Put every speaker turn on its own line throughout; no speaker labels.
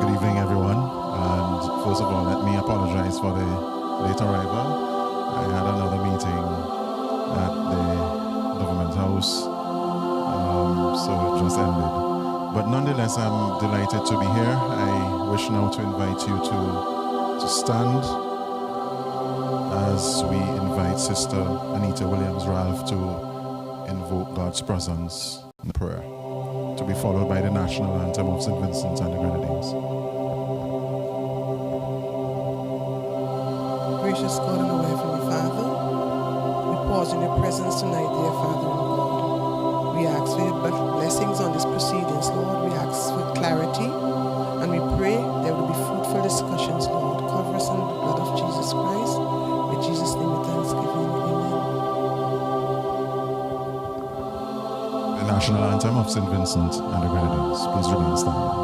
Good evening, everyone. And first of all, let me apologize for the late arrival. I had another meeting at the government house, so it just ended. But nonetheless, I'm delighted to be here. I wish now to invite you to stand as we invite Sister Anita Williams-Ralph to invoke God's presence in prayer, to be followed by the national anthem of St.Vincent and the Grenadines.
Gracious God and our Heavenly Father, we pause in your presence tonight, dear Father and God. We ask for your blessings on these proceedings, Lord. We ask for clarity, and we pray there will be fruitful discussions, Lord. Cover us in the blood of Jesus Christ. In Jesus' name with thanksgiving, amen.
The national anthem of St. Vincent and the Grenadines. Please remain standing.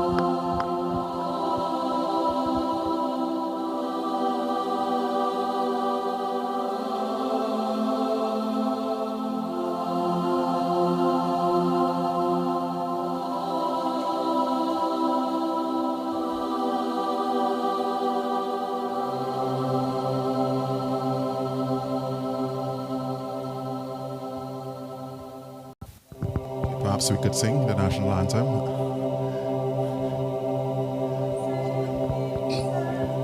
Perhaps we could sing the national anthem.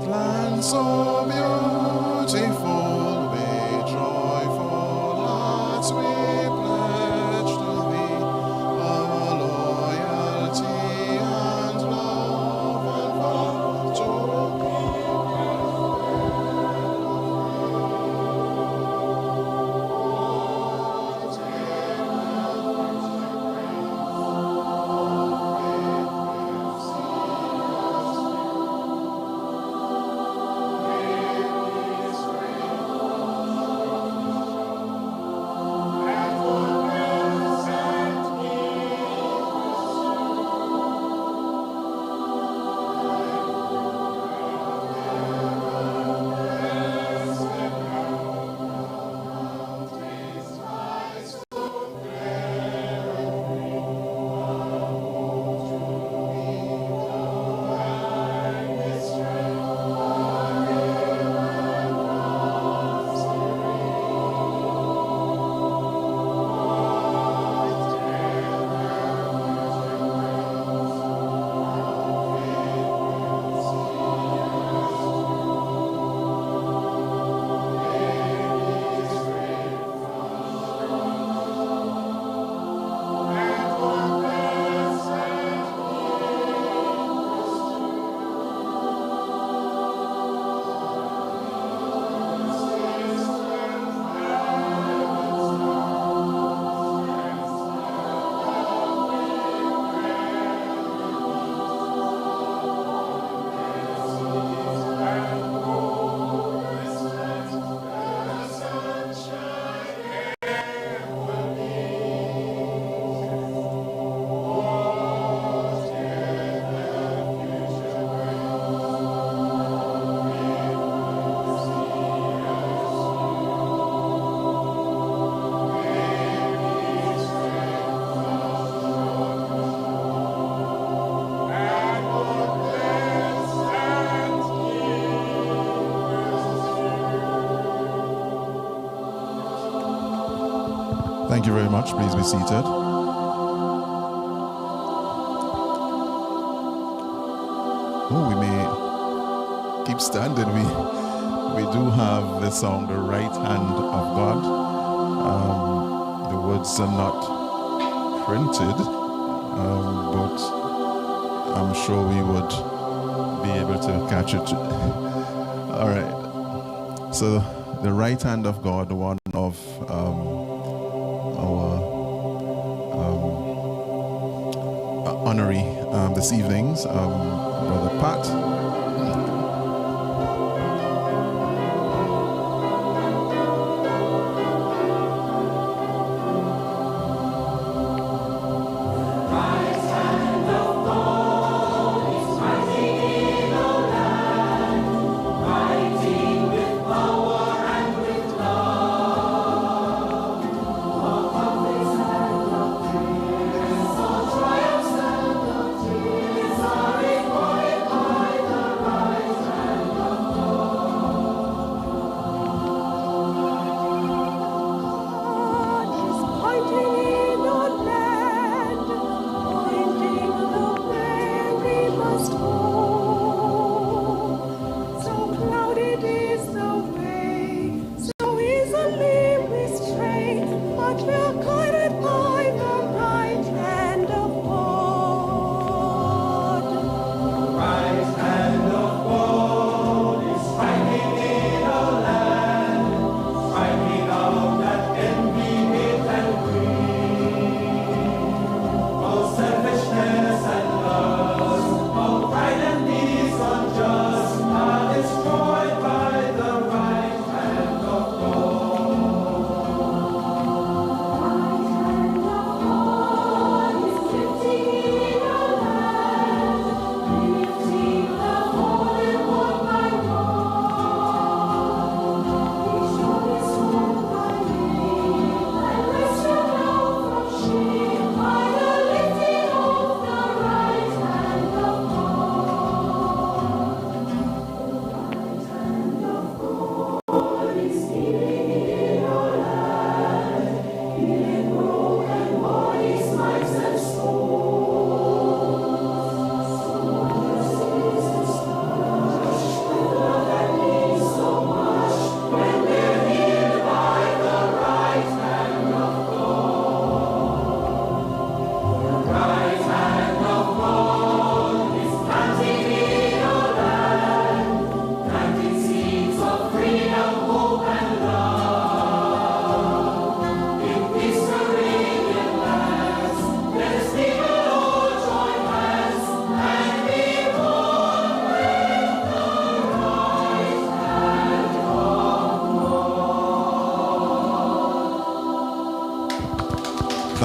Land so beautiful, with joyful hearts we pledge to thee our loyalty and love and vow to Thank you very much. Please be seated. Oh, we may keep standing. We do have the song, The Right Hand of God. The words are not printed, but I'm sure we would be able to catch it. All right. So, the right hand of God, one of our honoree this evening's Brother Pat.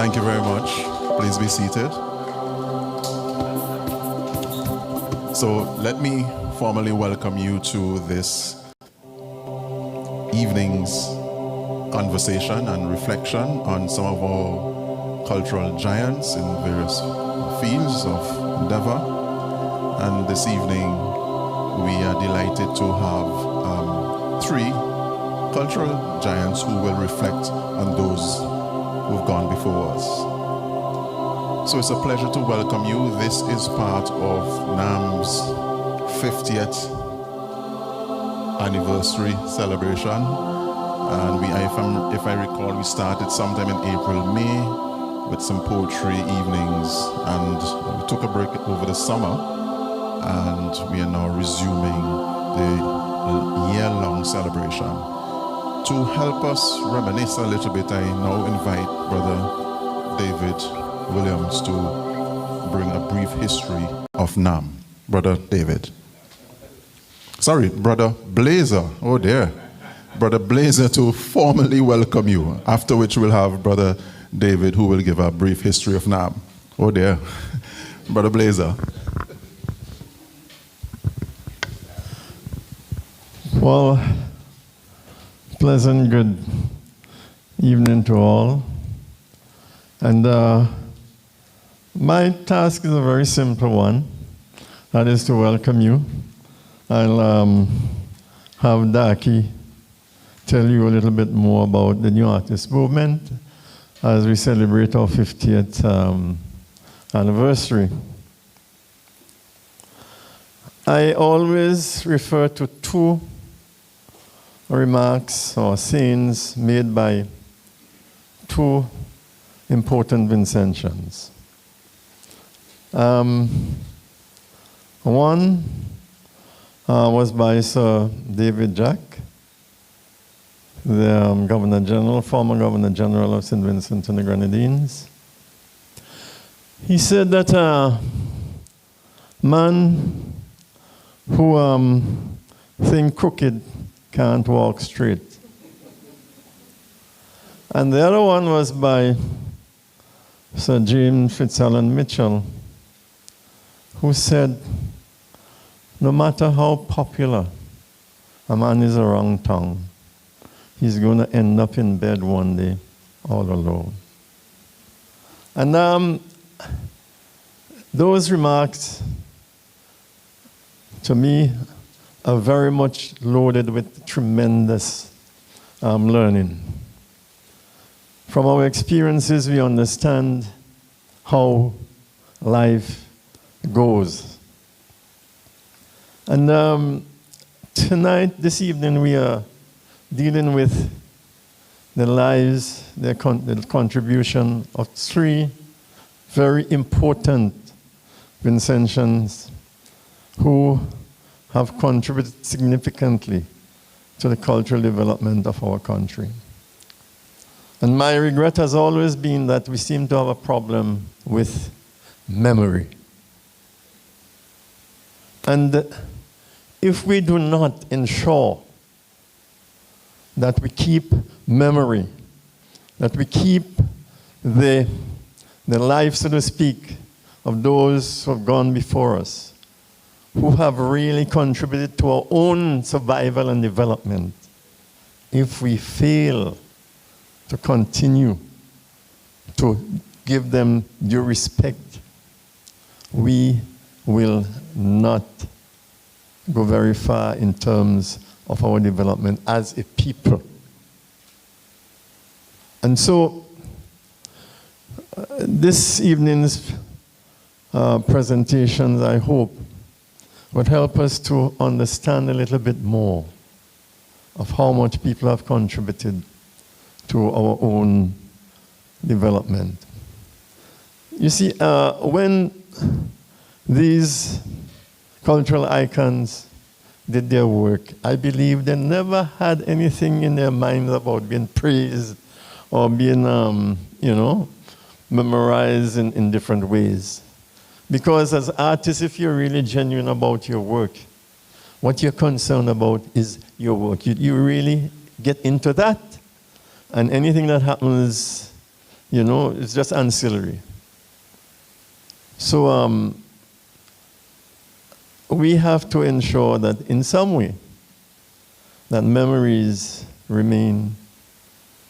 Thank you very much. Please be seated. So let me formally welcome you to this evening's conversation and reflection on some of our cultural giants in various fields of endeavor. And this evening, we are delighted to have three cultural giants who will reflect on those who've gone before us. So it's a pleasure to welcome you. This is part of NAM's 50th anniversary celebration. And if I recall, we started sometime in April, May with some poetry evenings, and we took a break over the summer, and we are now resuming the year-long celebration. To help us reminisce a little bit, I now invite Brother David Williams to bring a brief history of NAM. Brother David. Sorry, Brother Blazer. Oh dear. Brother Blazer to formally welcome you, after which we'll have Brother David who will give a brief history of NAM. Oh dear. Brother Blazer.
Well, pleasant good evening to all. And my task is a very simple one. That is to welcome you. I'll have Daki tell you a little bit more about the New Artist Movement as we celebrate our 50th anniversary. I always refer to two remarks or sayings made by two important Vincentians. One was by Sir David Jack, the Governor General, former Governor General of St. Vincent and the Grenadines. He said that a man who think crooked can't walk straight. And the other one was by Sir James Fitzallen Mitchell, who said, no matter how popular a man is around town, he's going to end up in bed one day all alone. And those remarks, to me, are very much loaded with tremendous learning. From our experiences, we understand how life goes. And tonight, this evening, we are dealing with the lives, the contribution of three very important Vincentians who have contributed significantly to the cultural development of our country. And my regret has always been that we seem to have a problem with memory. And if we do not ensure that we keep memory, that we keep the life, so to speak, of those who have gone before us, who have really contributed to our own survival and development, if we fail to continue to give them due respect, we will not go very far in terms of our development as a people. And so, this evening's presentations, I hope, would help us to understand a little bit more of how much people have contributed to our own development. You see, when these cultural icons did their work, I believe they never had anything in their minds about being praised or being, memorized in different ways. Because as artists, if you're really genuine about your work, what you're concerned about is your work. You really get into that, and anything that happens it's just ancillary. So we have to ensure that in some way that memories remain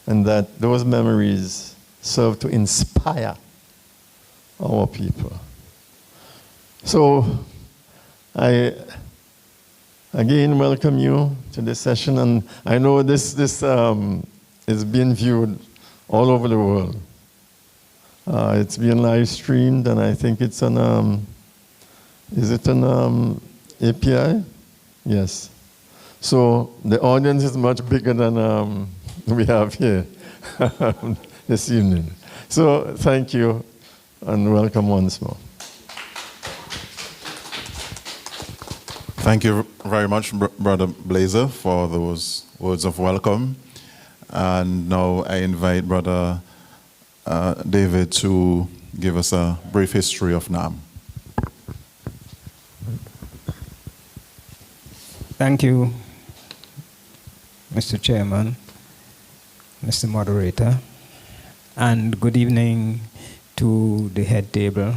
and that those memories serve to inspire our people. So I again welcome you to this session, and I know this is being viewed all over the world. It's being live streamed, and I think it's on, is it on API? Yes. So the audience is much bigger than we have here this evening. So thank you, and welcome once more.
Thank you very much, Brother Blazer, for those words of welcome. And now I invite Brother David to give us a brief history of NAM.
Thank you, Mr. Chairman, Mr. Moderator, and good evening to the head table.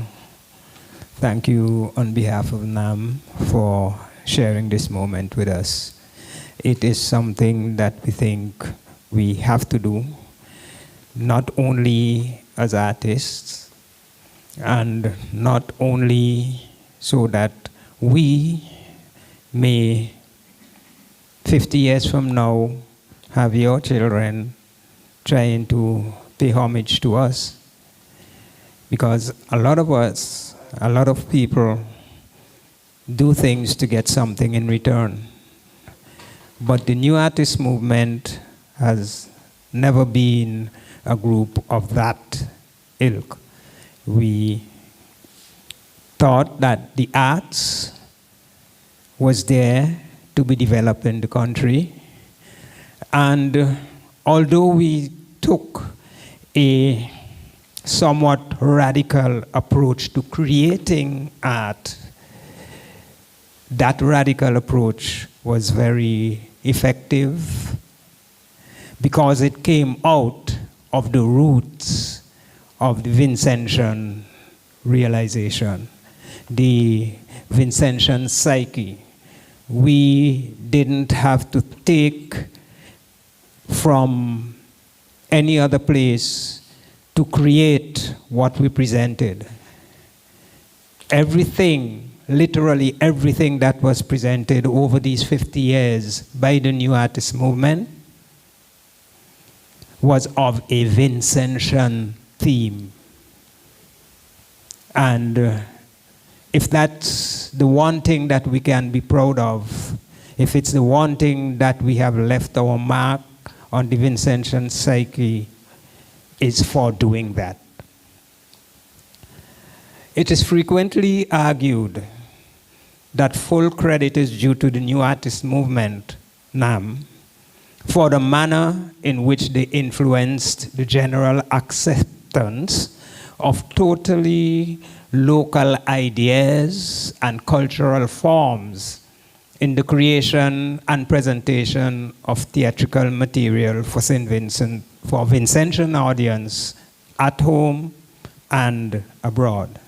Thank you on behalf of NAM for sharing this moment with us. It is something that we think we have to do, not only as artists, and not only so that we may 50 years from now have your children trying to pay homage to us, because a lot of us, a lot of people do things to get something in return. But the New Artist Movement has never been a group of that ilk. We thought that the arts was there to be developed in the country, and although we took a somewhat radical approach to creating art, that radical approach was very effective because it came out of the roots of the Vincentian realization, the Vincentian psyche. We didn't have to take from any other place to create what we presented. Everything, literally everything that was presented over these 50 years by the New Artist Movement was of a Vincentian theme. And if that's the one thing that we can be proud of, if it's the one thing that we have left our mark on the Vincentian psyche, is for doing that. It is frequently argued that full credit is due to the New Artist Movement, NAM, for the manner in which they influenced the general acceptance of totally local ideas and cultural forms in the creation and presentation of theatrical material for St. Vincent, for Vincentian audience at home and abroad.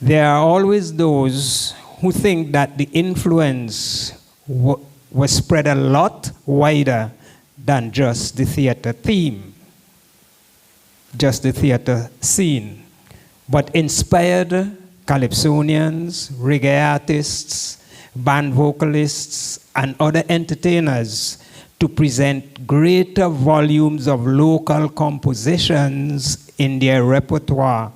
There are always those who think that the influence was spread a lot wider than just the theater theme, just the theater scene, but inspired calypsonians, reggae artists, band vocalists, and other entertainers to present greater volumes of local compositions in their repertoire,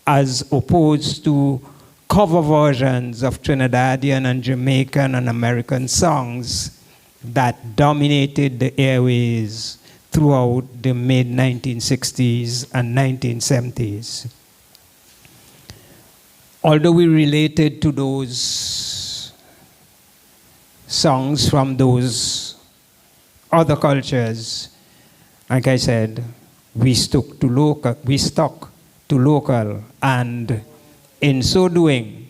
as opposed to cover versions of Trinidadian and Jamaican and American songs that dominated the airways throughout the mid-1960s and 1970s. Although we related to those songs from those other cultures, like I said, we stuck to local, and in so doing,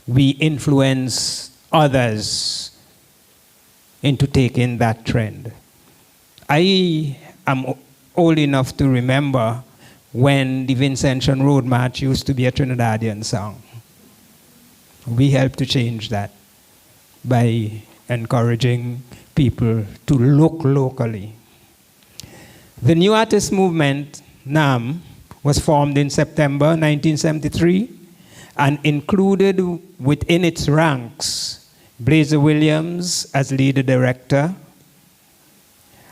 we influence others into taking that trend. I I'm old enough to remember when the Vincentian Road March used to be a Trinidadian song. We helped to change that by encouraging people to look locally. The New Artist Movement, NAM, was formed in September 1973 and included within its ranks Blazer Williams as leader director,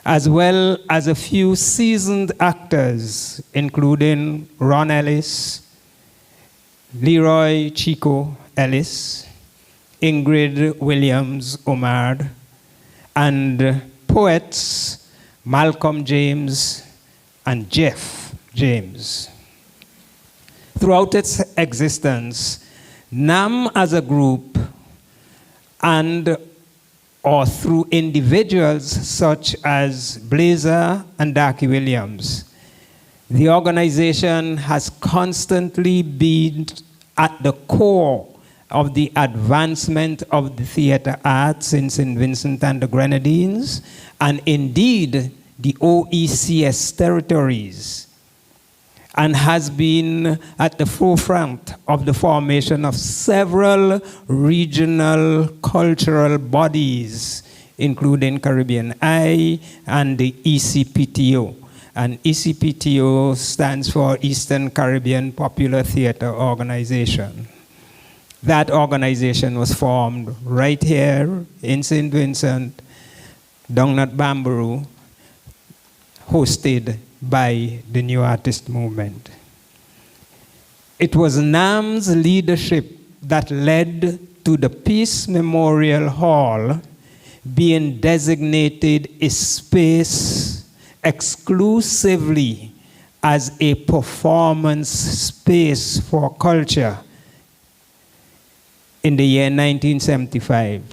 as well as a few seasoned actors, including Ron Ellis, Leroy Chico Ellis, Ingrid Williams Omar, and poets Malcolm James and Jeff James. Throughout its existence, NAM as a group and or through individuals such as Blazer and Darky Williams, the organization has constantly been at the core of the advancement of the theater arts in St. Vincent and the Grenadines, and indeed the OECS territories, and has been at the forefront of the formation of several regional cultural bodies, including Caribbean Eye and the ECPTO. And ECPTO stands for Eastern Caribbean Popular Theater Organization. That organization was formed right here in St. Vincent, down at Bamboo, hosted by the New Artist Movement. It was NAM's leadership that led to the Peace Memorial Hall being designated a space exclusively as a performance space for culture in the year 1975.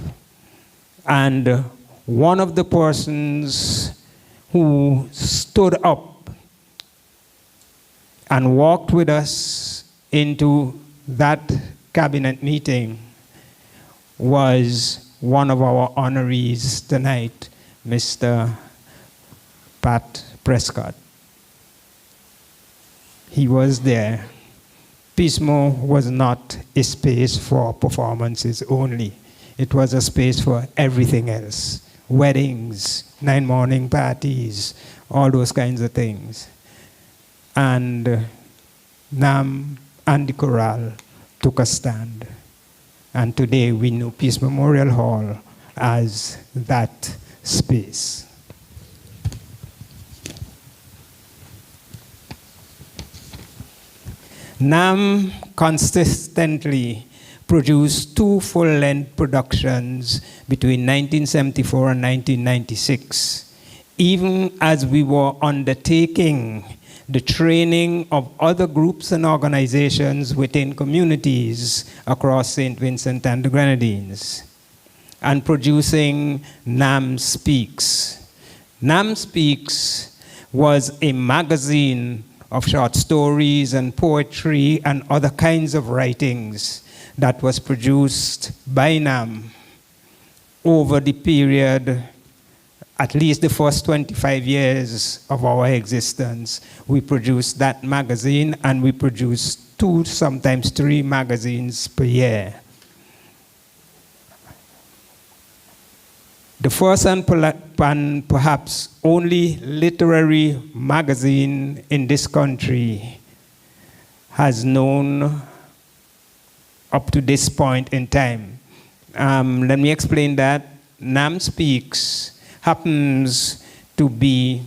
And one of the persons who stood up and walked with us into that cabinet meeting was one of our honorees tonight, Mr. Pat Prescott. He was there. Pismo was not a space for performances only. It was a space for everything else. Weddings, 9 morning parties, all those kinds of things. And NAM and the Chorale took a stand. And today we know Peace Memorial Hall as that space. NAM consistently produced 2 full-length productions between 1974 and 1996, even as we were undertaking the training of other groups and organizations within communities across St. Vincent and the Grenadines, and producing NAM Speaks. NAM Speaks was a magazine of short stories and poetry and other kinds of writings that was produced by NAM over the period, at least the first 25 years of our existence. We produced that magazine, and we produced 2, sometimes 3 magazines per year. The first and perhaps only literary magazine in this country has known up to this point in time. Let me explain that. NAM Speaks happens to be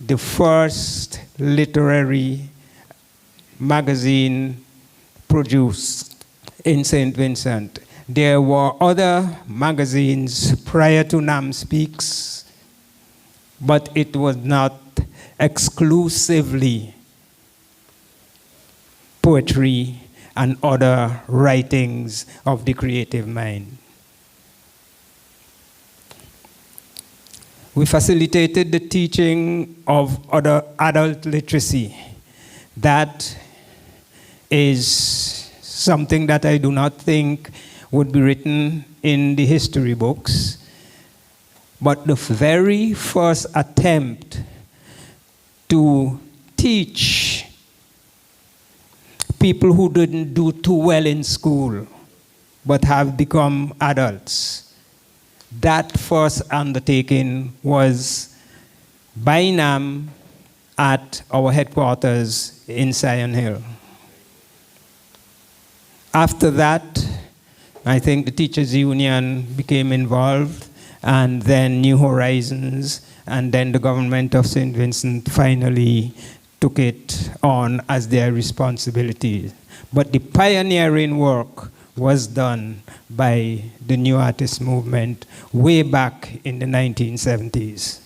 the first literary magazine produced in St. Vincent. There were other magazines prior to NAM Speaks, but it was not exclusively poetry and other writings of the creative mind. We facilitated the teaching of other adult literacy. That is something that I do not think would be written in the history books. But the very first attempt to teach people who didn't do too well in school but have become adults. That first undertaking was by NAM at our headquarters in Sion Hill. After that, I think the Teachers Union became involved, and then New Horizons, and then the government of St. Vincent finally took it on as their responsibility. But the pioneering work was done by the New Artist Movement way back in the 1970s.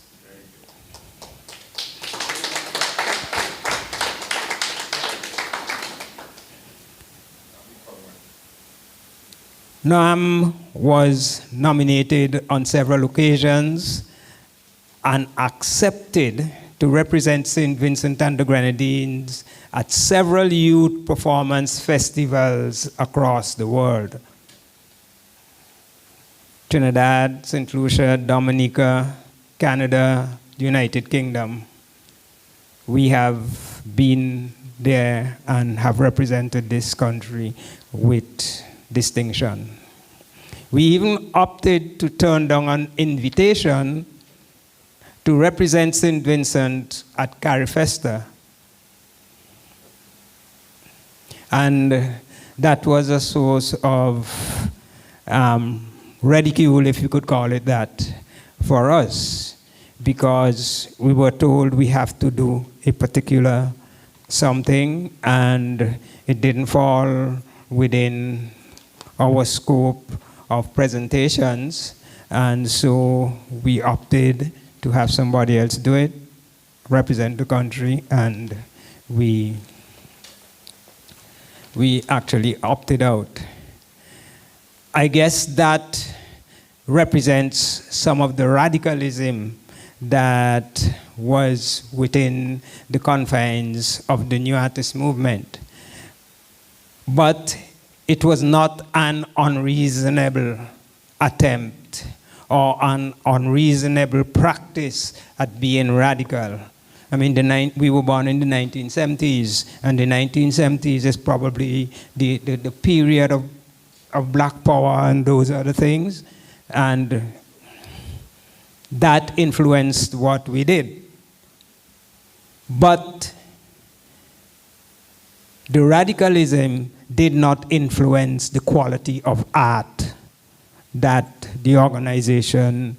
NAM was nominated on several occasions and accepted to represent St. Vincent and the Grenadines at several youth performance festivals across the world. Trinidad, St. Lucia, Dominica, Canada, United Kingdom. We have been there and have represented this country with distinction. We even opted to turn down an invitation to represent St. Vincent at Carifesta. And that was a source of ridicule, if you could call it that, for us, because we were told we have to do a particular something, and it didn't fall within our scope of presentations, and so we opted to have somebody else do it, represent the country, and we actually opted out. I guess that represents some of the radicalism that was within the confines of the New Artist Movement. But it was not an unreasonable attempt or an unreasonable practice at being radical. I mean, we were born in the 1970s, and the 1970s is probably the period of black power and those other things, and that influenced what we did. But the radicalism did not influence the quality of art that the organization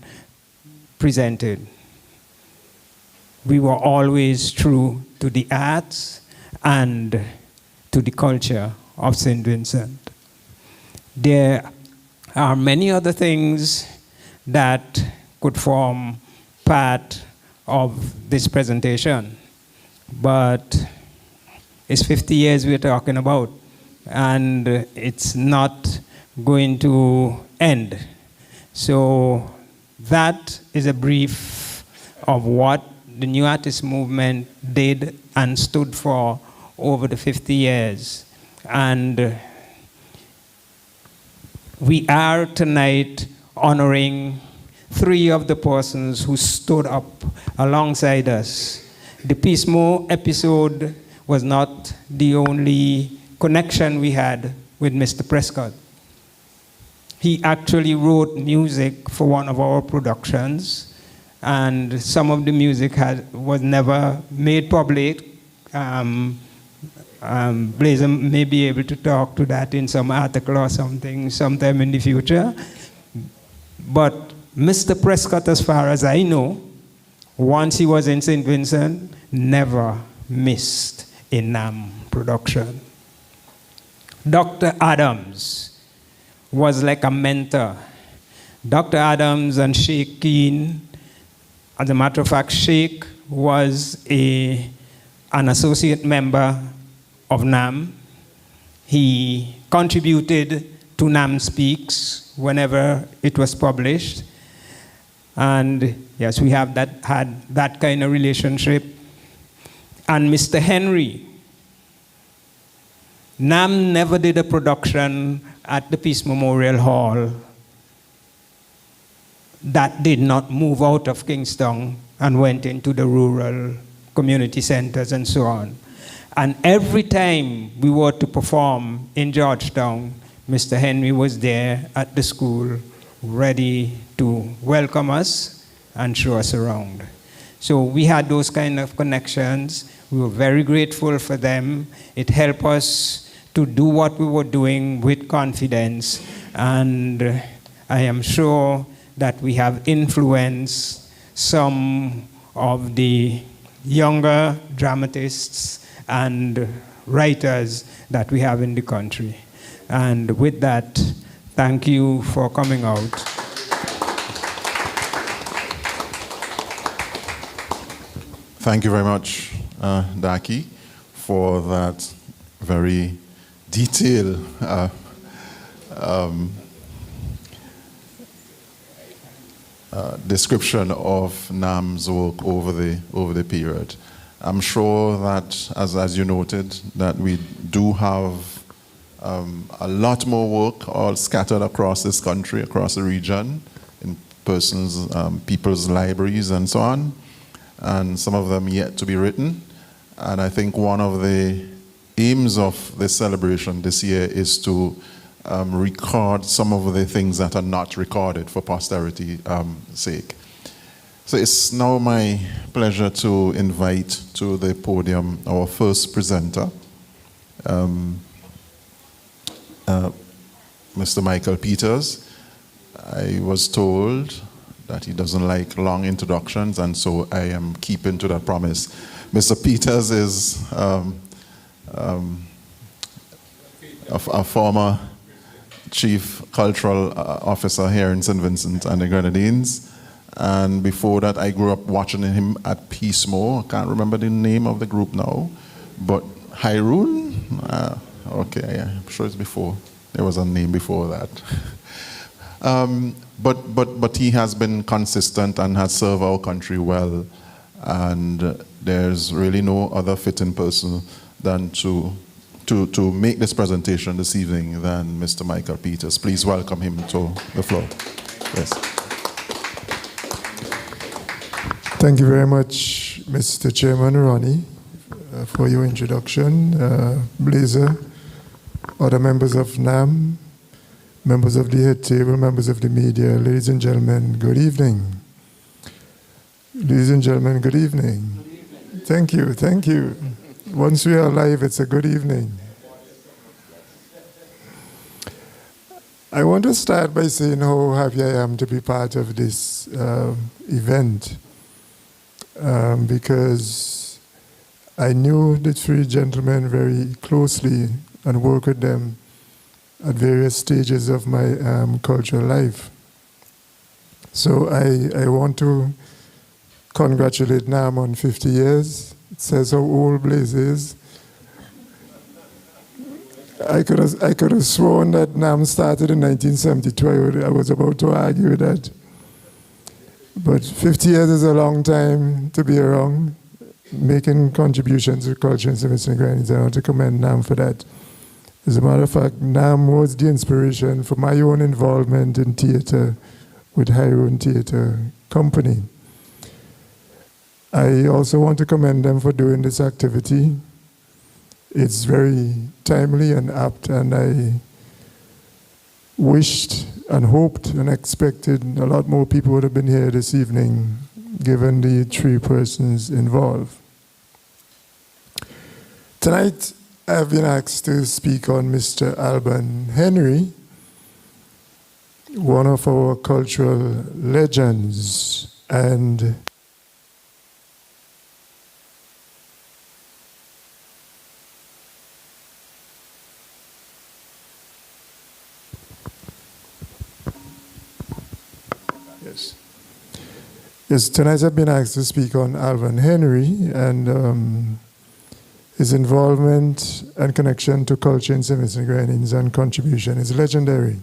presented. We were always true to the arts and to the culture of St. Vincent. There are many other things that could form part of this presentation, but it's 50 years we're talking about, and it's not going to end. So that is a brief of what the New Artist Movement did and stood for over the 50 years. And we are tonight honoring 3 of the persons who stood up alongside us. The Pismo episode was not the only connection we had with Mr. Prescott. He actually wrote music for one of our productions, and some of the music was never made public. Blazer may be able to talk to that in some article or something sometime in the future. But Mr. Prescott, as far as I know, once he was in St. Vincent, never missed a NAM production. Dr. Adams was like a mentor. Dr. Adams and Sheikh Keen, as a matter of fact, Sheikh was an associate member of NAM. He contributed to NAM Speaks whenever it was published. And yes, we have had that kind of relationship. And Mr. Henry, NAM never did a production at the Peace Memorial Hall that did not move out of Kingston and went into the rural community centers, and so on. And every time we were to perform in Georgetown, Mr. Henry was there at the school, ready to welcome us and show us around. So we had those kind of connections. We were very grateful for them. It helped us to do what we were doing with confidence. And I am sure that we have influenced some of the younger dramatists and writers that we have in the country. And with that, thank you for coming out.
Thank you very much, Daki, for that very detailed description of NAM's work over the period. I'm sure that, as you noted, that we do have a lot more work all scattered across this country, across the region, in people's libraries and so on, and some of them yet to be written. And I think one of the aims of this celebration this year is to record some of the things that are not recorded for posterity's sake. So it's now my pleasure to invite to the podium our first presenter, Mr. Michael Peters. I was told that he doesn't like long introductions, and so I am keeping to that promise. Mr. Peters is a former Chief Cultural Officer here in St. Vincent and the Grenadines. And before that, I grew up watching him at Peacemore. I can't remember the name of the group now, but Hyrule? Okay, I'm sure it's before. There was a name before that. But he has been consistent and has served our country well. And there's really no other fitting person than to make this presentation this evening than Mr. Michael Peters. Please welcome him to the floor. Yes.
Thank you very much, Mr. Chairman Ronnie, for your introduction. Blazer, other members of NAM, members of the head table, members of the media, ladies and gentlemen, good evening. Ladies and gentlemen, good evening. Good evening. Thank you, thank you. Once we are live, it's a good evening. I want to start by saying how happy I am to be part of this event because I knew the three gentlemen very closely and worked with them at various stages of my cultural life. So I want to congratulate NAM on 50 years. It says how old Blaze is. I could have sworn that NAM started in 1972. I was about to argue that. But 50 years is a long time to be around, making contributions to culture in St. Vincent and Grenadines. I want to commend NAM for that. As a matter of fact, NAM was the inspiration for my own involvement in theatre with Hyrule Theatre Company. I also want to commend them for doing this activity. It's very timely and apt, and I wished and hoped and expected a lot more people would have been here this evening, given the three persons involved. Tonight, I've been asked to speak on Mr. Alban Henry, one of our cultural legends, and Yes, tonight I've been asked to speak on Alban Henry and his involvement and connection to culture in St. Vincent and Grenadines and contribution is legendary.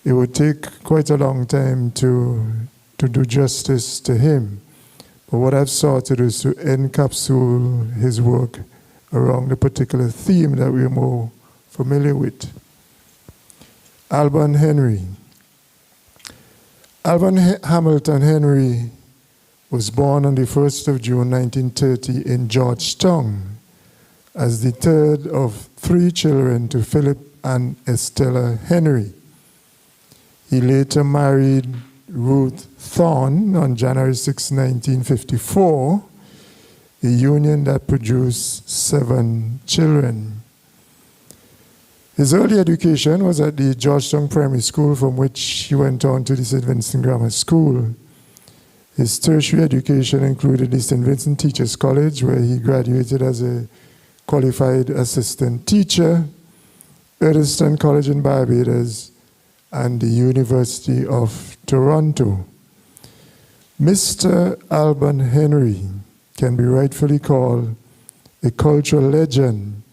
It would take quite a long time to do justice to him, but what I've sought to do is to encapsulate his work around the particular theme that we're more familiar with. Alban Henry. Alban Hamilton Henry was born on the 1st of June 1930 in Georgetown as the third of 3 children to Philip and Estella Henry. He later married Ruth Thorne on January 6, 1954, a union that produced 7 children. His early education was at the Georgetown Primary School, from which he went on to the St. Vincent Grammar School. His tertiary education included the St. Vincent Teachers College, where he graduated as a qualified assistant teacher, Eddystone College in Barbados, and the University of Toronto. Mr. Alban Henry can be rightfully called a cultural legend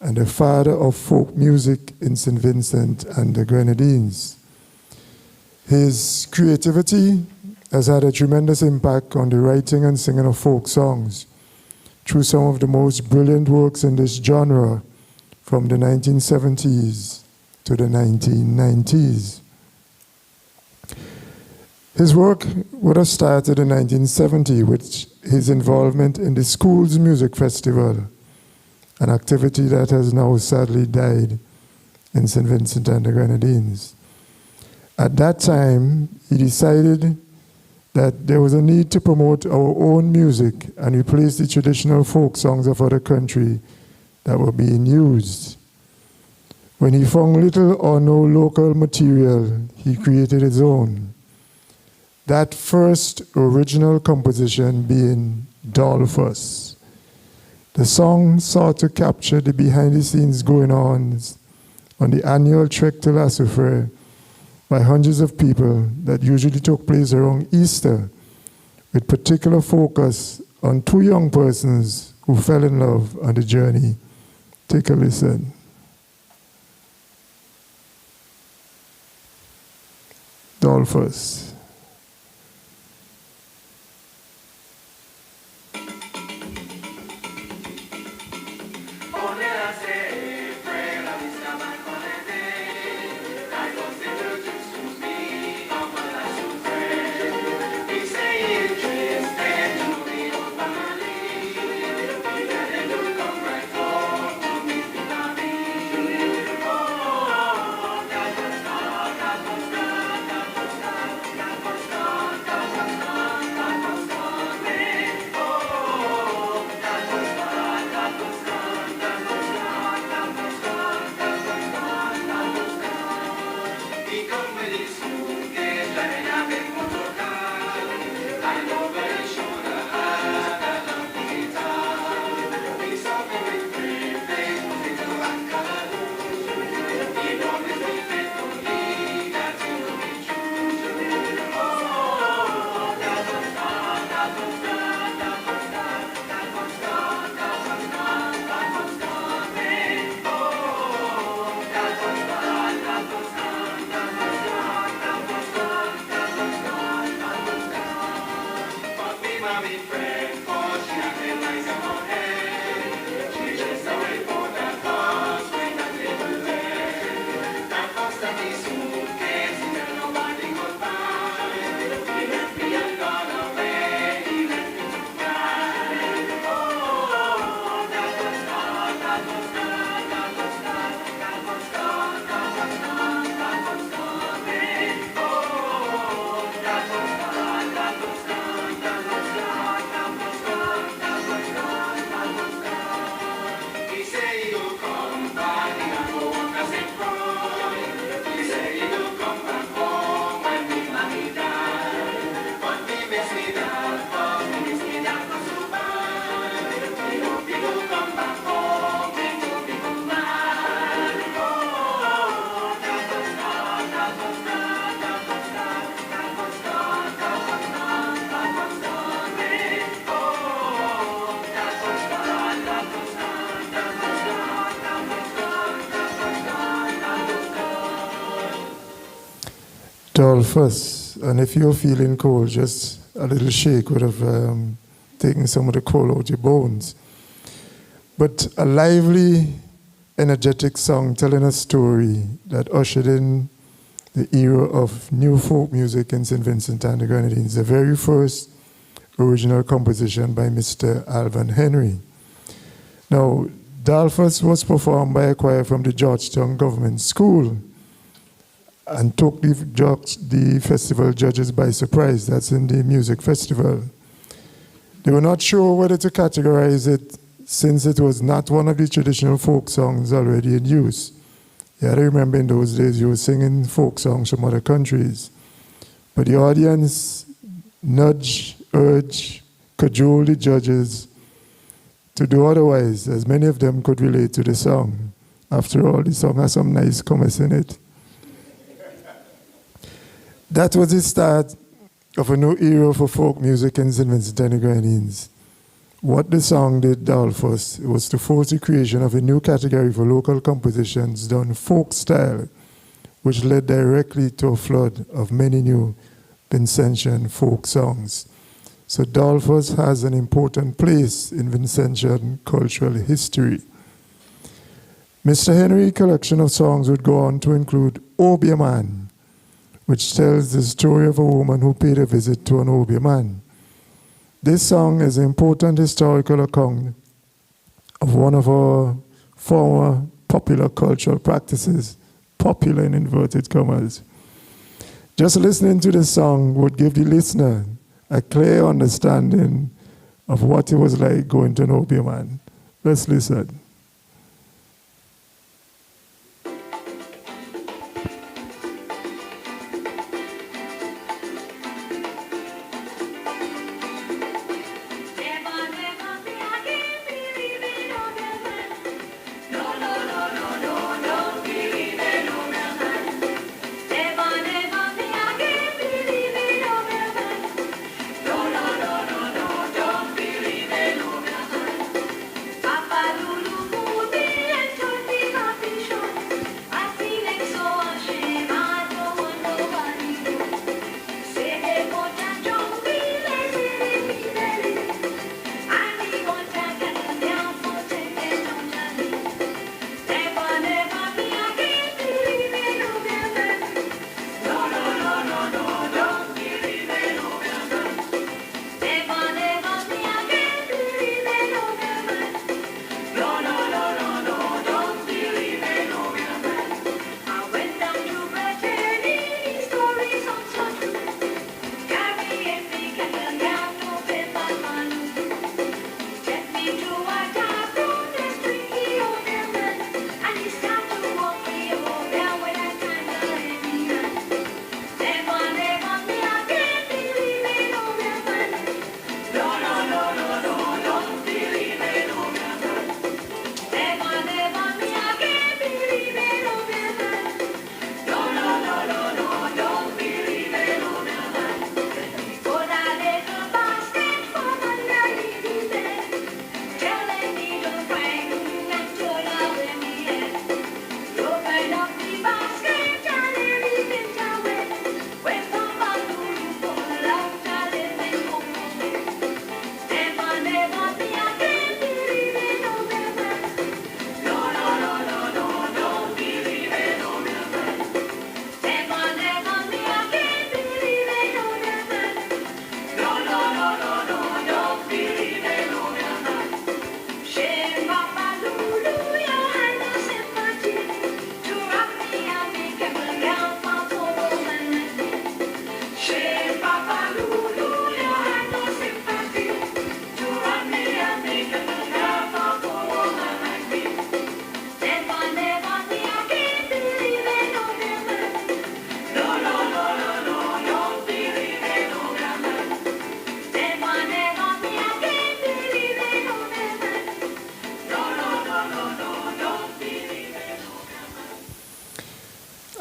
and a father of folk music in St. Vincent and the Grenadines. His creativity has had a tremendous impact on the writing and singing of folk songs through some of the most brilliant works in this genre from the 1970s to the 1990s. His work would have started in 1970 with his involvement in the school's music festival, an activity that has now sadly died in St. Vincent and the Grenadines. At that time, he decided that there was a need to promote our own music and replace the traditional folk songs of other country that were being used. When he found little or no local material, he created his own. That first original composition being Dolphus. The song sought to capture the behind-the-scenes going-ons on the annual trek to La Soufrière by hundreds of people that usually took place around Easter, with particular focus on 2 young persons who fell in love on the journey. Take a listen. Dolphus. Dolphus, and if you're feeling cold, just a little shake would have taken some of the cold out your bones. But a lively, energetic song telling a story that ushered in the era of new folk music in St. Vincent and the Grenadines, the very first original composition by Mr. Alvan Henry. Now, Dolphus was performed by a choir from the Georgetown Government School and took the festival judges by surprise. That's in the music festival. They were not sure whether to categorize it since it was not one of the traditional folk songs already in use. You had to remember in those days you were singing folk songs from other countries. But the audience nudged, urged, cajoled the judges to do otherwise, as many of them could relate to the song. After all, the song has some nice comments in it. That was the start of a new era for folk music in St. Vincent and the Grenadines. What the song did, Dolphus, was to force the creation of a new category for local compositions done folk style, which led directly to a flood of many new Vincentian folk songs. So Dolphus has an important place in Vincentian cultural history. Mr. Henry's collection of songs would go on to include Obia Man, which tells the story of a woman who paid a visit to an Obia man. This song is an important historical account of one of our former popular cultural practices, popular in inverted commas. Just listening to this song would give the listener a clear understanding of what it was like going to an Obia man. Let's listen.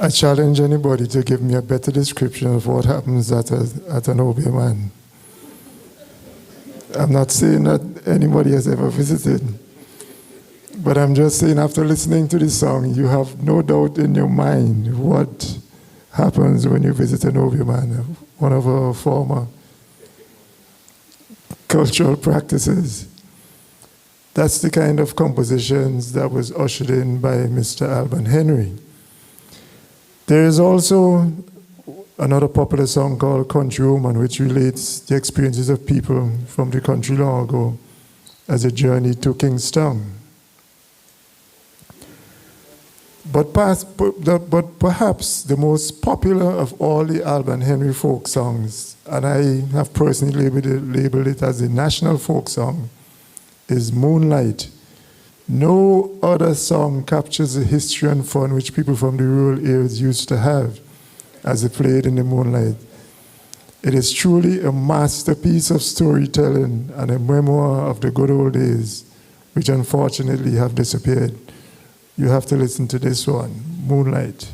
I challenge anybody to give me a better description of what happens at an Obia man. I'm not saying that anybody has ever visited, but I'm just saying after listening to this song, you have no doubt in your mind what happens when you visit an Obia man, one of our former cultural practices. That's the kind of compositions that was ushered in by Mr. Alvan Henry. There is also another popular song called Country Woman, which relates the experiences of people from the country long ago as a journey to Kingstown. But perhaps the most popular of all the Alban Henry folk songs, and I have personally labeled it as a national folk song, is Moonlight. No other song captures the history and fun which people from the rural areas used to have as they played in the moonlight. It is truly a masterpiece of storytelling and a memoir of the good old days, which unfortunately have disappeared. You have to listen to this one, Moonlight.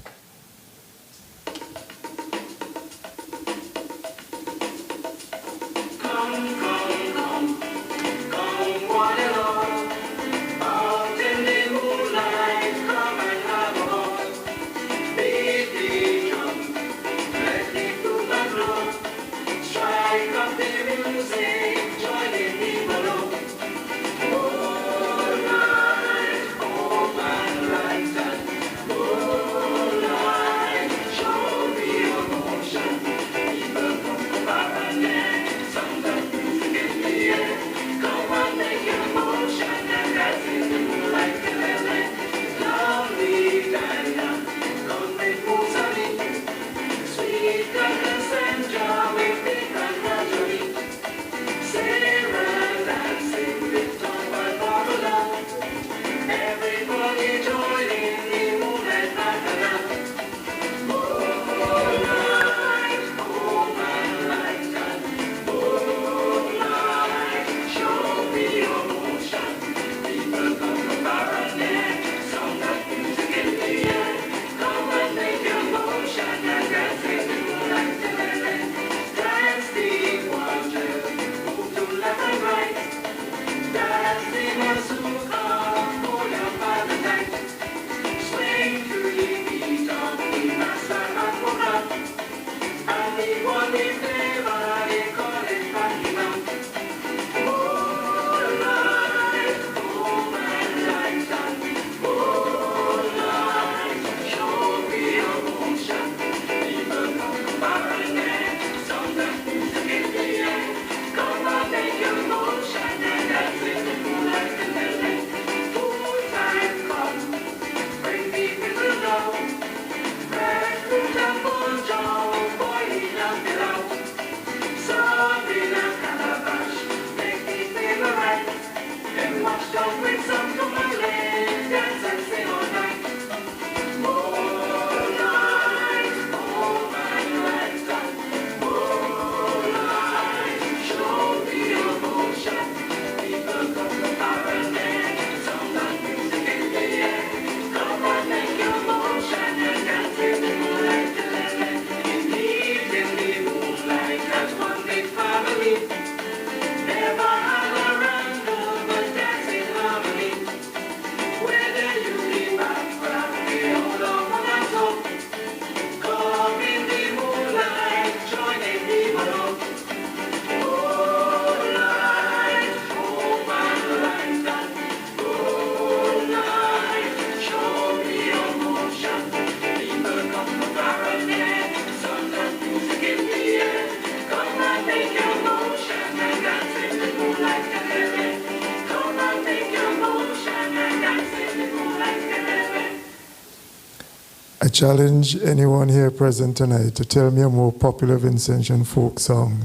I challenge anyone here present tonight to tell me a more popular Vincentian folk song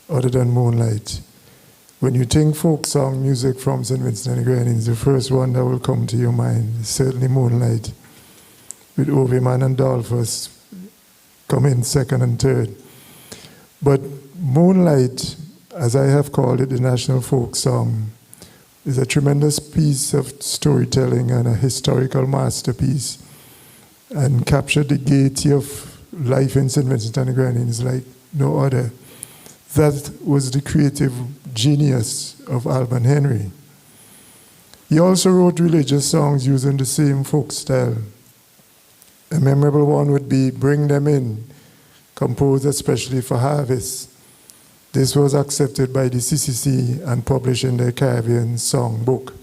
other than Moonlight. When you think folk song music from St. Vincent and the Grenadines, the first one that will come to your mind is certainly Moonlight, with Oviman and Dolphus coming second and third. But Moonlight, as I have called it, the national folk song, is a tremendous piece of storytelling and a historical masterpiece, and captured the gaiety of life in St. Vincent and the Grenadines like no other. That was the creative genius of Alban Henry. He also wrote religious songs using the same folk style. A memorable one would be Bring Them In, composed especially for harvest. This was accepted by the CCC and published in their Caribbean song book.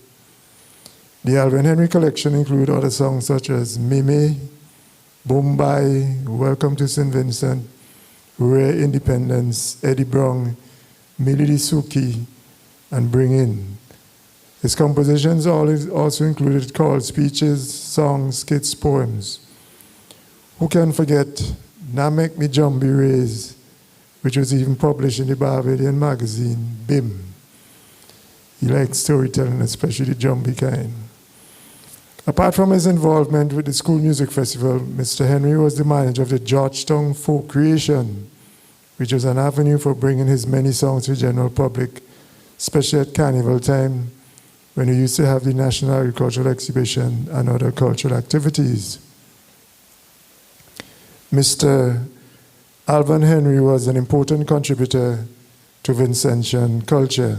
The Alban Henry collection includes other songs such as Mimi, Bombay, Welcome to St. Vincent, Rare Independence, Eddie Brown, Millie Suki, and Bring In. His compositions also included called speeches, songs, skits, poems. Who can forget Na Make Me Jumbie Raise, which was even published in the Barbadian magazine, BIM. He liked storytelling, especially the jumbie kind. Apart from his involvement with the School Music Festival, Mr. Henry was the manager of the Georgetown Folk Creation, which was an avenue for bringing his many songs to the general public, especially at carnival time, when we used to have the National Agricultural Exhibition and other cultural activities. Mr. Alvan Henry was an important contributor to Vincentian culture.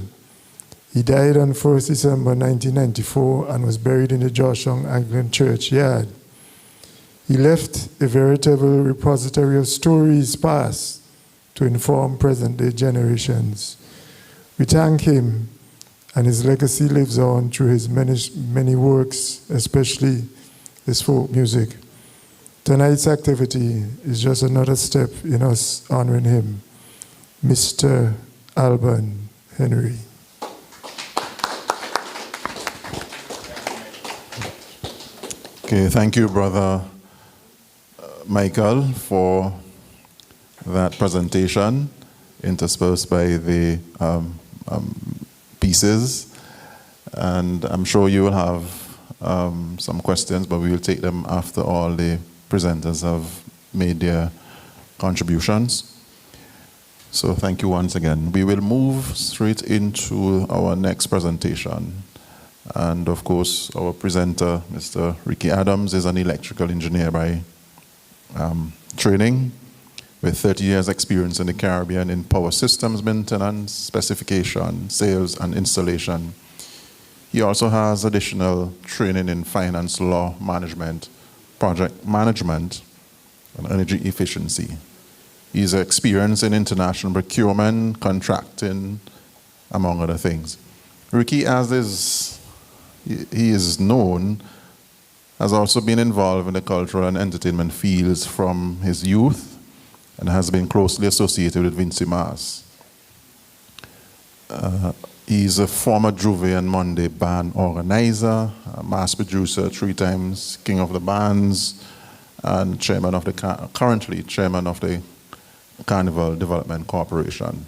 He died on 1st December 1994 and was buried in the Georgetown Anglican Churchyard. He left a veritable repository of stories past to inform present-day generations. We thank him, and his legacy lives on through his many works, especially his folk music. Tonight's activity is just another step in us honoring him, Mr. Alban Henry.
Okay, thank you, Brother Michael, for that presentation, interspersed by the pieces. And I'm sure you will have some questions, but we will take them after all the presenters have made their contributions. So thank you once again. We will move straight into our next presentation. And of course, our presenter, Mr. Ricky Adams, is an electrical engineer by training, with 30 years experience in the Caribbean in power systems maintenance, specification, sales, and installation. He also has additional training in finance, law, management, project management, and energy efficiency. He's experienced in international procurement, contracting, among other things. Ricky, he is known, has also been involved in the cultural and entertainment fields from his youth and has been closely associated with Vincy Mas. He's a former Juve and Monday band organizer, a mass producer, 3 times King of the Bands, and currently chairman of the Carnival Development Corporation.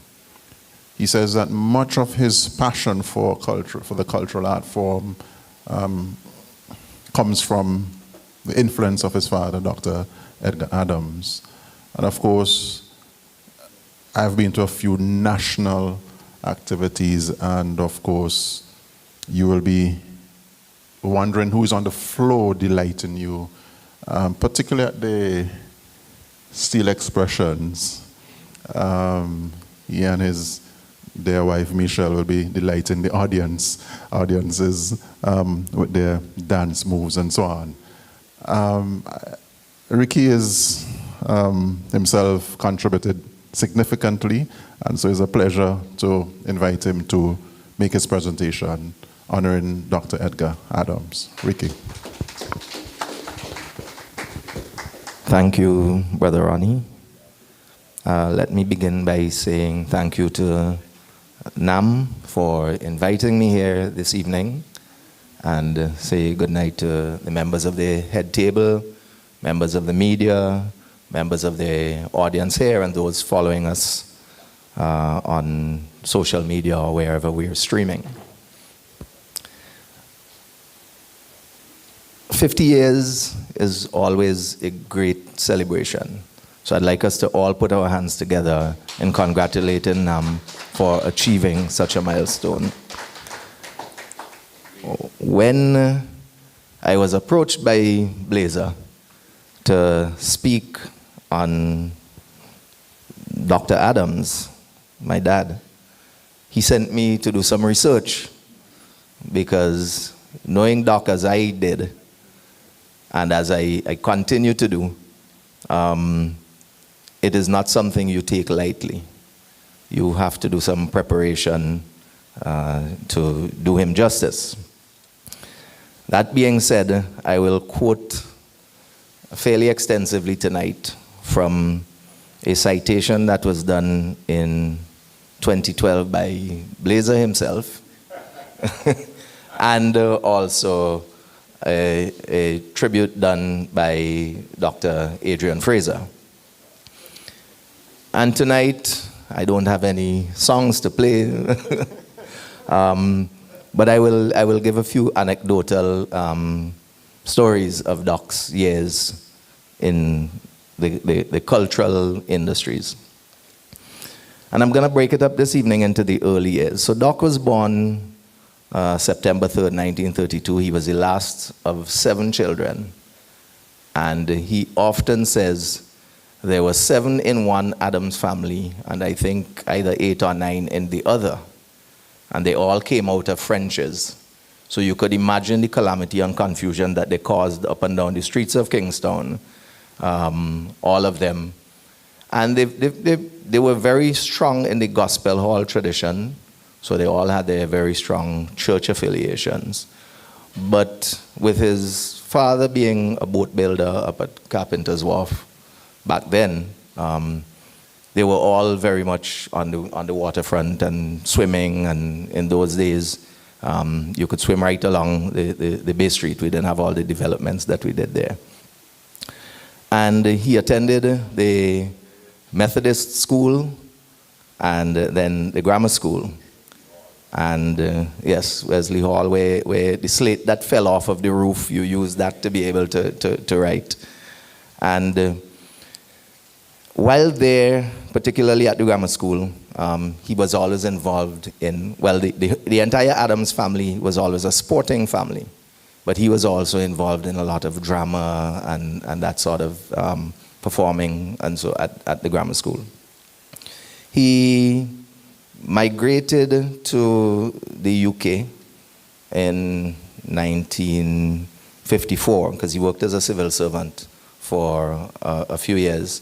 He says that much of his passion for the cultural art form comes from the influence of his father, Dr. Edgar Adams. And of course, I've been to a few national activities, and of course, you will be wondering who's on the floor delighting you, particularly at the Steel Expressions. He and his dear wife Michelle will be delighting the audiences with their dance moves and so on. Ricky is himself contributed significantly, and so it's a pleasure to invite him to make his presentation honoring Dr. Edgar Adams. Ricky.
Thank you, Brother Ronnie. Let me begin by saying thank you to NAM for inviting me here this evening, and say good night to the members of the head table, members of the media, members of the audience here, and those following us on social media or wherever we are streaming. 50 years is always a great celebration. So I'd like us to all put our hands together in congratulating NAM for achieving such a milestone. When I was approached by Blazer to speak on Dr. Adams, my dad, he sent me to do some research, because knowing Doc as I did, and as I continue to do, it is not something you take lightly. You have to do some preparation to do him justice. That being said, I will quote fairly extensively tonight from a citation that was done in 2012 by Blazer himself, and also a tribute done by Dr. Adrian Fraser. And tonight, I don't have any songs to play, but I will give a few anecdotal stories of Doc's years in the cultural industries. And I'm going to break it up this evening into the early years. So Doc was born September 3rd, 1932. He was the last of 7 children. And he often says there were 7 in one Adams family, and I think either 8 or 9 in the other. And they all came out of Frenches. So you could imagine the calamity and confusion that they caused up and down the streets of Kingstown, all of them. And they were very strong in the gospel hall tradition, so they all had their very strong church affiliations. But with his father being a boat builder up at Carpenter's Wharf back then, they were all very much on the waterfront and swimming, and in those days, you could swim right along the Bay Street. We didn't have all the developments that we did there. And he attended the Methodist school and then the grammar school. And yes, Wesley Hall, where the slate that fell off of the roof, you use that to be able to write. And while there, particularly at the grammar school, he was always involved in, well, the entire Adams family was always a sporting family, but he was also involved in a lot of drama and that sort of performing, and so at the grammar school. He migrated to the UK in 1954 because he worked as a civil servant for a few years.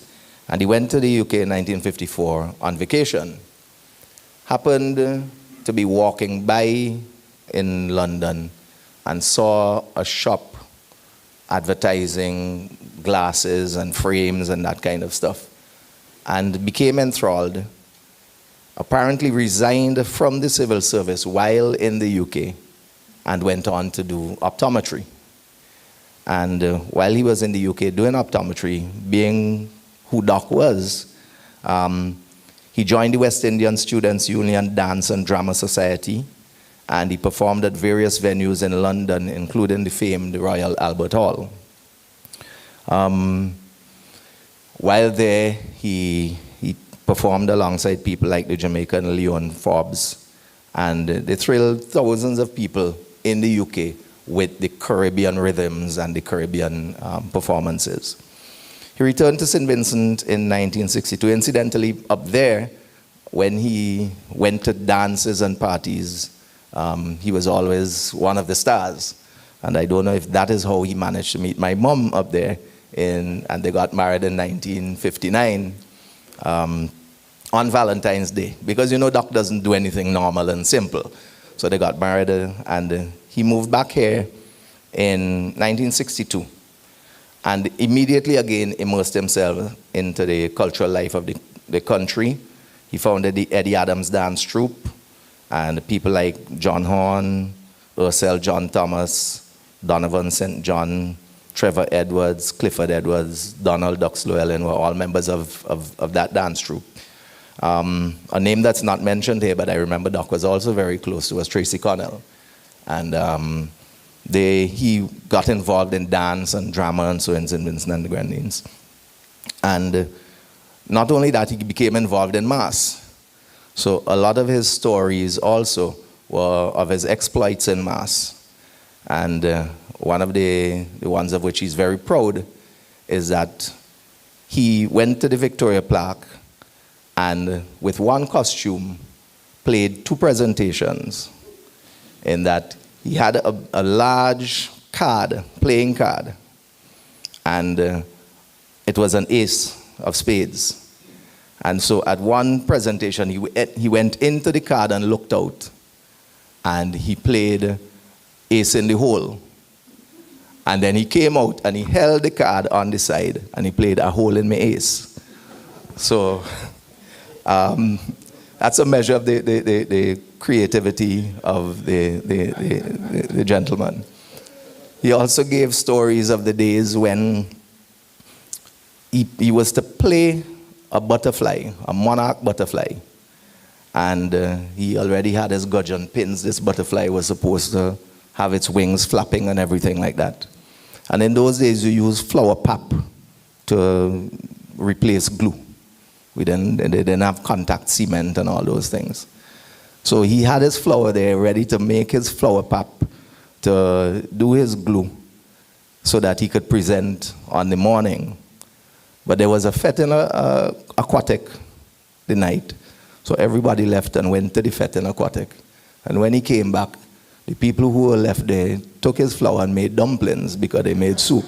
And he went to the UK in 1954 on vacation. Happened to be walking by in London and saw a shop advertising glasses and frames and that kind of stuff, and became enthralled. Apparently resigned from the civil service while in the UK and went on to do optometry. And while he was in the UK doing optometry, being who Doc was, he joined the West Indian Students' Union Dance and Drama Society, and he performed at various venues in London, including the famed Royal Albert Hall. While there, he performed alongside people like the Jamaican Leon Forbes, and they thrilled thousands of people in the UK with the Caribbean rhythms and the Caribbean performances. He returned to St. Vincent in 1962. Incidentally, up there, when he went to dances and parties, he was always one of the stars. And I don't know if that is how he managed to meet my mom up there, and they got married in 1959 on Valentine's Day. Because you know Doc doesn't do anything normal and simple. So they got married, and he moved back here in 1962. And immediately again immersed himself into the cultural life of the country. He founded the Eddie Adams Dance Troupe, and people like John Horn, Ursel John Thomas, Donovan St. John, Trevor Edwards, Clifford Edwards, Donald Dux Llewellyn were all members of that dance troupe. A name that's not mentioned here, but I remember Doc was also very close to, was Tracy Connell. And he got involved in dance and drama and so in St. Vincent and the Grenadines. And not only that, he became involved in mass. So a lot of his stories also were of his exploits in mass. And one of the ones of which he's very proud is that he went to the Victoria Plaque and with one costume played 2 presentations, in that he had a large card, playing card, and it was an ace of spades. And so at one presentation, he went into the card and looked out, and he played ace in the hole. And then he came out and he held the card on the side and he played a hole in my ace. So that's a measure of the creativity of the gentleman. He also gave stories of the days when he was to play a butterfly, a monarch butterfly. And he already had his gudgeon pins. This butterfly was supposed to have its wings flapping and everything like that. And in those days, you used flour pap to replace glue. They didn't have contact cement and all those things. So he had his flour there ready to make his flour pap to do his glue so that he could present on the morning. But there was a fete in Aquatic the night. So everybody left and went to the fete in Aquatic. And when he came back, the people who were left there took his flour and made dumplings because they made soup.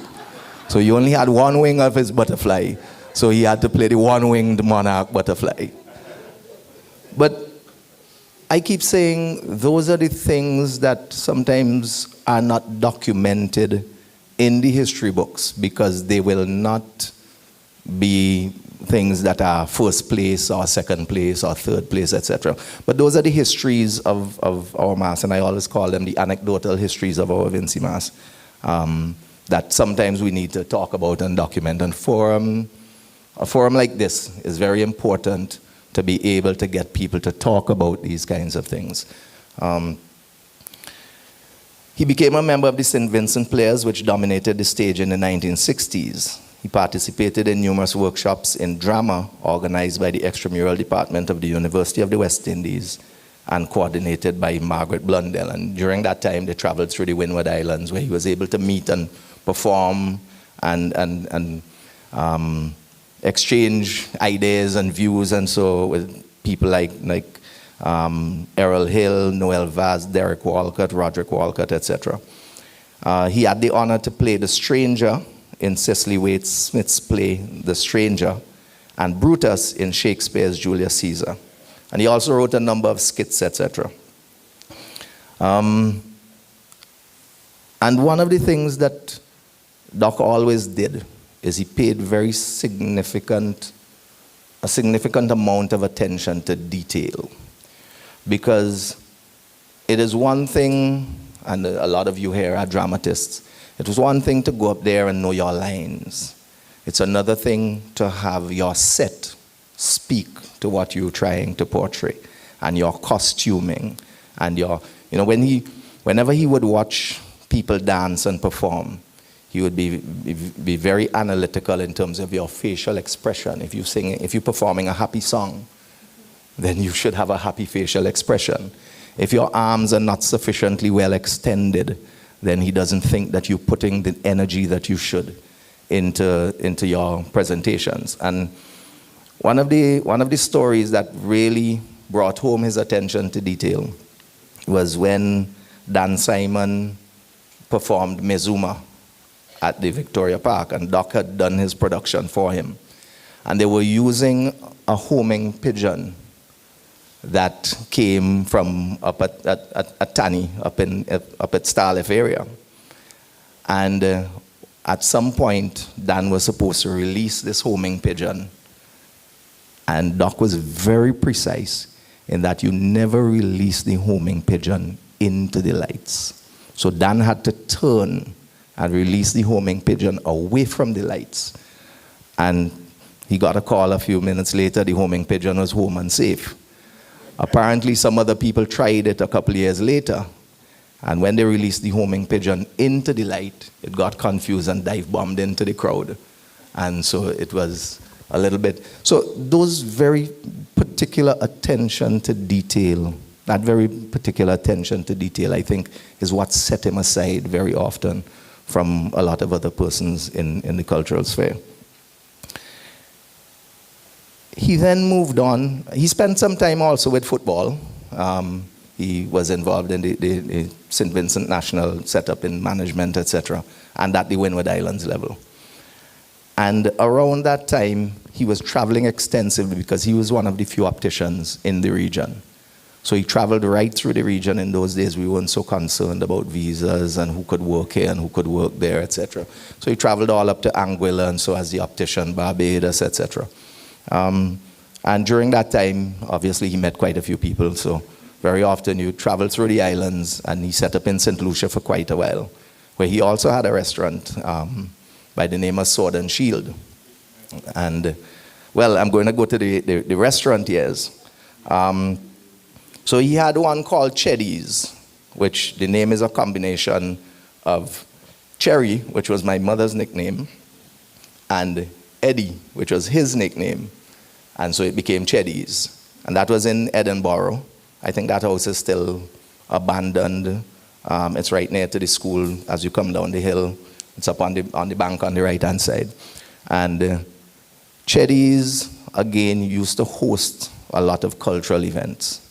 So he only had one wing of his butterfly. So he had to play the one-winged monarch butterfly. But I keep saying those are the things that sometimes are not documented in the history books because they will not be things that are first place or second place or third place, etc. But those are the histories of our Mass, and I always call them the anecdotal histories of our Vinci Mass that sometimes we need to talk about and document. And a forum like this is very important to be able to get people to talk about these kinds of things. He became a member of the St.Vincent Players, which dominated the stage in the 1960s. He participated in numerous workshops in drama organized by the extramural department of the University of the West Indies and coordinated by Margaret Blundell. And during that time, they traveled through the Windward Islands where he was able to meet and perform and exchange ideas and views and so with people like Errol Hill, Noel Vaz, Derek Walcott, Roderick Walcott, etc. He had the honor to play the stranger in Cecily Waite Smith's play The Stranger and Brutus in Shakespeare's Julius Caesar. And he also wrote a number of skits, etc. And one of the things that Doc always did is he paid a significant amount of attention to detail. Because it is one thing, and a lot of you here are dramatists, it was one thing to go up there and know your lines. It's another thing to have your set speak to what you're trying to portray, and your costuming, and your, whenever he would watch people dance and perform, he would be very analytical in terms of your facial expression. If you're performing a happy song, then you should have a happy facial expression. If your arms are not sufficiently well extended, then he doesn't think that you're putting the energy that you should into your presentations. And one of the stories that really brought home his attention to detail was when Dan Simon performed Mezuma at the Victoria Park, and Doc had done his production for him. And they were using a homing pigeon that came from up at Tani, up at Starliff area. And at some point, Dan was supposed to release this homing pigeon. And Doc was very precise in that you never release the homing pigeon into the lights. So Dan had to turn and release the homing pigeon away from the lights. And he got a call a few minutes later, the homing pigeon was home and safe. Apparently, some other people tried it a couple of years later, and when they released the homing pigeon into the light, it got confused and dive-bombed into the crowd. And so it was a little bit. So those very particular attention to detail, that very particular attention to detail, I think, is what set him aside very often from a lot of other persons in the cultural sphere. He then moved on. He spent some time also with football. He was involved in the St. Vincent National setup in management, etc., and at the Windward Islands level. And around that time, he was traveling extensively because he was one of the few opticians in the region So he traveled right through the region. In those days, we weren't so concerned about visas and who could work here and who could work there, etc. So he traveled all up to Anguilla and so as the optician, Barbados, etc. And during that time, obviously, he met quite a few people. So very often you travel through the islands, and he set up in St. Lucia for quite a while, where he also had a restaurant by the name of Sword and Shield. And, well, I'm going to go to the restaurant years. So he had one called Cheddy's, which the name is a combination of Cherry, which was my mother's nickname, and Eddie, which was his nickname. And so it became Cheddy's. And that was in Edinburgh. I think that house is still abandoned. It's right near to the school as you come down the hill. It's up on the bank on the right-hand side. And Cheddy's, again, used to host a lot of cultural events.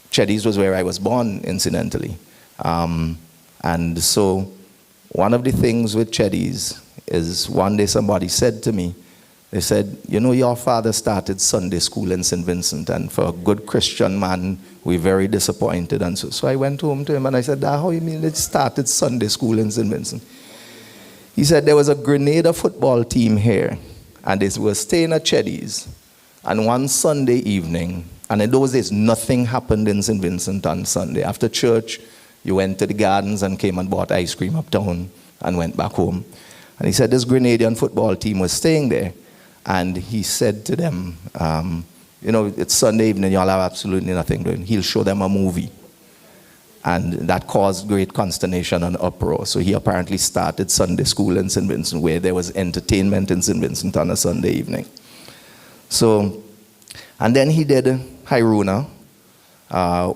Cheddy's was where I was born, incidentally. And so one of the things with Cheddy's is one day somebody said to me, they said, you know, your father started Sunday school in St. Vincent, and for a good Christian man, we're very disappointed. And so I went home to him and I said, how you mean it started Sunday school in St. Vincent? He said there was a Grenada football team here, and they were staying at Cheddy's. And one Sunday evening, and in those days, nothing happened in St. Vincent on Sunday. After church, you went to the gardens and came and bought ice cream uptown and went back home. And he said this Grenadian football team was staying there. And he said to them, you know, it's Sunday evening, y'all have absolutely nothing doing. He'll show them a movie. And that caused great consternation and uproar. So he apparently started Sunday school in St. Vincent, where there was entertainment in St. Vincent on a Sunday evening. So, and then he did Hyruna,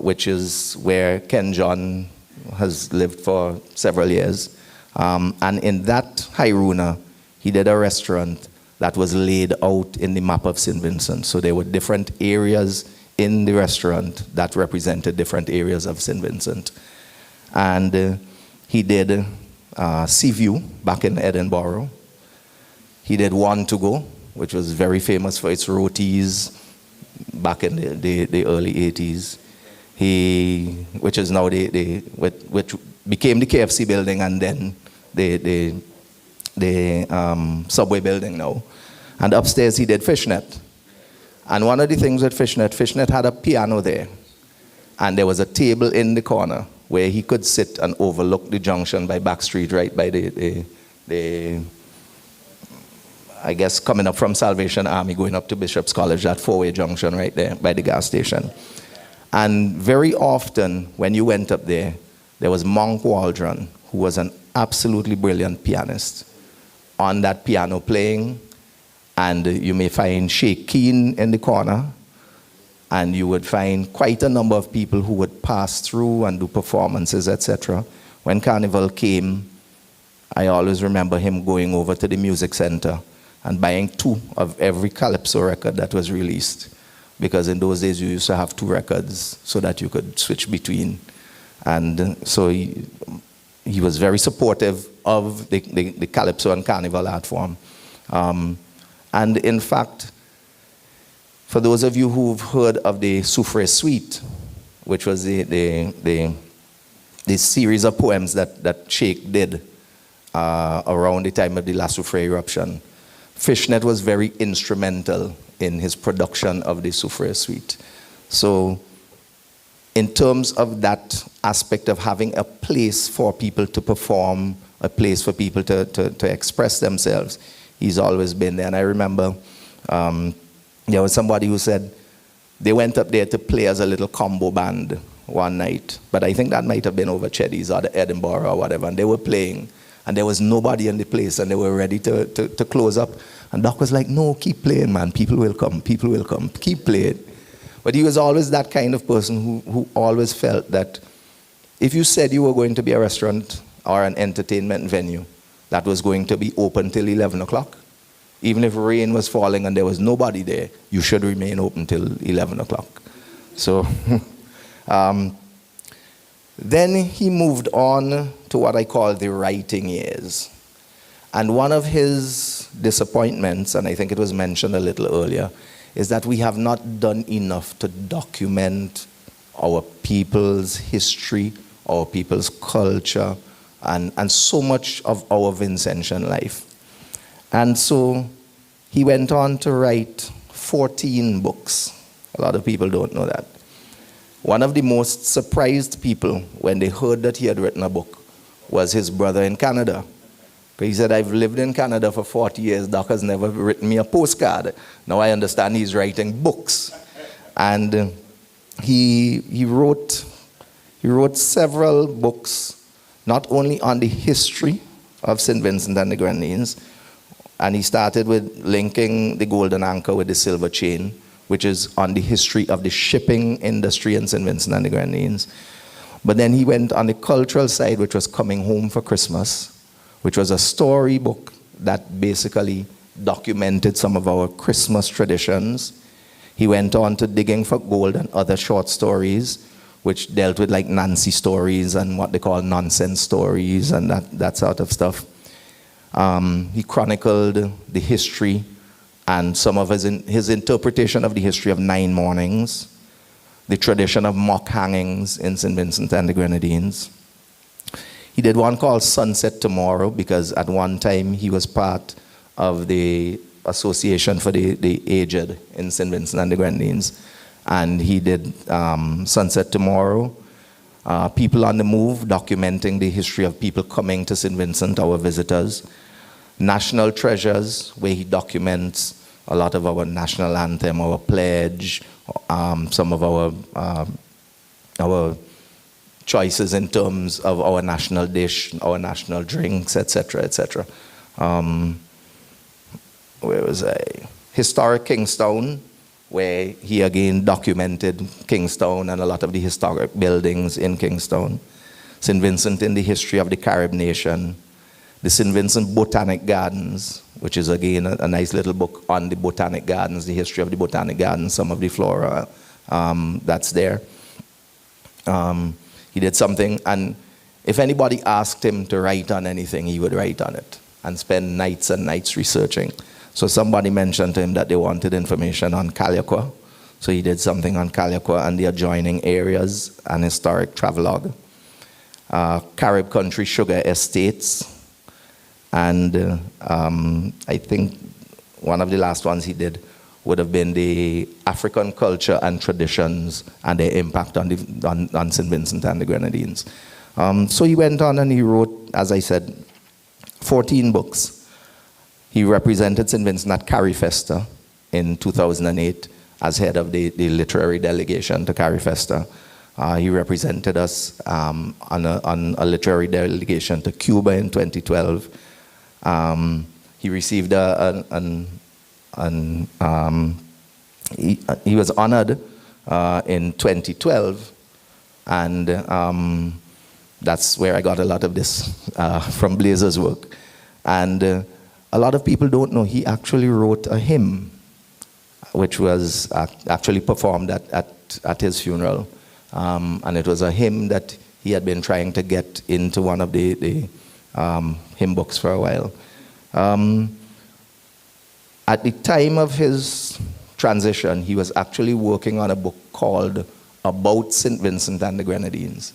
which is where Ken John has lived for several years. And in that Hyruna, he did a restaurant that was laid out in the map of St. Vincent. So there were different areas in the restaurant that represented different areas of St. Vincent. And he did Seaview back in Edinburgh. He did One to Go, which was very famous for its rotis back in the early 80s. Which is now which became the KFC building and then the Subway building now. And upstairs he did Fishnet. And one of the things with Fishnet had a piano there. And there was a table in the corner where he could sit and overlook the junction by Back Street, right by the I guess coming up from Salvation Army, going up to Bishop's College, that four-way junction right there by the gas station. And very often when you went up there, there was Monk Waldron, who was an absolutely brilliant pianist, on that piano playing. And you may find Sheikh Keen in the corner, and you would find quite a number of people who would pass through and do performances, etc. When Carnival came, I always remember him going over to the music center and buying 2 of every Calypso record that was released, because in those days you used to have 2 records so that you could switch between. And so he was very supportive of the Calypso and Carnival art form. And in fact, for those of you who've heard of the Soufre Suite, which was the series of poems that Sheikh did around the time of the La Soufre eruption, Fishnet was very instrumental in his production of the Soufre Suite. So in terms of that aspect of having a place for people to perform, a place for people to express themselves, he's always been there. And I remember there was somebody who said they went up there to play as a little combo band one night, but I think that might have been over Cheddy's or the Edinburgh or whatever, and they were playing, and there was nobody in the place, and they were ready to close up. And Doc was like, no, keep playing, man. People will come. People will come. Keep playing. But he was always that kind of person who always felt that if you said you were going to be a restaurant or an entertainment venue that was going to be open till 11 o'clock, even if rain was falling and there was nobody there, you should remain open till 11 o'clock. So then he moved on to what I call the writing years. And one of his disappointments, and I think it was mentioned a little earlier, is that we have not done enough to document our people's history, our people's culture, and so much of our Vincentian life. And so he went on to write 14 books. A lot of people don't know that. One of the most surprised people when they heard that he had written a book was his brother in Canada. He said, I've lived in Canada for 40 years. Doc has never written me a postcard. Now I understand he's writing books. And he wrote several books, not only on the history of St. Vincent and the Grenadines, and he started with linking the golden anchor with the silver chain, which is on the history of the shipping industry in St. Vincent and the Grenadines. But then he went on the cultural side, which was Coming Home for Christmas, which was a storybook that basically documented some of our Christmas traditions. He went on to Digging for Gold and other short stories, which dealt with like Nancy stories and what they call nonsense stories and that sort of stuff. He chronicled the history and some of his interpretation of the history of 9 mornings, the tradition of mock hangings in St. Vincent and the Grenadines. He did one called Sunset Tomorrow, because at one time he was part of the Association for the Aged in St. Vincent and the Grenadines. And he did Sunset Tomorrow, People on the Move, documenting the history of people coming to St. Vincent, our visitors. National Treasures, where he documents a lot of our national anthem, our pledge, some of our choices in terms of our national dish, our national drinks, etc., etc. Where was I? Historic Kingstown, where he again documented Kingstown and a lot of the historic buildings in Kingstown. St. Vincent in the history of the Carib nation. The St. Vincent Botanic Gardens, which is again a nice little book on the botanic gardens, the history of the botanic gardens, some of the flora that's there. He did something, and if anybody asked him to write on anything, he would write on it and spend nights and nights researching. So somebody mentioned to him that they wanted information on Caliacua. So he did something on Caliacua and the adjoining areas, an historic travelogue. Carib Country Sugar Estates. And I think one of the last ones he did would have been the African culture and traditions and their impact on St. Vincent and the Grenadines. So he went on and he wrote, as I said, 14 books. He represented St. Vincent at Carifesta in 2008 as head of the literary delegation to Carifesta. He represented us on a literary delegation to Cuba in 2012. He received he was honored in 2012, and that's where I got a lot of this from Blazer's work. And a lot of people don't know he actually wrote a hymn, which was actually performed at his funeral, and it was a hymn that he had been trying to get into one of the hymn books for a while. At the time of his transition, he was actually working on a book called About St. Vincent and the Grenadines,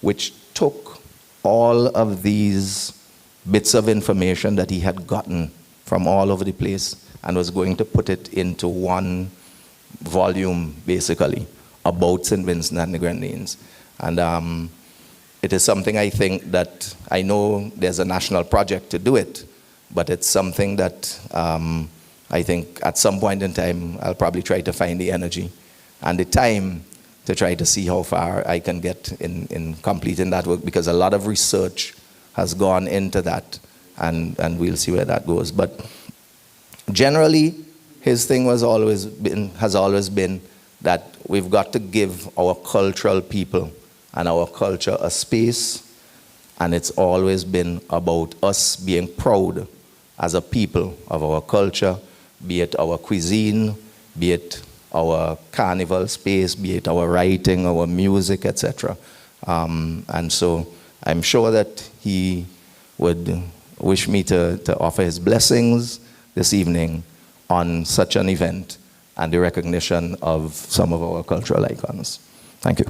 which took all of these bits of information that he had gotten from all over the place and was going to put it into one volume, basically, about St. Vincent and the Grenadines. And it is something I think that, I know there's a national project to do it, but it's something that I think at some point in time, I'll probably try to find the energy and the time to try to see how far I can get in completing that work, because a lot of research has gone into that, and we'll see where that goes. But generally, his thing has always been that we've got to give our cultural people and our culture a space, and it's always been about us being proud as a people of our culture, be it our cuisine, be it our carnival space, be it our writing, our music, etc. And so I'm sure that he would wish me to offer his blessings this evening on such an event and the recognition of some of our cultural icons. Thank you.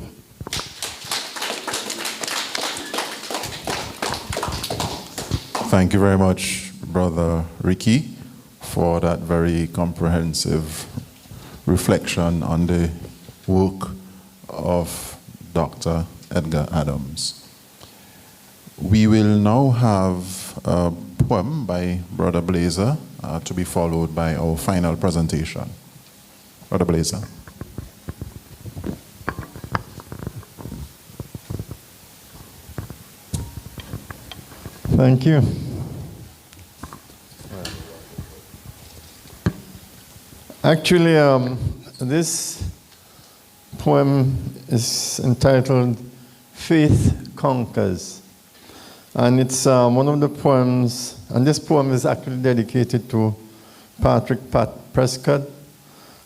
Thank you very much, Brother Ricky, for that very comprehensive reflection on the work of Dr. Edgar Adams. We will now have a poem by Brother Blazer to be followed by our final presentation. Brother Blazer.
Thank you. Actually, this poem is entitled Faith Conquers. And it's one of the poems, and this poem is actually dedicated to Patrick Prescott.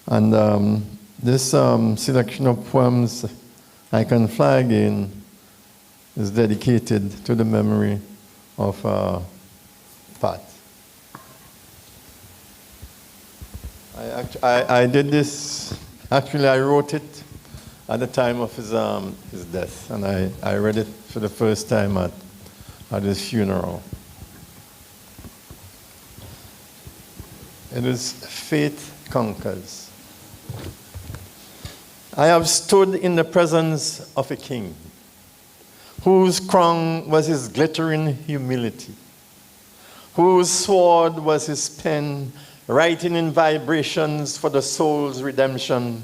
And this selection of poems I can flag in is dedicated to the memory of Pat. I did this, actually I wrote it at the time of his death, and I read it for the first time at his funeral. It is Faith Conquers. I have stood in the presence of a king, whose crown was his glittering humility, whose sword was his pen, writing in vibrations for the soul's redemption,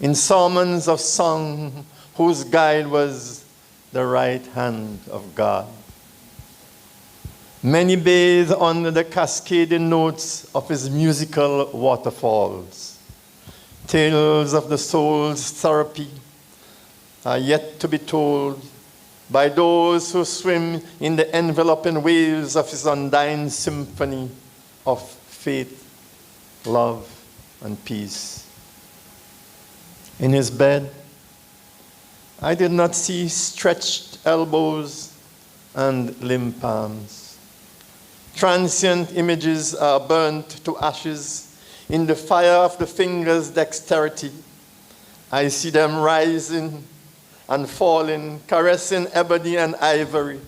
in sermons of song, whose guide was the right hand of God. Many bathe under the cascading notes of his musical waterfalls. Tales of the soul's therapy are yet to be told by those who swim in the enveloping waves of his undying symphony of faith, love, and peace. In his bed, I did not see stretched elbows and limb palms. Transient images are burnt to ashes in the fire of the fingers' dexterity. I see them rising and falling, caressing ebony and ivory,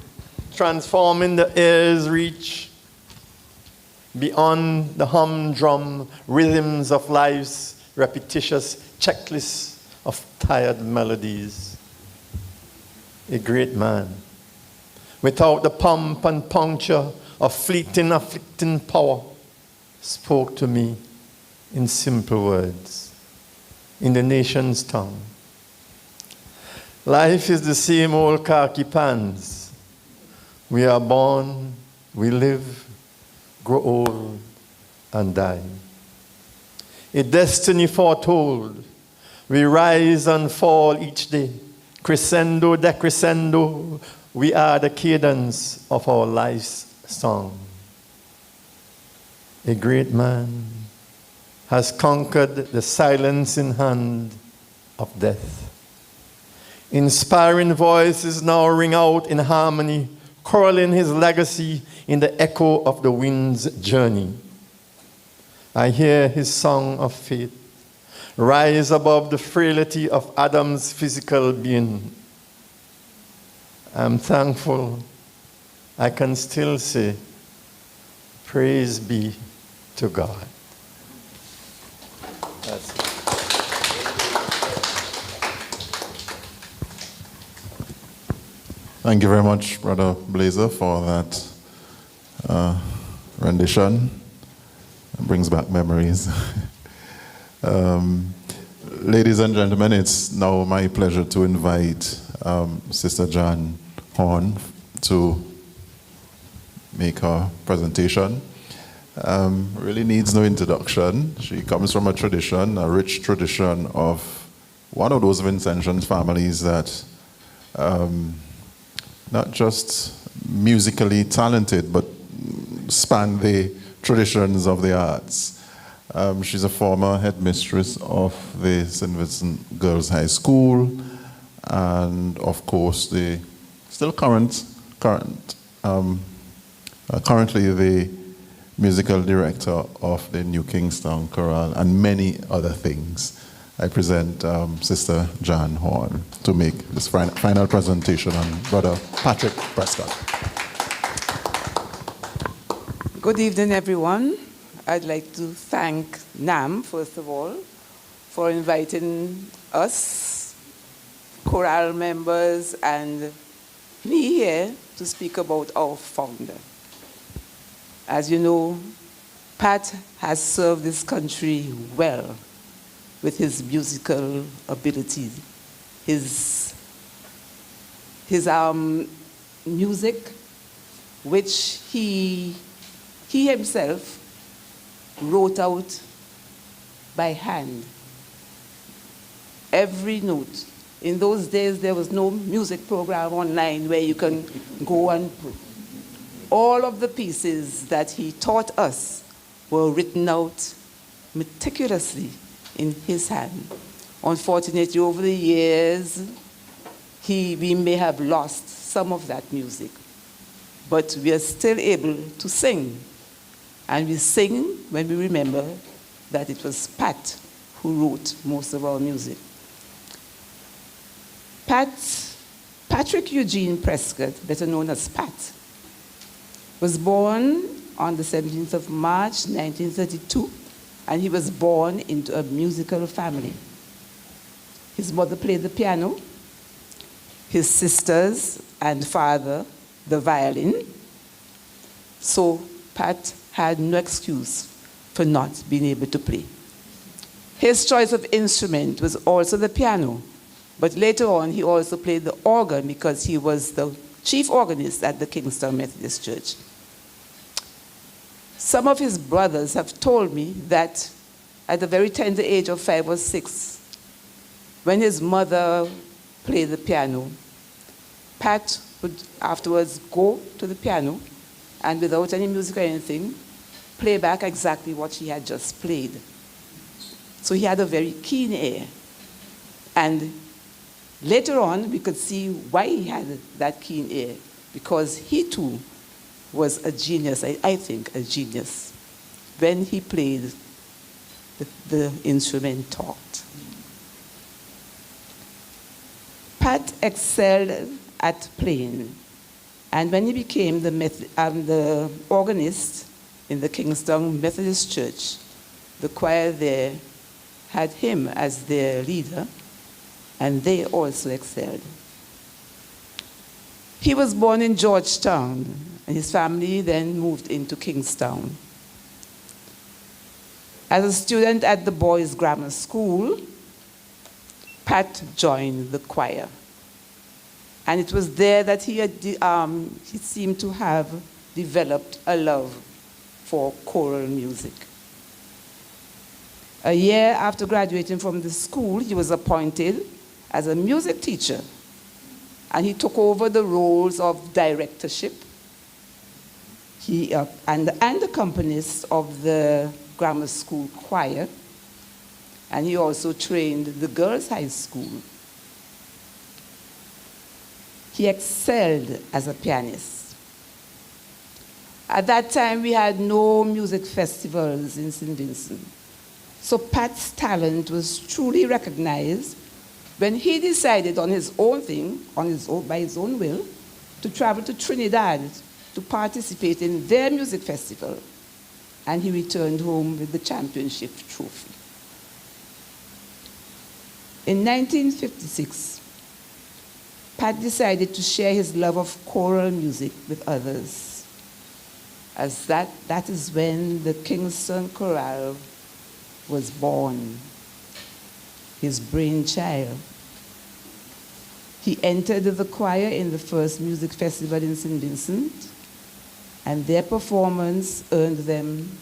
transforming the air's reach beyond the humdrum rhythms of life's repetitious checklists of tired melodies. A great man, without the pomp and puncture of fleeting, afflicting power, spoke to me in simple words, in the nation's tongue. Life is the same old khaki pants. We are born, we live, grow old, and die. A destiny foretold. We rise and fall each day. Crescendo, decrescendo, we are the cadence of our life's song. A great man has conquered the silencing hand of death. Inspiring voices now ring out in harmony, curling his legacy in the echo of the wind's journey. I hear his song of faith rise above the frailty of Adam's physical being. I'm thankful I can still say, praise be to God. That's it.
Thank you very much, Brother Blazer, for that rendition. It brings back memories. Ladies and gentlemen, it's now my pleasure to invite Sister Jan Horn to make her presentation. Really needs no introduction. She comes from a rich tradition of one of those Vincentian families that not just musically talented, but span the traditions of the arts. She's a former headmistress of the St. Vincent Girls High School, and of course the still currently the musical director of the New Kingstown Chorale, and many other things. I present Sister Jan Horn to make this final presentation on Brother Patrick Prescott.
Good evening, everyone. I'd like to thank NAM, first of all, for inviting us, chorale members, and me here to speak about our founder. As you know, Pat has served this country well with his musical ability, his music, which he himself wrote out by hand. Every note. In those days, there was no music program online where you can go and put. All of the pieces that he taught us were written out meticulously in his hand. Unfortunately, over the years, we may have lost some of that music, but we are still able to sing. And we sing when we remember that it was Pat who wrote most of our music. Patrick Eugene Prescott, better known as Pat, was born on the 17th of March, 1932, and he was born into a musical family. His mother played the piano, his sisters and father the violin, so Pat had no excuse for not being able to play. His choice of instrument was also the piano, but later on he also played the organ because he was the chief organist at the Kingstown Methodist Church. Some of his brothers have told me that at the very tender age of 5 or 6, when his mother played the piano, Pat would afterwards go to the piano and without any music or anything, play back exactly what she had just played. So he had a very keen ear. And later on, we could see why he had that keen ear, because he too was a genius, I think a genius, when he played the instrument taught. Pat excelled at playing, and when he became the organist in the Kingstown Methodist Church, the choir there had him as their leader, and they also excelled. He was born in Georgetown, and his family then moved into Kingstown. As a student at the Boys' Grammar School, Pat joined the choir. And it was there that he seemed to have developed a love for choral music. A year after graduating from the school, he was appointed as a music teacher, and he took over the roles of directorship and the accompanist of the grammar school choir, and he also trained the girls' high school. He excelled as a pianist. At that time, we had no music festivals in St. Vincent. So Pat's talent was truly recognized when he decided on his own thing, by his own will, to travel to Trinidad to participate in their music festival. And he returned home with the championship trophy. In 1956, Pat decided to share his love of choral music with others, as that is when the Kingston Chorale was born, his brainchild. He entered the choir in the first music festival in St. Vincent, and their performance earned them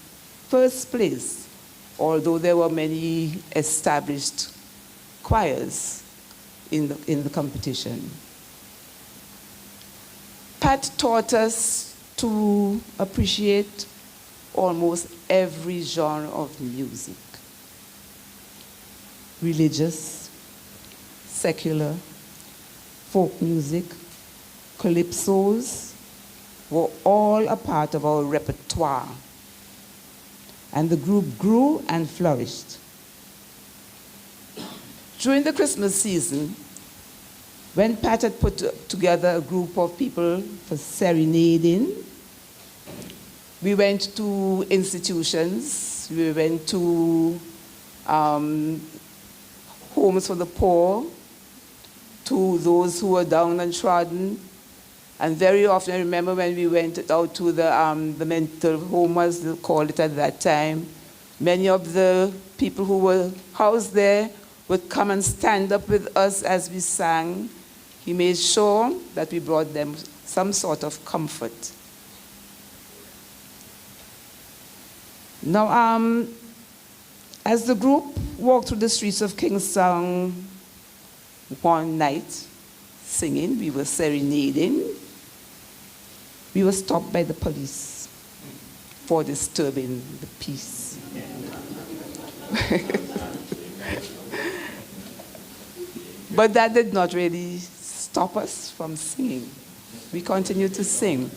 first place, although there were many established choirs in the competition. Pat taught us to appreciate almost every genre of music. Religious, secular, folk music, calypsos were all a part of our repertoire and the group grew and flourished. During the Christmas season, when Pat had put together a group of people for serenading, we went to institutions, we went to homes for the poor, to those who were down and trodden. And very often, I remember when we went out to the mental home, as they called it at that time, many of the people who were housed there would come and stand up with us as we sang. He made sure that we brought them some sort of comfort. Now, as the group walked through the streets of Kingstown one night, singing, we were serenading, we were stopped by the police for disturbing the peace. But that did not really stop us from singing. We continued to sing.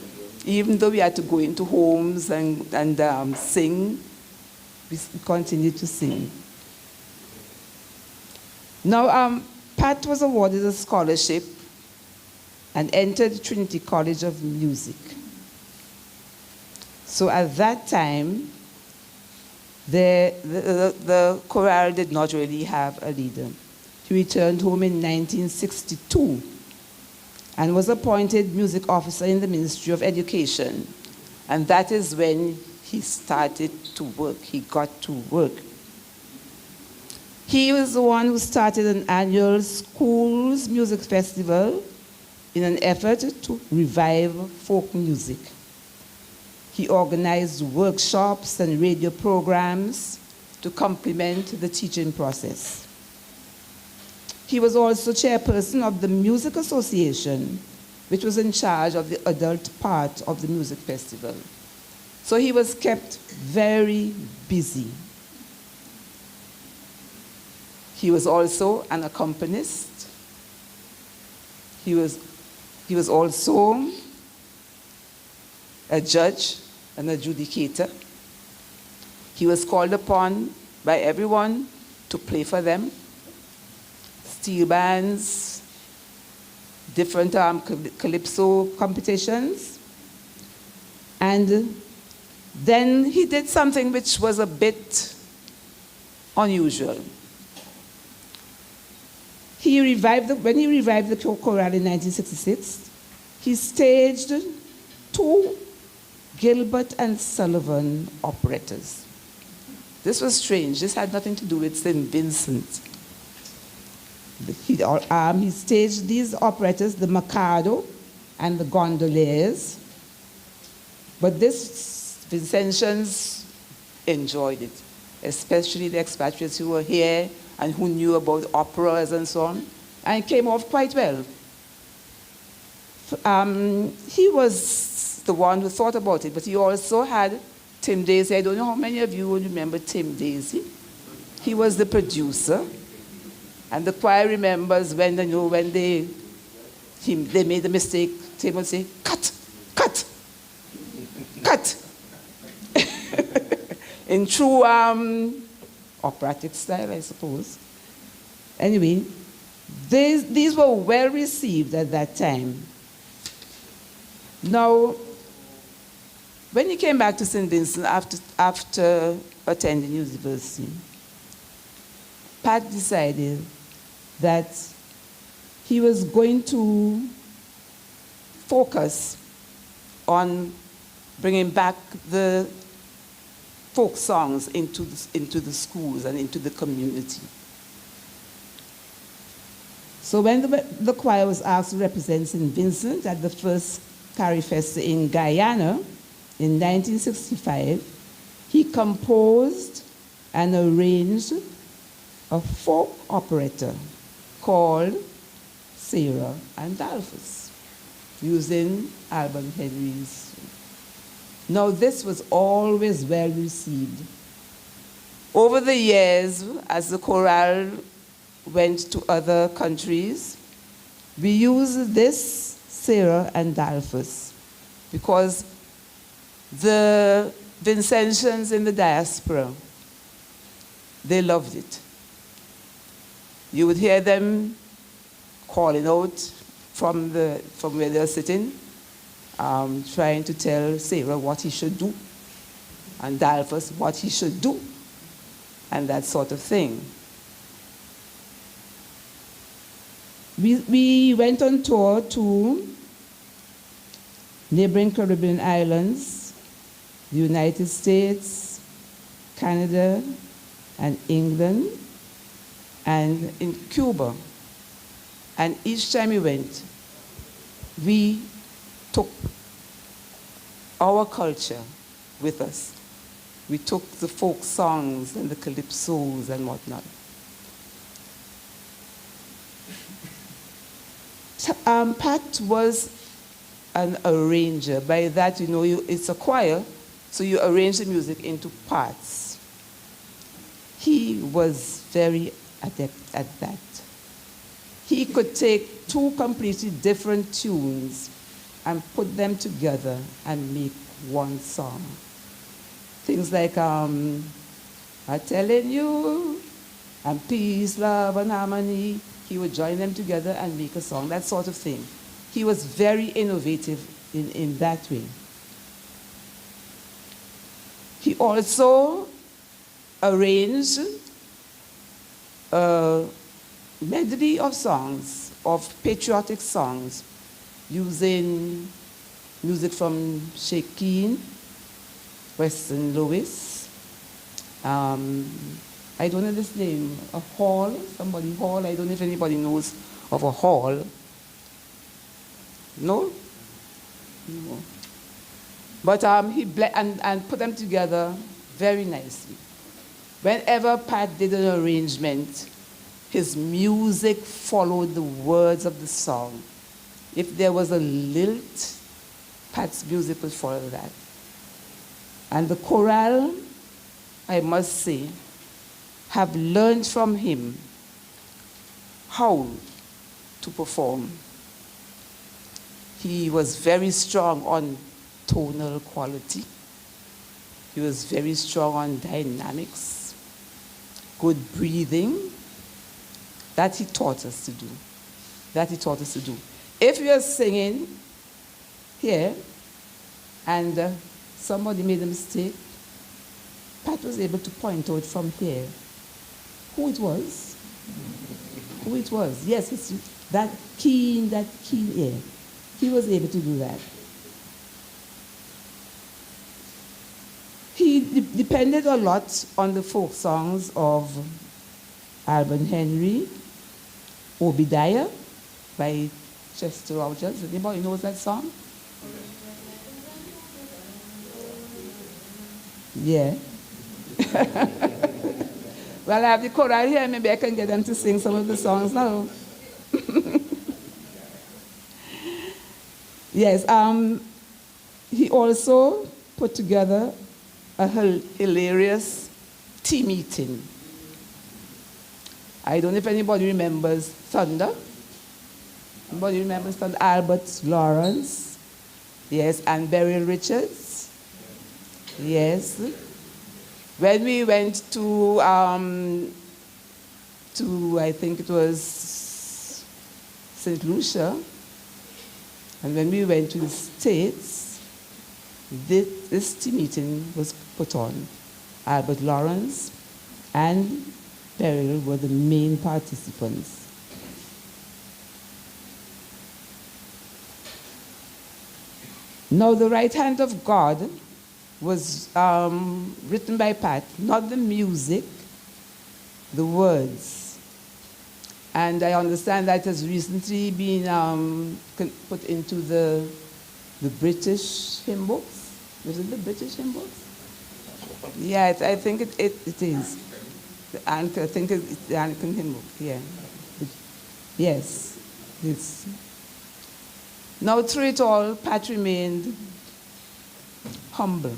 Even though we had to go into homes and sing, we continued to sing. Now, Pat was awarded a scholarship and entered Trinity College of Music. So at that time, the chorale did not really have a leader. He returned home in 1962 and was appointed music officer in the Ministry of Education. And that is when he started to work. He got to work. He was the one who started an annual schools music festival in an effort to revive folk music. He organized workshops and radio programs to complement the teaching process. He was also chairperson of the Music Association, which was in charge of the adult part of the music festival. So he was kept very busy. He was also an accompanist. He was also a judge, an adjudicator. He was called upon by everyone to play for them. Steel bands, different calypso competitions. And then he did something which was a bit unusual. When he revived the chorale in 1966, he staged 2 Gilbert and Sullivan operettas. This was strange. This had nothing to do with St. Vincent. He staged these operettas, the Mikado and the Gondoliers. But this Vincentians enjoyed it, especially the expatriates who were here and who knew about operas and so on, and it came off quite well. He was the one who thought about it, but he also had Tim Daisy. I don't know how many of you will remember Tim Daisy. He was the producer, and the choir remembers when they made a mistake, Tim would say, "Cut, cut, cut," in true operatic style, I suppose. Anyway, these were well received at that time. Now, when he came back to St. Vincent after attending university, Pat decided that he was going to focus on bringing back the folk songs into the schools and into the community. So when the choir was asked to represent St. Vincent at the first Carifesta in Guyana in 1965, he composed and arranged a folk operetta called Sarah and Dalphus, using Alban Henry's. Now, this was always well received. Over the years, as the chorale went to other countries, we used this Sarah and Dalphus because the Vincentians in the diaspora, they loved it. You would hear them calling out from where they're sitting, trying to tell Sarah what he should do, and Dalphus what he should do, and that sort of thing. We went on tour to neighboring Caribbean islands, the United States, Canada, and England, and in Cuba. And each time we went, we took our culture with us. We took the folk songs and the calypsos and whatnot. Pat was an arranger. By that, it's a choir, so you arrange the music into parts. He was very adept at that. He could take two completely different tunes and put them together and make one song. Things like, I'm telling you, and peace, love, and harmony. He would join them together and make a song, that sort of thing. He was very innovative in that way. He also arranged a medley of songs, of patriotic songs, using music from Sheikh Keane, Weston Lewis, I don't know this name, a Hall, somebody Hall, I don't know if anybody knows of a Hall. No? No. But he and put them together very nicely. Whenever Pat did an arrangement, his music followed the words of the song. If there was a lilt, Pat's music would follow that. And the chorale, I must say, have learned from him how to perform. He was very strong on tonal quality. He was very strong on dynamics, good breathing. That he taught us to do. That he taught us to do. If we are singing here and somebody made a mistake, Pat was able to point out from here who it was. Who it was. Yes, it's that keen ear. He was able to do that. He depended a lot on the folk songs of Alban Henry, Obadiah by Chester Rogers. Anybody knows that song? Yeah. Well, I have the chorale here. Maybe I can get them to sing some of the songs now. Yes. He also put together a hilarious tea meeting. I don't know if anybody remembers Thunder. Anybody remembers Thunder? Albert Lawrence. Yes, and Beryl Richards. Yes. When we went to I think it was St. Lucia, and when we went to the States, this tea meeting was put on. Albert Lawrence and Beryl were the main participants. Now, The Right Hand of God was written by Pat, not the music, the words. And I understand that has recently been put into the British hymn books. Was it the British hymn books? Yeah, I think it is. I think it's the Anglican hymn book, yeah. Yes. It's. Now, through it all, Pat remained humble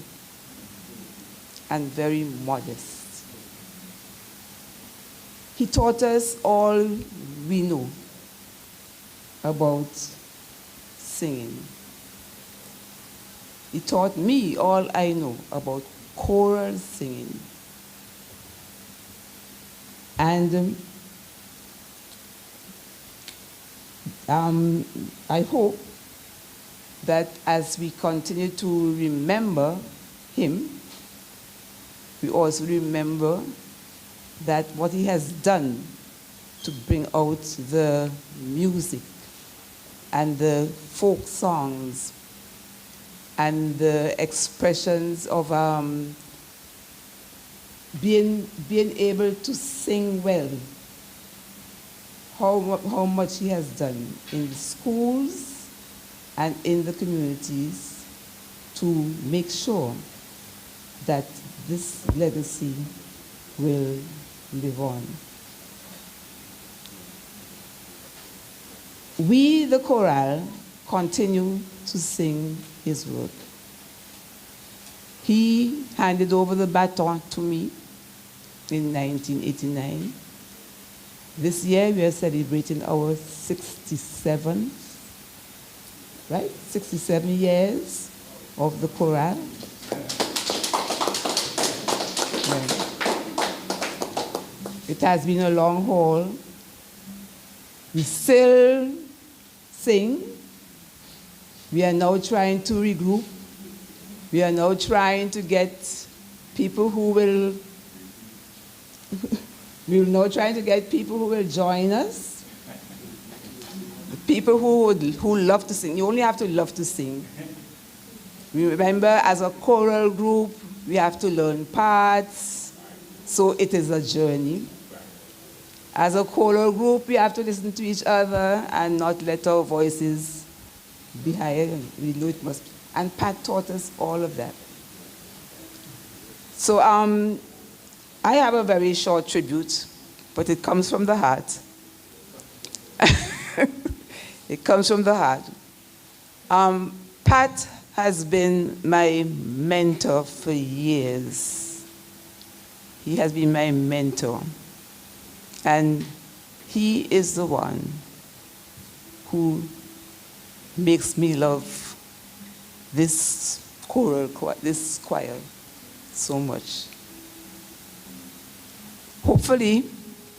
and very modest. He taught us all we know about singing. He taught me all I know about choral singing. And I hope that as we continue to remember him, we also remember that what he has done to bring out the music and the folk songs and the expressions of being able to sing well, how much he has done in the schools and in the communities to make sure that this legacy will live on. We, the chorale, continue to sing his work. He handed over the baton to me in 1989. This year we are celebrating our 67th, right? 67 years of the chorale. It has been a long haul. We still sing. We are now trying to regroup. We are now trying to get people who will we're now trying to get people who will join us. People who love to sing. You only have to love to sing. We remember, as a choral group, we have to learn parts. So it is a journey. As a choral group, we have to listen to each other and not let our voices be higher. We know it must be. And Pat taught us all of that. So I have a very short tribute, but it comes from the heart. It comes from the heart. Pat has been my mentor for years. He has been my mentor. And he is the one who makes me love this choral, this choir so much. Hopefully,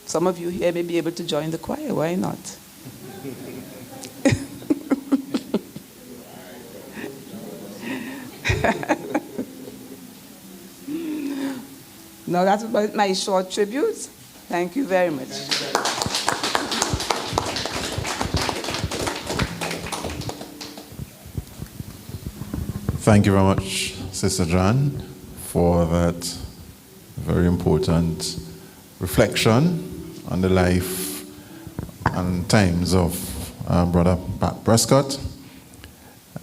some of you here may be able to join the choir. Why not? Now that's about my short tribute. Thank you very much.
Thank you very much, Sister John, for that very important reflection on the life and times of Brother Pat Prescott.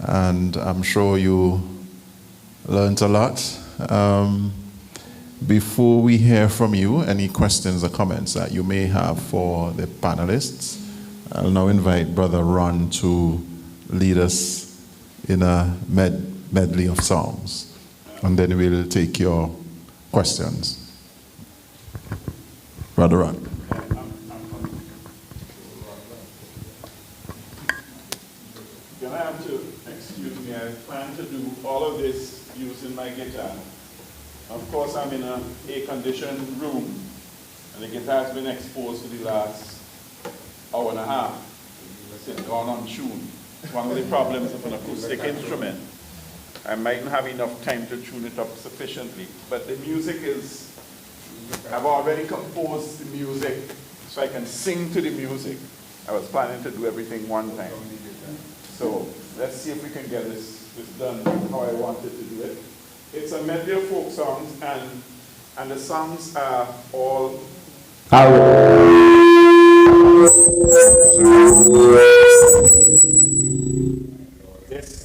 And I'm sure you learned a lot. Before we hear from you, any questions or comments that you may have for the panelists, I'll now invite Brother Ron to lead us in a medley of songs, and then we'll take your questions. Brother Ron.
You're going to have to excuse me. I plan to do all of this using my guitar. Of course, I'm in an air-conditioned room, and the guitar has been exposed for the last hour and a half. It's gone on tune. It's one of the problems of an acoustic instrument. I mightn't have enough time to tune it up sufficiently, but the music is, I've already composed the music so I can sing to the music. I was planning to do everything one time. So let's see if we can get this done how I wanted to do it. It's a medley of folk songs, and the songs are all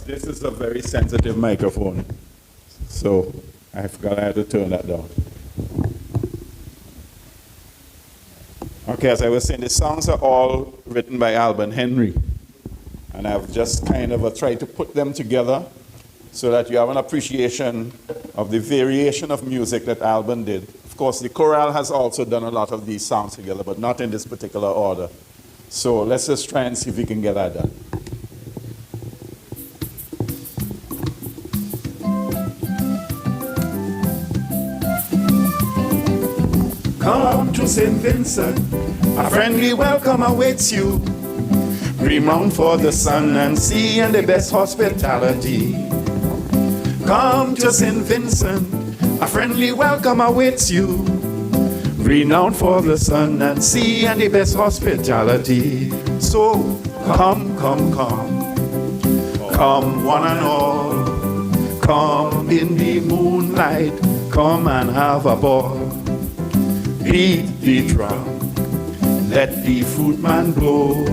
This is a very sensitive microphone, so I forgot I had to turn that down. Okay, as I was saying, the songs are all written by Alban Henry, and I've just kind of tried to put them together so that you have an appreciation of the variation of music that Alban did. Of course, the chorale has also done a lot of these songs together, but not in this particular order. So let's just try and see if we can get that done. Come to St. Vincent, a friendly welcome awaits you. Renowned for the sun and sea and the best hospitality. Come to St. Vincent, a friendly welcome awaits you. Renowned for the sun and sea and the best hospitality. So come, come, come, come one and all. Come in the moonlight, come and have a ball. Beat the drum, let the fruitman blow.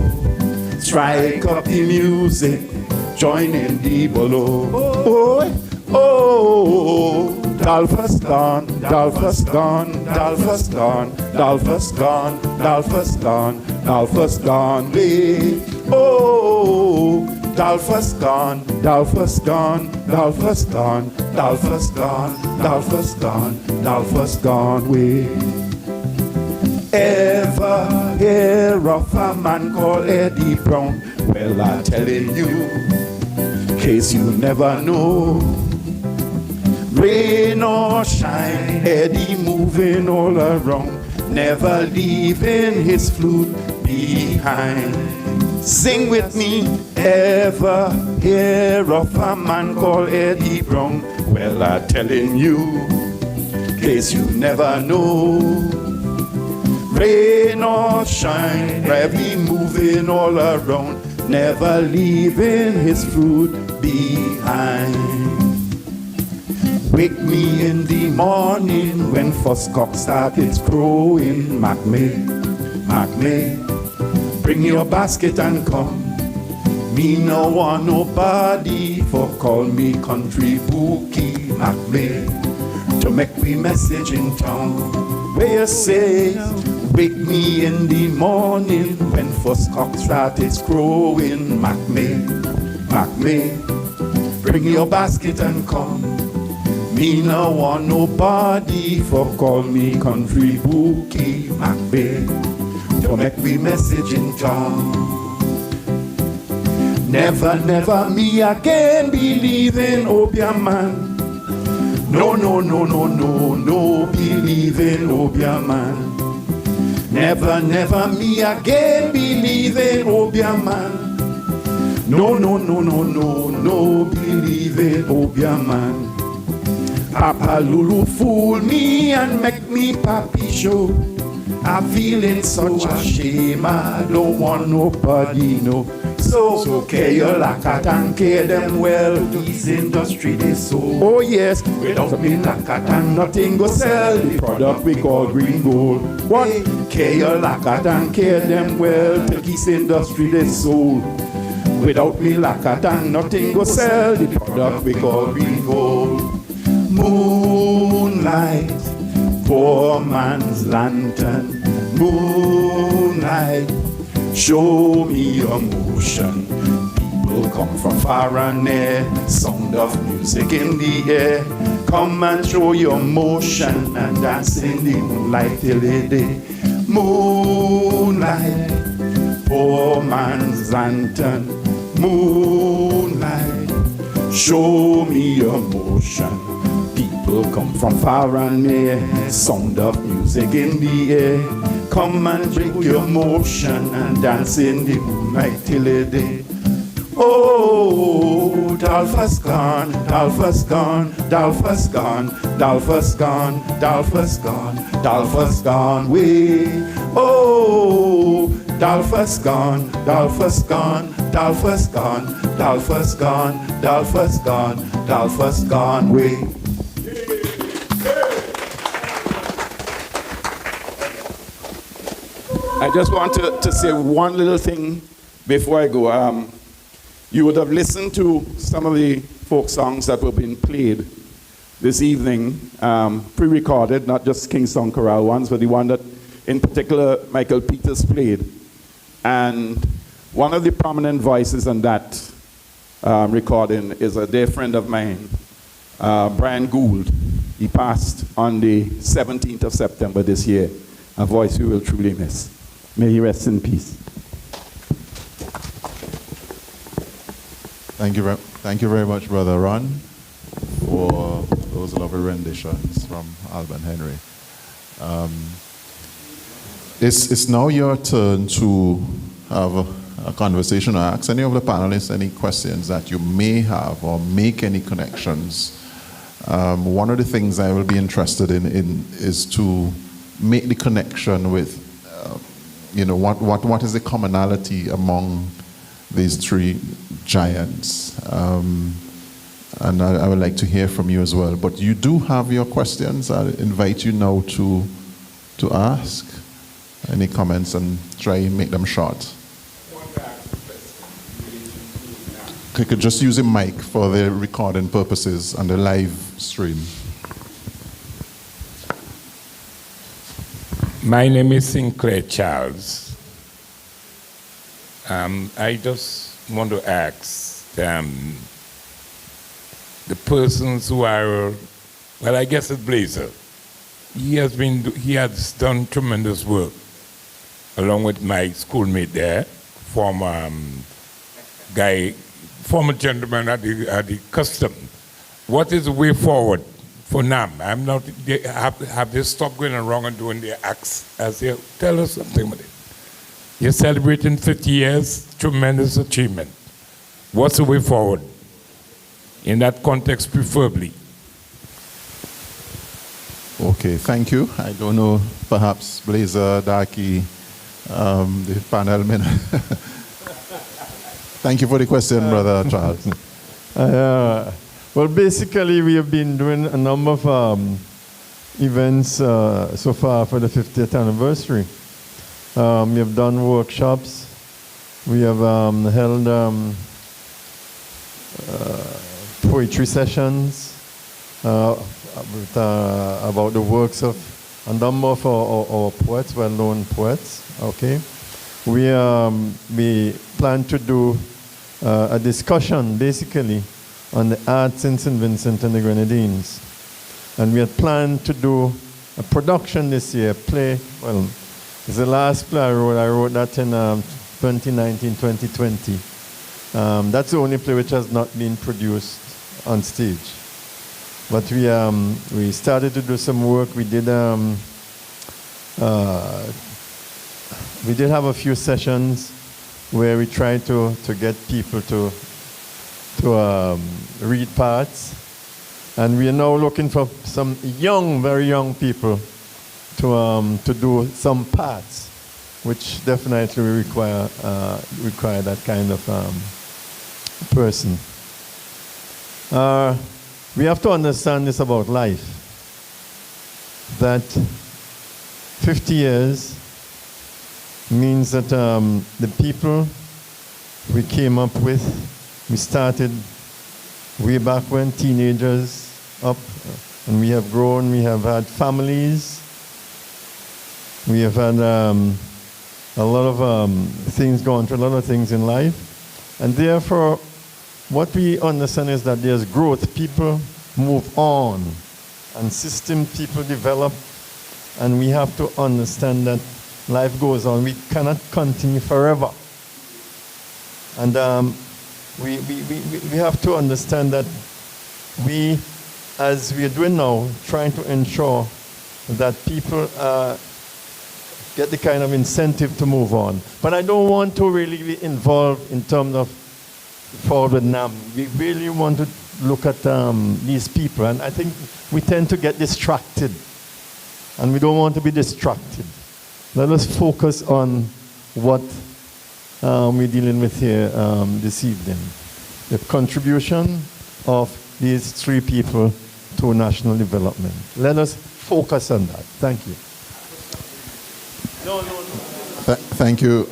Strike up the music, join in the bolo. Oh, oh, Dolphus gone, Dolphus gone, Dolphus gone, Dolphus gone, Dolphus gone, Dolphus gone, way. Oh, Dolphus gone, Dolphus gone, Dolphus gone, Dolphus gone, Dolphus gone, Dolphus gone, way. Ever hear of a man called Eddie Brown? Well, I'm telling you, case you never know. Rain or shine, Eddie moving all around, never leaving his flute behind. Sing with me, ever hear of a man called Eddie Brown? Well, I'm telling you, case you never know. Rain or shine, heavy moving all around, never leaving his fruit behind. Wake me in the morning when first cock started crowing. Mac May, bring your basket and come. Me no want nobody for call me country bookie. Mac May, to make me message in town. Where you say, wake me in the morning when first cock started crowing. Mac May, bring your basket and come. Me no want nobody for call me country bookie. Mac May, to make me message in town. Never, never me again believe in opium man. No, no, no, no, no, no believe in opium man. Never, never me again believe in opium man. No, no, no, no, no, no believe in opium man. Papa Lulu fool me and make me papi show. I'm feeling such a shame, I don't want nobody know. So care your lakat and care them well. This industry they so. Oh yes, without me lakat and nothing go sell. The product we call green gold. What? Care your lakat and care them well. Till this industry they sold. Without me lakat and nothing go sell. The product we call green gold. Moonlight, poor man's lantern. Moonlight, show me your motion. People come from far and near, sound of music in the air. Come and show your motion and dance in the moonlight till the day. Moonlight, poor man's lantern. Moonlight, show me your motion. People come from far and near, sound of music in the air. Come and bring your motion and dance in the moonlight till the day. Oh, Dolphus gone, Dolphus gone, Dolphus gone, Dolphus gone, Dolphus gone, Dolphus gone, way. Oh, Dolphus gone, Dolphus gone, Dolphus gone, Dolphus gone, Dolphus gone, Dolphus gone, way. I just want to say one little thing before I go. You would have listened to some of the folk songs that were being played this evening, pre-recorded, not just King Song Chorale ones, but the one that in particular Michael Peters played. And one of the prominent voices on that recording is a dear friend of mine, Brian Gould. He passed on the 17th of September this year, a voice we will truly miss. May he rest in peace.
Thank you very much, Brother Ron, for those lovely renditions from Alban Henry. It's now your turn to have a conversation or ask any of the panelists any questions that you may have or make any connections. One of the things I will be interested in is to make the connection with, what is the commonality among these three giants. And I would like to hear from you as well. But you do have your questions. I invite you now to ask any comments and try and make them short. You could just use a mic for the recording purposes and the live stream.
My name is Sinclair Charles. I just want to ask the persons who are, well, I guess it's Blazer. He has done tremendous work, along with my schoolmate there, former gentleman at the custom. What is the way forward for NAM? I'm not. Have they stopped going around and doing their acts as they tell us something about it? You're celebrating 50 years, tremendous achievement. What's the way forward? In that context, preferably.
Okay, thank you. I don't know, perhaps Blazer, Darky, the panel. Thank you for the question, Brother Charles.
Well, basically, we have been doing a number of events so far for the 50th anniversary. We have done workshops. We have held poetry sessions about the works of a number of our poets, well-known poets. Okay, we plan to do a discussion, basically, on the arts in St.Vincent and the Grenadines. And we had planned to do a production this year, play, well, it's the last play I wrote that in 2019, 2020. That's the only play which has not been produced on stage. But we started to do some work. We did have a few sessions where we tried to get people to read parts. And we are now looking for some very young people to do some parts, which definitely require that kind of person. We have to understand this about life, that 50 years means that the people we came up with, we started way back when, teenagers up, and we have grown, we have had families, we have had a lot of things going through, a lot of things in life, and therefore what we understand is that there's growth. People move on, and people develop, and we have to understand that life goes on. We cannot continue forever. And we have to understand that we, as we are doing now, trying to ensure that people get the kind of incentive to move on. But I don't want to really be involved in terms of forward NAM. We really want to look at these people, and I think we tend to get distracted, and we don't want to be distracted. Let us focus on what we're dealing with here this evening. The contribution of these three people to national development. Let us focus on that. Thank you.
Thank you.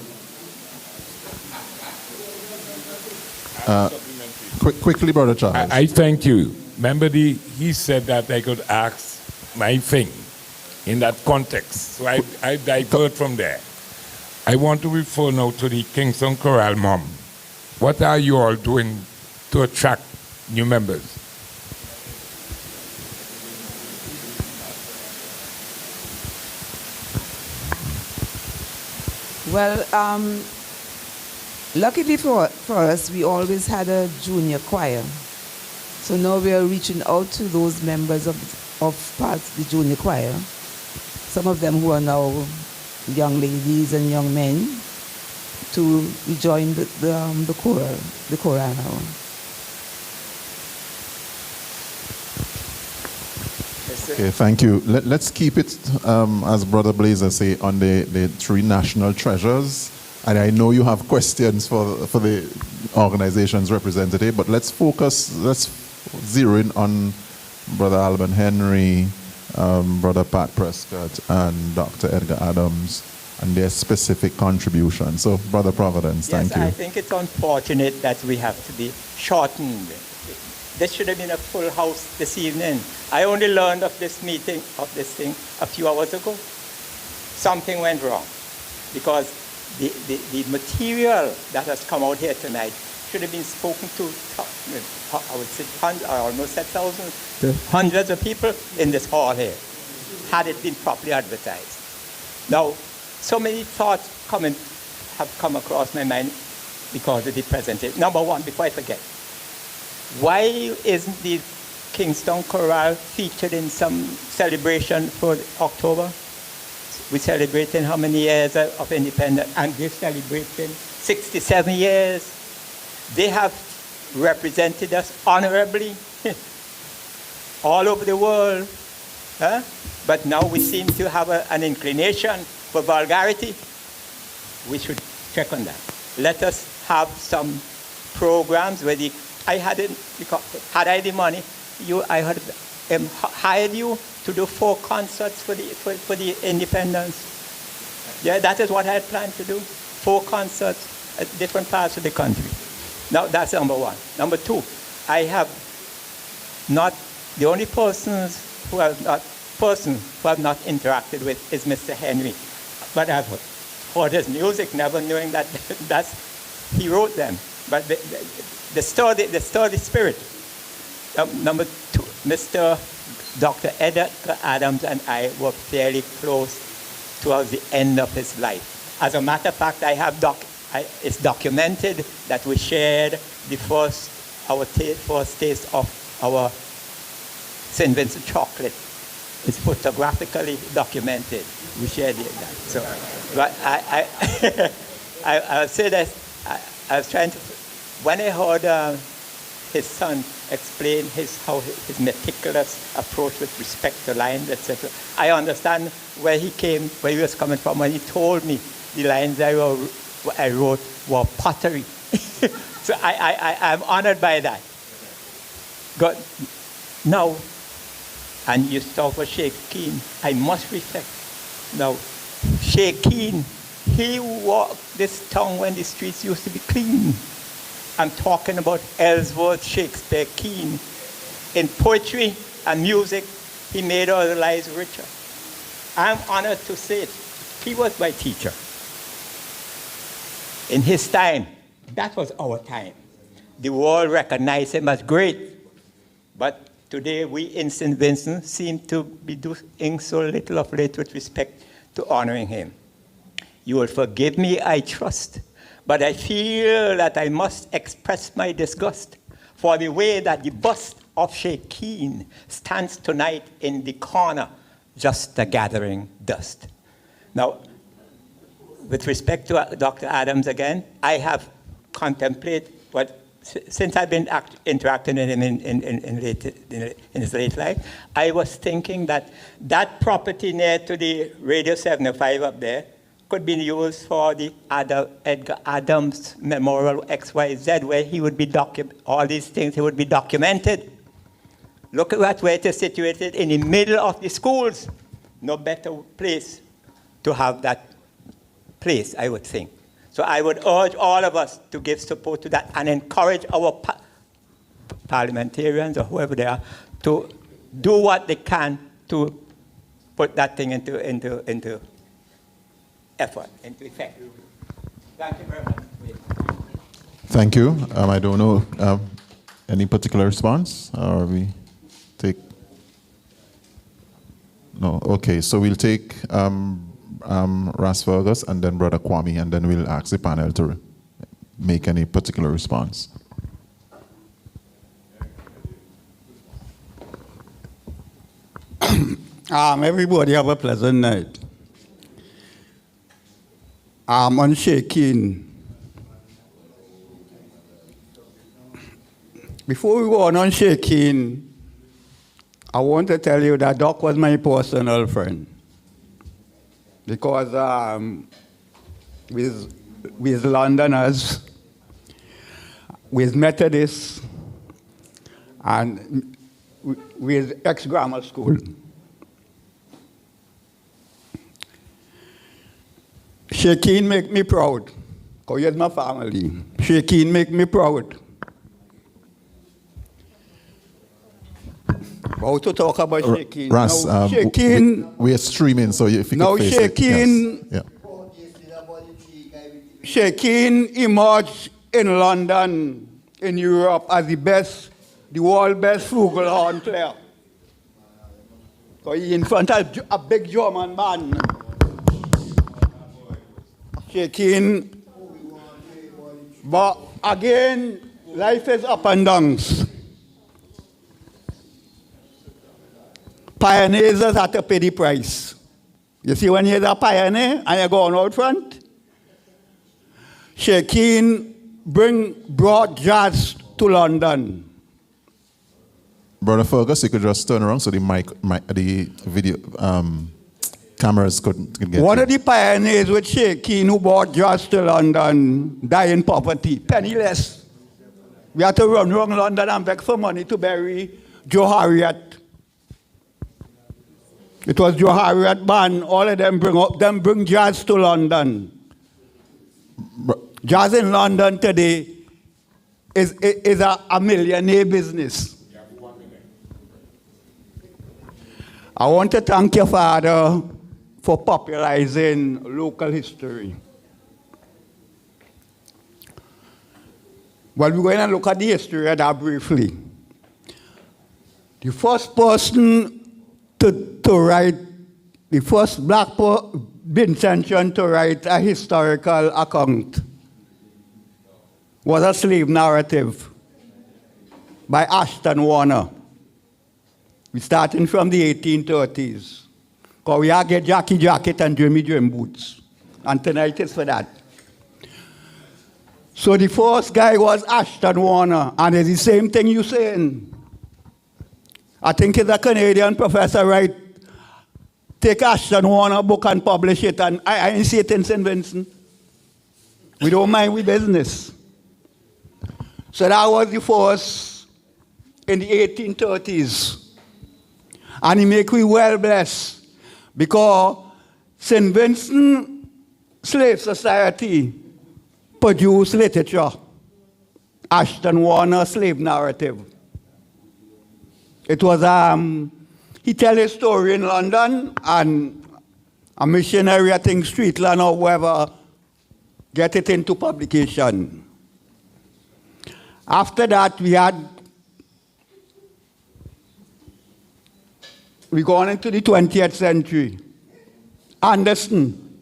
Quickly, Brother Charles.
I thank you. Remember, he said that I could ask my thing in that context. So I divert from there. I want to refer now to the Kingston Chorale Mom. What are you all doing to attract new members?
Well, luckily for us, we always had a junior choir. So now we are reaching out to those members of parts of the junior choir. Some of them who are now young ladies and young men to join the choral now.
Okay, thank you. Let's keep it, as Brother Blazer say, on the three national treasures. And I know you have questions for the organization's representative, but let's zero in on Brother Alban Henry, Brother Pat Prescott, and Dr. Edgar Adams, and their specific contribution. So, Brother Providence, thank you.
I think it's unfortunate that we have to be shortened. This should have been a full house this evening. I only learned of this meeting, of this thing, a few hours ago. Something went wrong, because the material that has come out here tonight should have been spoken to, I would say, I almost said thousands, to hundreds of people in this hall here, had it been properly advertised. Now, so many thoughts have come across my mind because of the presentation. Number one, before I forget, why isn't the Kingston Chorale featured in some celebration for October? We're celebrating how many years of independence, and they're celebrating 67 years. They have represented us honorably all over the world. Huh? But now we seem to have an inclination for vulgarity. We should check on that. Let us have some programs where had I the money, I had hired you to do 4 concerts for the independence. Yeah, that is what I had planned to do. 4 concerts at different parts of the country. Now that's number one. Number two, I have not, the only person who have not interacted with is Mr. Henry. But I've heard his music, never knowing that he wrote them. But the sturdy spirit. Number two, Dr. Edgar Adams and I were fairly close towards the end of his life. As a matter of fact, it's documented that we shared our first taste of our St. Vincent chocolate. It's photographically documented. We shared it. So, but I'll say that I was trying to. When I heard his son explain his meticulous approach with respect to lines, etc., I understand where he was coming from when he told me the lines I wrote were pottery. So I'm honored by that. God, now, and you talk for Sheikh Keen, I must reflect. Now, Sheikh Keen, he walked this town when the streets used to be clean. I'm talking about Ellsworth Shakespeare Keen. In poetry and music, he made our lives richer. I'm honored to say it. He was my teacher. In his time, that was our time. The world recognized him as great. But today, we in St. Vincent seem to be doing so little of late with respect to honoring him. You will forgive me, I trust. But I feel that I must express my disgust for the way that the bust of Sheikh Keen stands tonight in the corner, just a gathering dust. Now, with respect to Dr. Adams again, I have contemplated since I've been interacting with him in his late life, I was thinking that property near to the Radio 705 up there could be used for the Edgar Adams Memorial XYZ, where he would be all these things, he would be documented. Look at where it is situated, in the middle of the schools. No better place to have that place, I would think. So I would urge all of us to give support to that and encourage our parliamentarians or whoever they are to do what they can to put that thing into effort, into effect. Thank you very much.
Thank you. I don't know any particular response, or we take. No. Okay. So we'll take Ras Fergus and then Brother Kwame, and then we'll ask the panel to make any particular response.
Everybody have a pleasant night. I'm on shaking. Before we go on shaking, I want to tell you that Doc was my personal friend. Because with Londoners, with Methodists, and with ex-grammar school. Shakin make me proud, because here's my family. Shakin make me proud. How to talk about Shakin?
Ras, we are streaming, so if you
now
could face
Shakin,
it. Yes. Yeah.
Shakin emerged in London, in Europe, as the world best flugelhorn player. So he in front of a big German man. Shakin. But again, life is up and downs. Pioneers have to pay the price. You see, when you're a pioneer and you're going out front, Shakin brought jazz to London.
Brother Fergus, you could just turn around so the the video cameras could get
One
you.
of the pioneers with Shakin who brought jazz to London died in poverty, penniless. We had to run around London and beg for money to bury Joe Harriet. It was Joe Harriet band, all of them bring jazz to London. Jazz in London today is a millionaire business. I want to thank your father for popularizing local history. Well, we're going to look at the history of that briefly. The first person to write, the first black Vincentian to write a historical account was a slave narrative by Ashton Warner. We're starting from the 1830s. Because we have get Jackie Jacket and Jimmy Jim boots. And tonight is for that. So the first guy was Ashton Warner. And it's the same thing you're saying. I think it's a Canadian professor, right? Take Ashton Warner book and publish it. And I ain't see it in St. Vincent. We don't mind with business. So that was the first in the 1830s. And he make we well blessed because St. Vincent Slave Society produced literature. Ashton Warner slave narrative. It was, he tell a story in London and a missionary, I think, Streetland or whoever, get it into publication. After that, we gone into the 20th century. Anderson.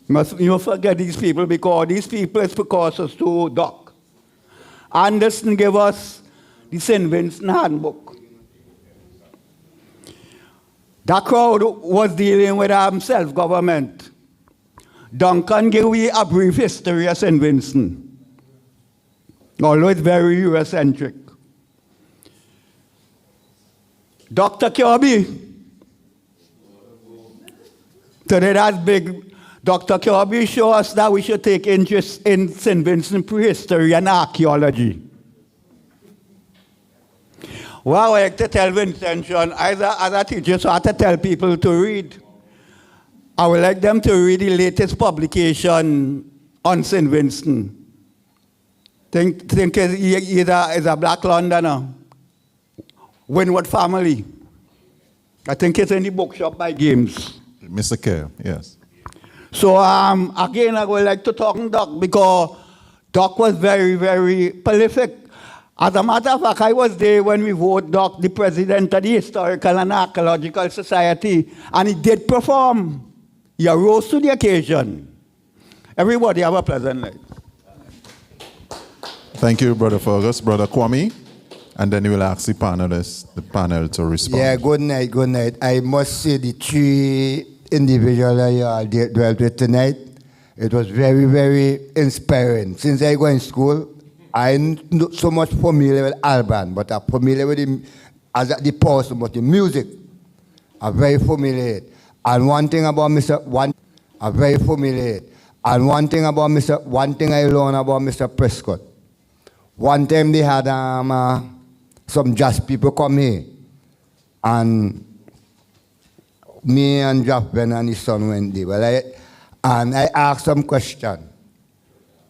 You forget these people because these people is precursors to Doc. Anderson gave us the St. Vincent Handbook. That crowd was dealing with self-government. Duncan gave me a brief history of St. Vincent. Although it's very Eurocentric. Dr. Kirby. Today that's big. Dr. Kirby showed us that we should take interest in St. Vincent prehistory and archaeology. Well, I like to tell Vincentian, as a teacher, so I have to tell people to read. I would like them to read the latest publication on St. Vincent. Think he's a black Londoner. Winwood family. I think it's in the bookshop by Games.
Mr. Kerr, yes.
So again, I would like to talk to Doc because Doc was very, very prolific. As a matter of fact, I was there when we voted Doc the president of the Historical and Archaeological Society, and he did perform. He rose to the occasion. Everybody have a pleasant night.
Thank you, Brother Fergus. Brother Kwame, and then we will ask the panel to respond.
Yeah, good night, good night. I must say the three individuals I dealt with tonight, It was very, very inspiring. Since I go in school, I'm not so much familiar with Alban, but I'm familiar with him as the person, but the music, I'm very familiar. And one thing about I'm very familiar. And one thing I learned about Mr. Prescott. One time they had some jazz people come here, and me and Jeff Ben and his son went there. Well, I asked some question.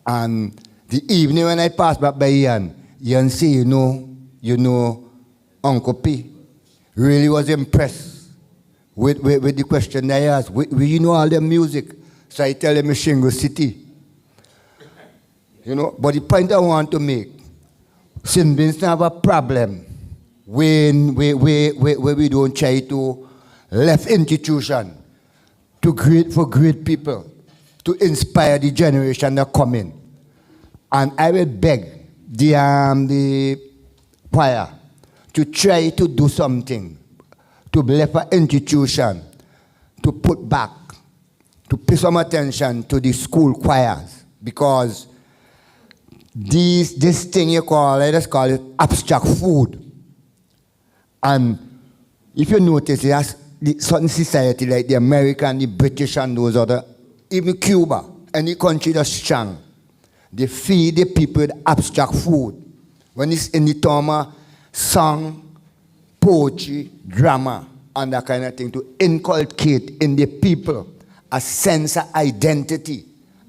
And the evening when I passed back by Ian say, you know, Uncle P really was impressed with the question I asked. You know all the music. So I tell him Shingo City. You know, but the point I want to make, St. Vincent have a problem when we don't try to left institution for great people, to inspire the generation that come in. And I will beg the choir to try to do something, to left an institution, to put back, to pay some attention to the school choirs, because this thing you call, let us call it abstract food. And if you notice, it has certain society like the American, the British, and those other, even Cuba, any country that's strong, they feed the people with abstract food. When it's in the term of song, poetry, drama, and that kind of thing, to inculcate in the people a sense of identity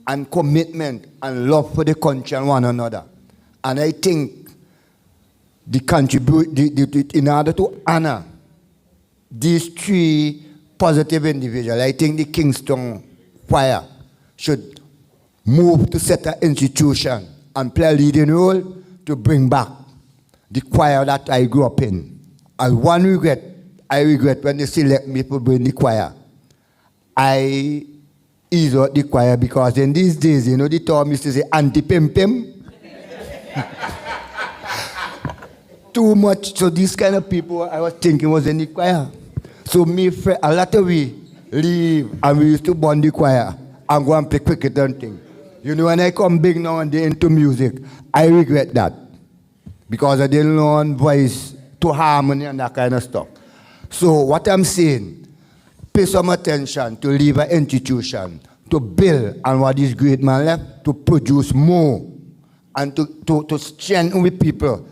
and commitment and love for the country and one another. And I think in order to honor these three positive individuals, I think the Kingston Choir should move to set an institution and play a leading role to bring back the choir that I grew up in. And one regret, I regret when they select me to bring the choir. I ease out the choir because in these days, you know, the term used to say anti-pim-pim. Too much. So these kind of people I was thinking was in the choir. So me, a lot of we leave and we used to bond the choir and go and play cricket and things. You know, when I come big now and then into music, I regret that. Because I didn't learn voice to harmony and that kind of stuff. So what I'm saying, pay some attention to leave an institution, to build on what this great man left, to produce more, and to strengthen with people,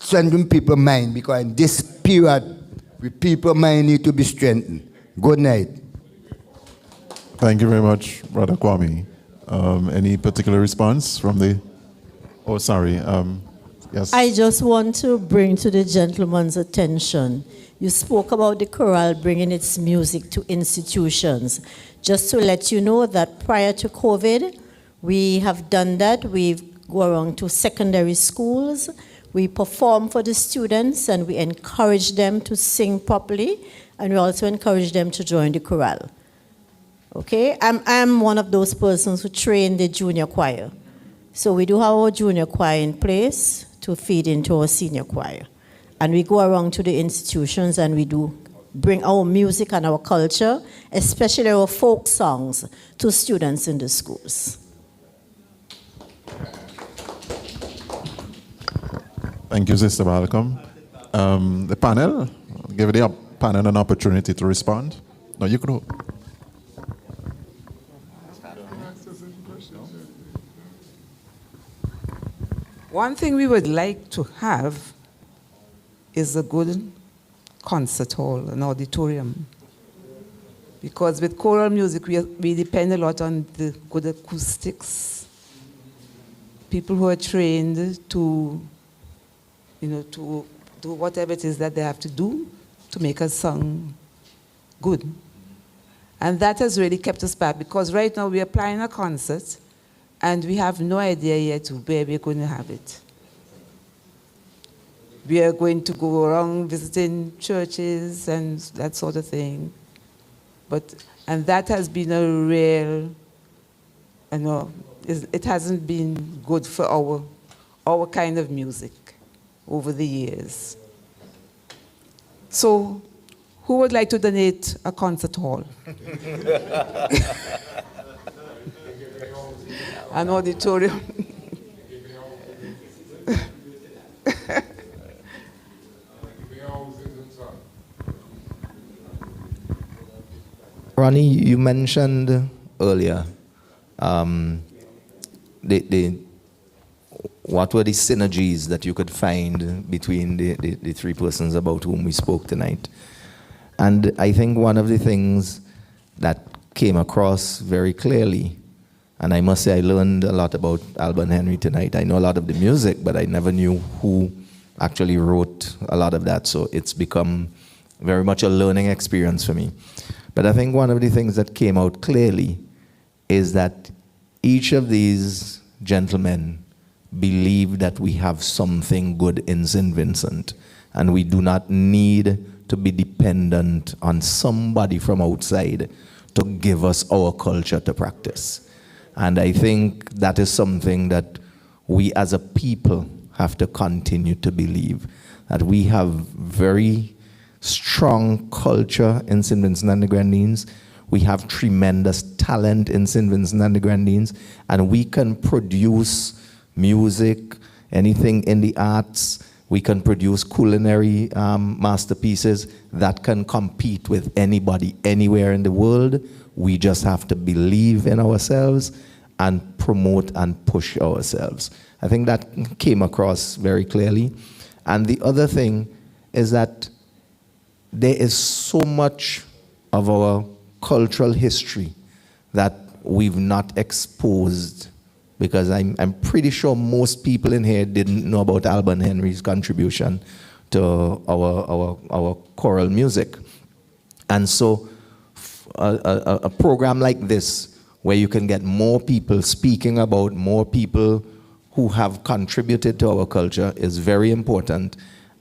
strengthen people's mind, because in this period, people's mind need to be strengthened. Good night.
Thank you very much, Brother Kwame. Any particular response from the... Oh, sorry. Yes.
I just want to bring to the gentleman's attention, you spoke about the chorale bringing its music to institutions. Just to let you know that prior to COVID, we have done that. We go around to secondary schools. We perform for the students and we encourage them to sing properly, and we also encourage them to join the chorale. Okay, I'm one of those persons who train the junior choir. So we do have our junior choir in place to feed into our senior choir. And we go around to the institutions and we do bring our music and our culture, especially our folk songs, to students in the schools.
Thank you, Sister Malcolm. The panel, give the panel an opportunity to respond. No, you could.
One thing we would like to have is a good concert hall, an auditorium. Because with choral music, we depend a lot on the good acoustics. People who are trained to, to do whatever it is that they have to do to make a song good. And that has really kept us back, because right now we are planning a concert and we have no idea yet where we're going to have it. We are going to go around visiting churches and that sort of thing. And that has been a real, it hasn't been good for our kind of music over the years. So, who would like to donate a concert hall? an auditorium.
Ronnie, you mentioned earlier what were the synergies that you could find between the three persons about whom we spoke tonight. And I think one of the things that came across very clearly, and I must say I learned a lot about Alban Henry tonight. I know a lot of the music, but I never knew who actually wrote a lot of that. So it's become very much a learning experience for me. But I think one of the things that came out clearly is that each of these gentlemen believe that we have something good in St. Vincent, and we do not need to be dependent on somebody from outside to give us our culture to practice. And I think that is something that we as a people have to continue to believe, that we have very strong culture in St. Vincent and the Grenadines. We have tremendous talent in St. Vincent and the Grenadines, and we can produce music, anything in the arts. We can produce culinary masterpieces that can compete with anybody anywhere in the world. We just have to believe in ourselves and promote and push ourselves. I think that came across very clearly. And the other thing is that there is so much of our cultural history that we've not exposed, because I'm pretty sure most people in here didn't know about Alban Henry's contribution to our choral music. And so a program like this, where you can get more people speaking about more people who have contributed to our culture, is very important,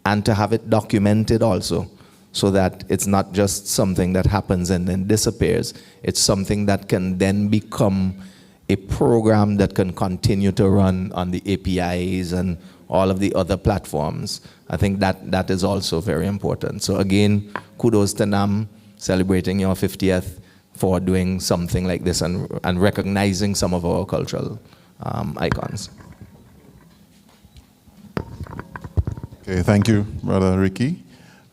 and to have it documented also, so that it's not just something that happens and then disappears. It's something that can then become a program that can continue to run on the APIs and all of the other platforms. I think that is also very important. So again, kudos to NAM, celebrating your 50th, for doing something like this and recognizing some of our cultural icons.
Okay, thank you, Brother Ricky.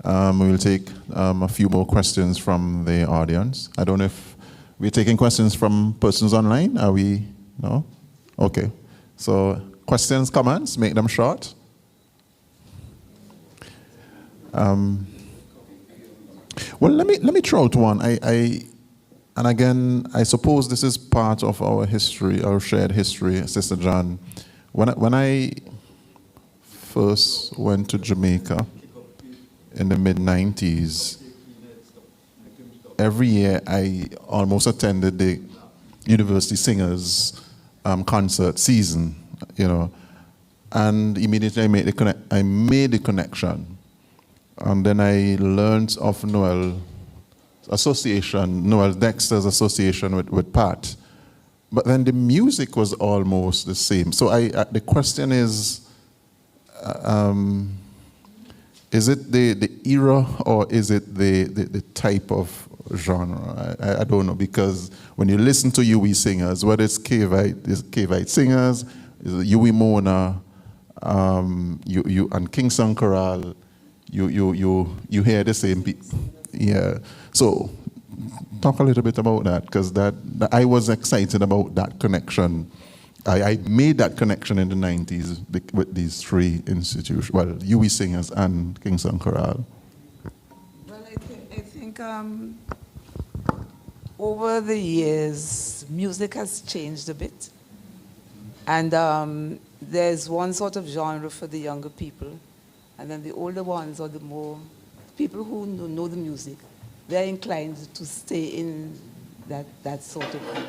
We will take a few more questions from the audience. I don't know if we're taking questions from persons online. Are we? No? Okay. So questions, comments, make them short. Well, let me throw out one. And again, I suppose this is part of our history, our shared history, Sister John. When I first went to Jamaica in the mid-90s, every year I almost attended the University Singers concert season, you know, and immediately I made the connection. And then I learned of Noel Dexter's association with Pat. But then the music was almost the same. So the question is it the era, or is it the type of genre? I don't know, because when you listen to UWI singers, whether it's Cavite singers, UWI Mona, you and Kingston Chorale, you hear the same people. Yeah. So talk a little bit about that, because I was excited about that connection. I made that connection in the 90s with these three institutions, well, UWI Singers and Kingston Chorale.
Well, I think over the years, music has changed a bit. And there's one sort of genre for the younger people, and then the older ones, or the more people who know the music, they're inclined to stay in that sort of thing.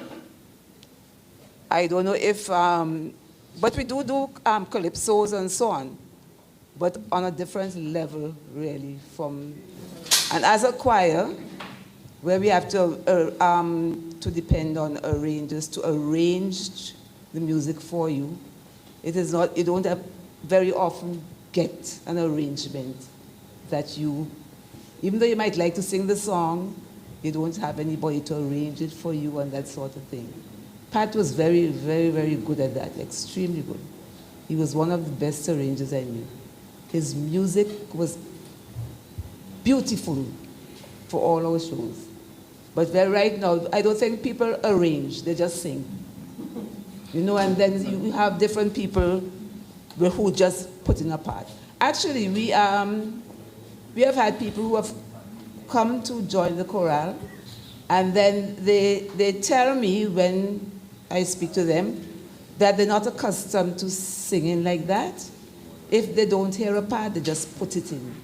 I don't know if, but we do calypsos and so on, but on a different level, really. And as a choir, where we have to depend on arrangers to arrange the music for you, you don't very often get an arrangement that even though you might like to sing the song, you don't have anybody to arrange it for you and that sort of thing. Pat was very, very, very good at that, extremely good. He was one of the best arrangers I knew. His music was beautiful for all our shows. But right now, I don't think people arrange, they just sing. You know, and then you have different people who just put in a part. Actually, we have had people who have come to join the chorale, and then they tell me when I speak to them that they're not accustomed to singing like that. If they don't hear a part, they just put it in.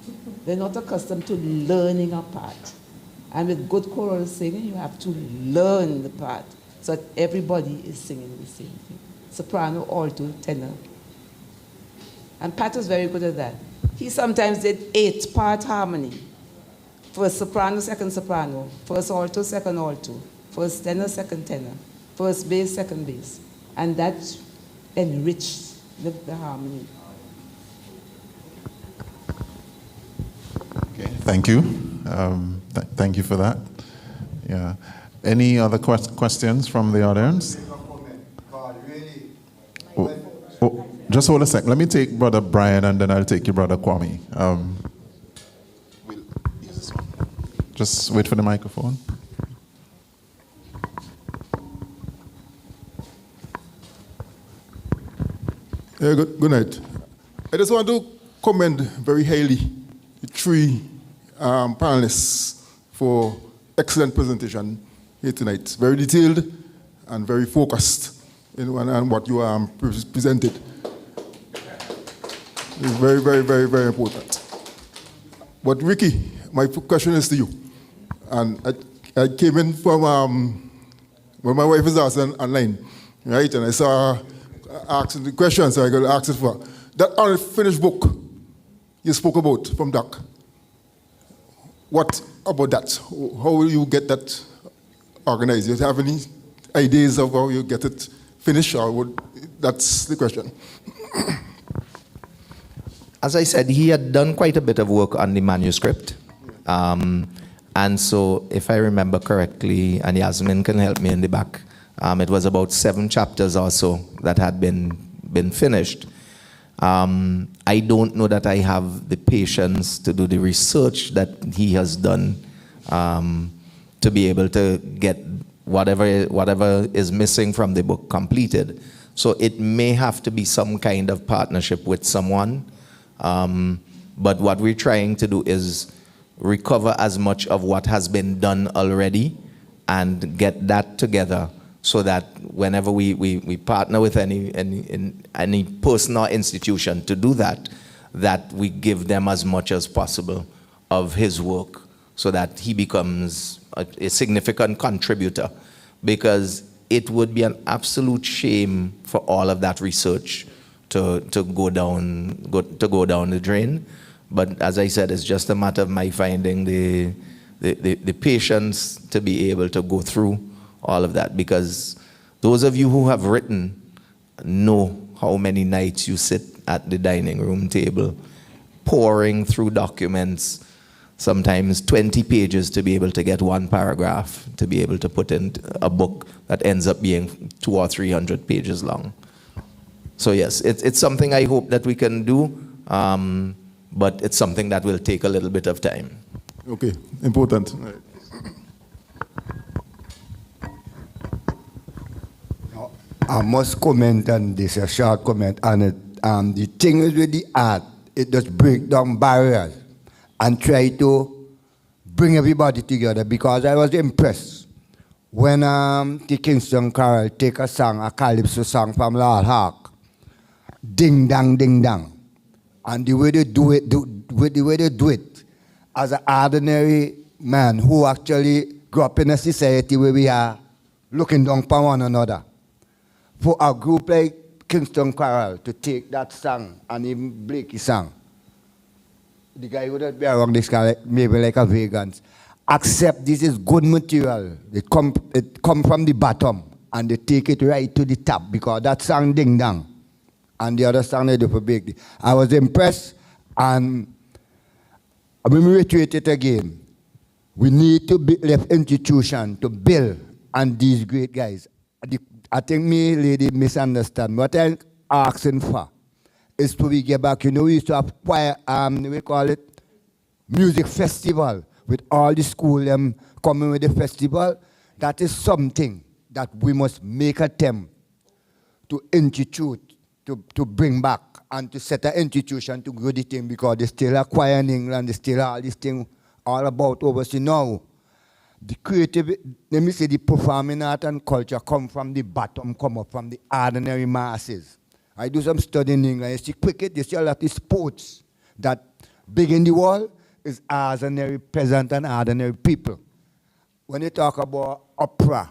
They're not accustomed to learning a part. And with good choral singing, you have to learn the part so that everybody is singing the same thing. Soprano, alto, tenor. And Pat was very good at that. He sometimes did 8-part harmony. First soprano, second soprano. First alto, second alto. First tenor, second tenor. First bass, second bass. And that enriched the harmony.
Okay, thank you. Thank you for that. Yeah. Any other questions from the audience? Oh, just hold a sec. Let me take Brother Brian, and then I'll take you, Brother Kwame. We'll use this one. Just wait for the microphone.
Yeah, good night. I just want to commend very highly the three panelists for excellent presentation here tonight. Very detailed and very focused on what you presented. It's very, very, very, very important. But Ricky, my question is to you. And I came in from when my wife is asking online, right? And I saw her asking the question, so I got to ask it for her. That unfinished book you spoke about from Doc. What about that? How will you get that organized? Do you have any ideas of how you get it finished, or that's the question?
As I said, he had done quite a bit of work on the manuscript. And so, if I remember correctly, and Yasmin can help me in the back, it was about 7 chapters or so that had been finished. I don't know that I have the patience to do the research that he has done to be able to get whatever is missing from the book completed. So it may have to be some kind of partnership with someone. But what we're trying to do is recover as much of what has been done already and get that together, so that whenever we partner with any person or institution to do that, that we give them as much as possible of his work, so that he becomes a significant contributor. Because it would be an absolute shame for all of that research to go down the drain. But as I said, it's just a matter of my finding the patience to be able to go through all of that, because those of you who have written know how many nights you sit at the dining room table pouring through documents, sometimes 20 pages to be able to get one paragraph, to be able to put in a book that ends up being 200 or 300 pages long. So yes, it's something I hope that we can do, but it's something that will take a little bit of time.
Okay, important.
I must comment on this, a short comment on it. The thing is with the art, it does break down barriers and try to bring everybody together, because I was impressed when the Kingston Chorale take a song, a calypso song from Lord Hawk, ding dang, and the way they do it, as an ordinary man who actually grew up in a society where we are looking down upon one another. For a group like Kingston Chorale to take that song, and even Blakey's song, the guy wouldn't be around this guy, maybe like a vegans, accept this is good material. It come from the bottom, and they take it right to the top, because that song ding dang, and the other song they do for Blakey. I was impressed, and I'm going to reiterate it again. We need to be left institution to build on these great guys. I think me, lady, misunderstand. What I'm asking for is to we get back. You know, we used to have choir, we call it music festival with all the school coming with the festival. That is something that we must make attempt to institute, to bring back and to set an institution to do the thing, because they still are choir in England, they still are all this thing all about overseas now. The creative, let me say, the performing art and culture come from the bottom, come up from the ordinary masses. I do some study in England. You see cricket, you see a lot of sports that big in the world is ordinary peasant and ordinary people. When you talk about opera,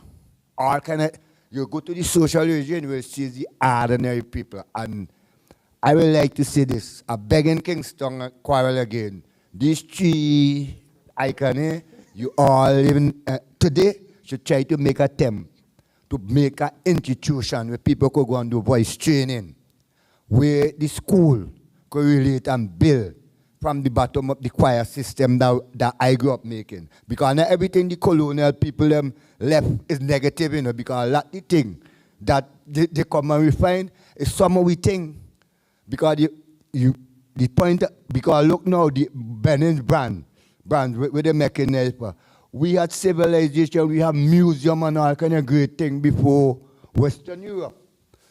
all kind of, you go to the social region, you will see the ordinary people. And I would like to say this, I beg in Kingston quarrel again. These three icons, you all even today should try to make an attempt to make an institution where people could go and do voice training, where the school could relate and build from the bottom up the choir system that I grew up making. Because not everything the colonial people left is negative, you know, because a lot of the thing that they come and refine is some of we think. Because the point, because look now, the Benin's brand where they making helper. We had civilization, we have museum and all kind of great thing before Western Europe.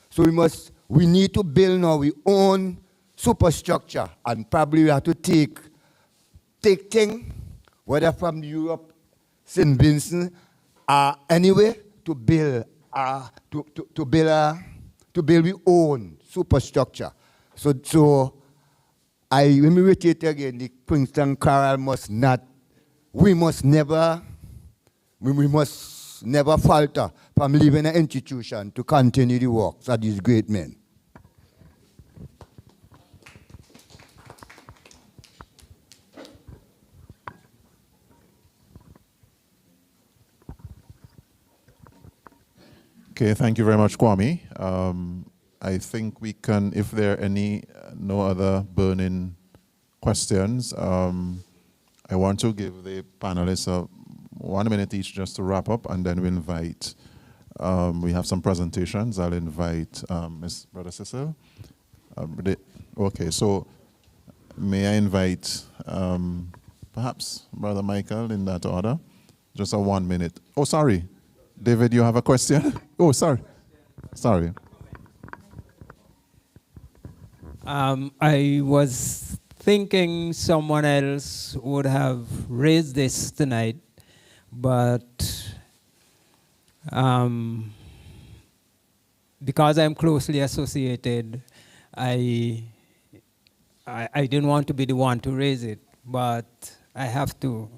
So we need to build now our own superstructure, and probably we have to take thing, whether from Europe, St. Vincent, anyway, to build our own superstructure. So let me repeat again, the Kingston Choral we must never falter from leaving an institution to continue the works of these great men.
Okay, thank you very much, Kwame. I think we can, if there are no other burning questions, I want to give the panelists 1 minute each just to wrap up, and then we invite, we have some presentations. I'll invite Ms. Brother Cecil. Okay, so may I invite perhaps Brother Michael in that order? Just a 1 minute. Oh, sorry. David, you have a question? Oh, sorry. Sorry.
I was thinking someone else would have raised this tonight, but because I'm closely associated, I didn't want to be the one to raise it, but I have to.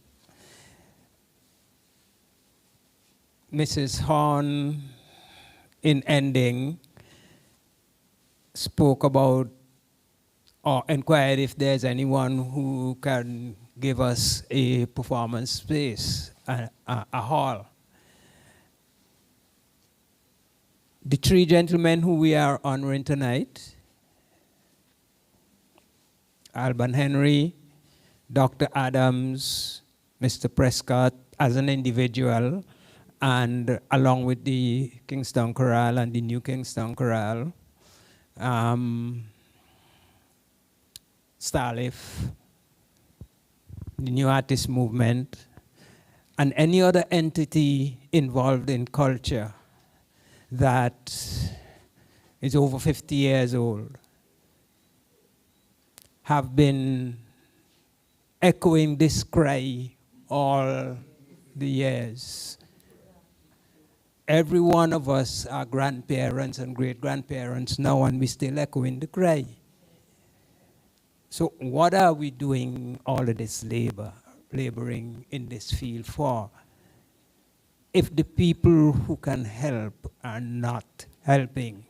Mrs. Horn, in ending, spoke about or inquired if there's anyone who can give us a performance space, a hall. The three gentlemen who we are honoring tonight, Alban Henry, Dr. Adams, Mr. Prescott as an individual, and along with the Kingston Chorale and the New Kingston Chorale, Starleaf, the New Artist Movement, and any other entity involved in culture that is over 50 years old, have been echoing this cry all the years. Every one of us are grandparents and great-grandparents now, and we still echoing the cry. So what are we doing all of this laboring in this field for, if the people who can help are not helping?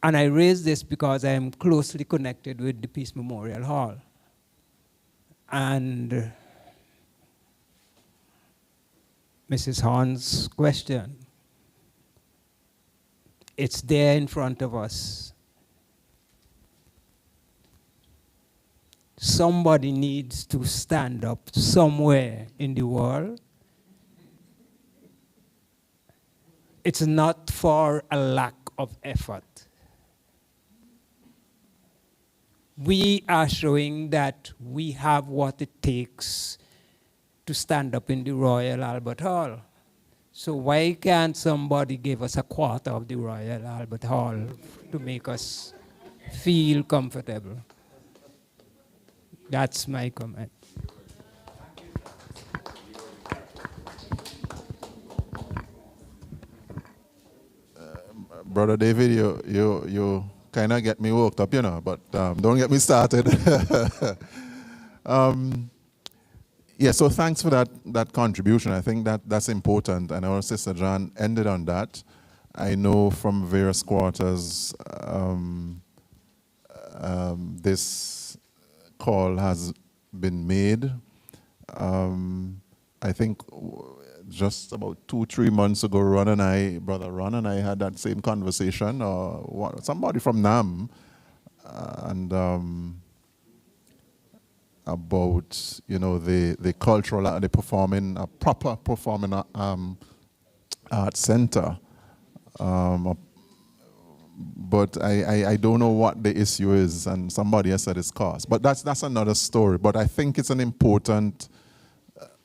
And I raise this because I am closely connected with the Peace Memorial Hall. And Mrs. Horn's question, it's there in front of us. Somebody needs to stand up somewhere in the world it's not for a lack of effort. We are showing that we have what it takes to stand up in the Royal Albert Hall. So why can't somebody give us a quarter of the Royal Albert Hall to make us feel comfortable? That's my comment.
Brother David, you kind of get me worked up, you know, but don't get me started. Yeah, so thanks for that contribution. I think that's important, and our Sister John ended on that. I know from various quarters this call has been made. I think just about 2-3 months ago, Brother Ron and I had that same conversation, or somebody from NAM, and about, you know, the cultural, the performing, a proper performing art center. But I don't know what the issue is, and somebody has said it's cost. But that's another story. But I think it's an important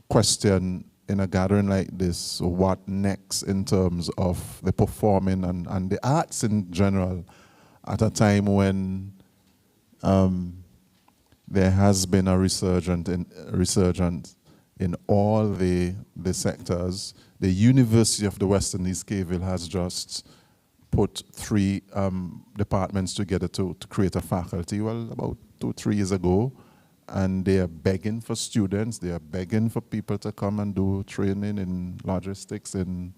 question in a gathering like this. So what next in terms of the performing and the arts in general at a time when there has been a resurgence in all the sectors. The University of the West Indies, Caville, has just put 3 departments together to create a faculty, well, about 2-3 years ago. And they are begging for students, they are begging for people to come and do training in logistics, in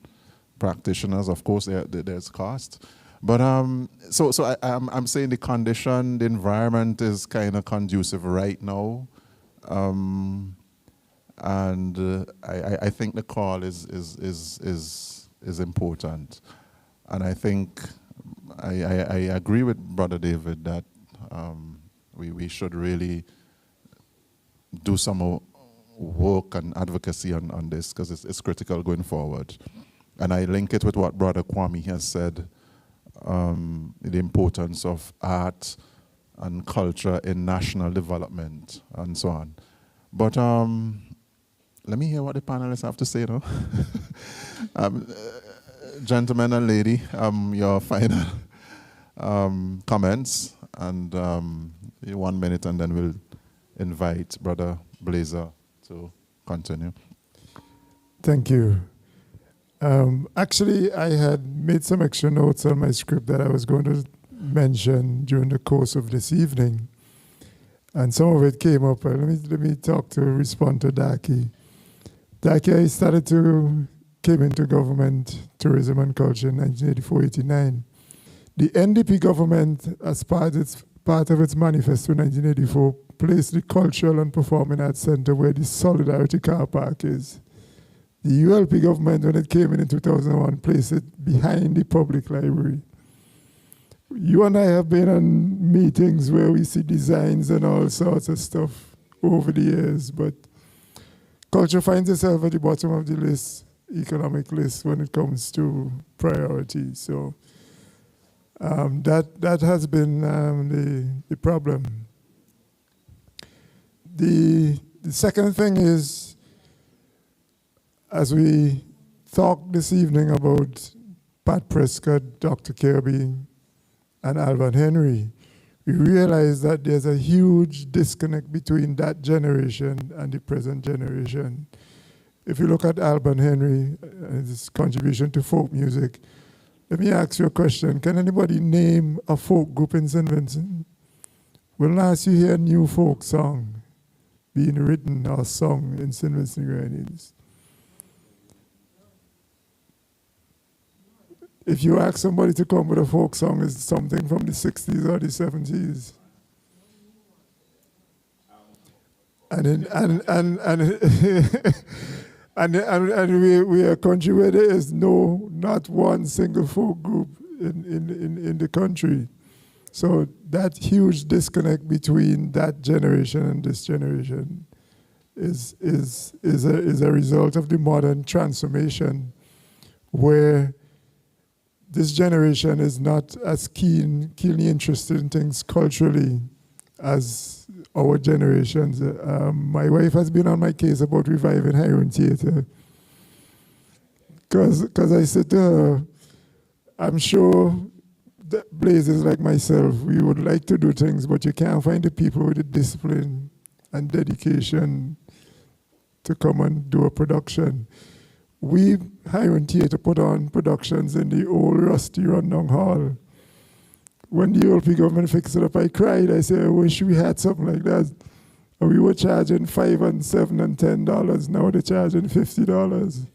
practitioners. Of course, there's cost. But so I'm saying the condition, the environment is kind of conducive right now, and I think the call is important, and I think I agree with Brother David that we should really do some more work and advocacy on this, because it's critical going forward, and I link it with what Brother Kwame has said. The importance of art and culture in national development and so on. But let me hear what the panelists have to say now. Gentlemen and lady, your final comments, and 1 minute, and then we'll invite Brother Blazer to continue.
Thank you. Actually, I had made some extra notes on my script that I was going to mention during the course of this evening, and some of it came up. Let me respond to Daki. Daki, I came into government, tourism and culture in 1984-89. The NDP government, as part of its manifesto in 1984, placed the Cultural and Performing Arts Center where the Solidarity Car Park is. The ULP government, when it came in 2001, placed it behind the public library. You and I have been on meetings where we see designs and all sorts of stuff over the years, but culture finds itself at the bottom of the list, economic list, when it comes to priorities. So that has been the problem. The second thing is, as we talked this evening about Pat Prescott, Dr. Kirby, and Alvan Henry, we realize that there's a huge disconnect between that generation and the present generation. If you look at Alvan Henry and his contribution to folk music, let me ask you a question. Can anybody name a folk group in St. Vincent? When last you hear a new folk song being written or sung in St. Vincent Grenadines? If you ask somebody to come with a folk song, it's something from the 60s or the 70s. And we are a country where there is not one single folk group in the country. So that huge disconnect between that generation and this generation is a result of the modern transformation, where this generation is not as keenly interested in things culturally as our generations. My wife has been on my case about reviving Hiron Theatre. Because I said to her, I'm sure that blazers like myself, we would like to do things, but you can't find the people with the discipline and dedication to come and do a production. We, Hiron Theatre, put on productions in the old rusty rundown hall. When the ULP government fixed it up, I cried. I said, I wish we had something like that. And we were charging $5 and $7 and $10. Now they're charging $50.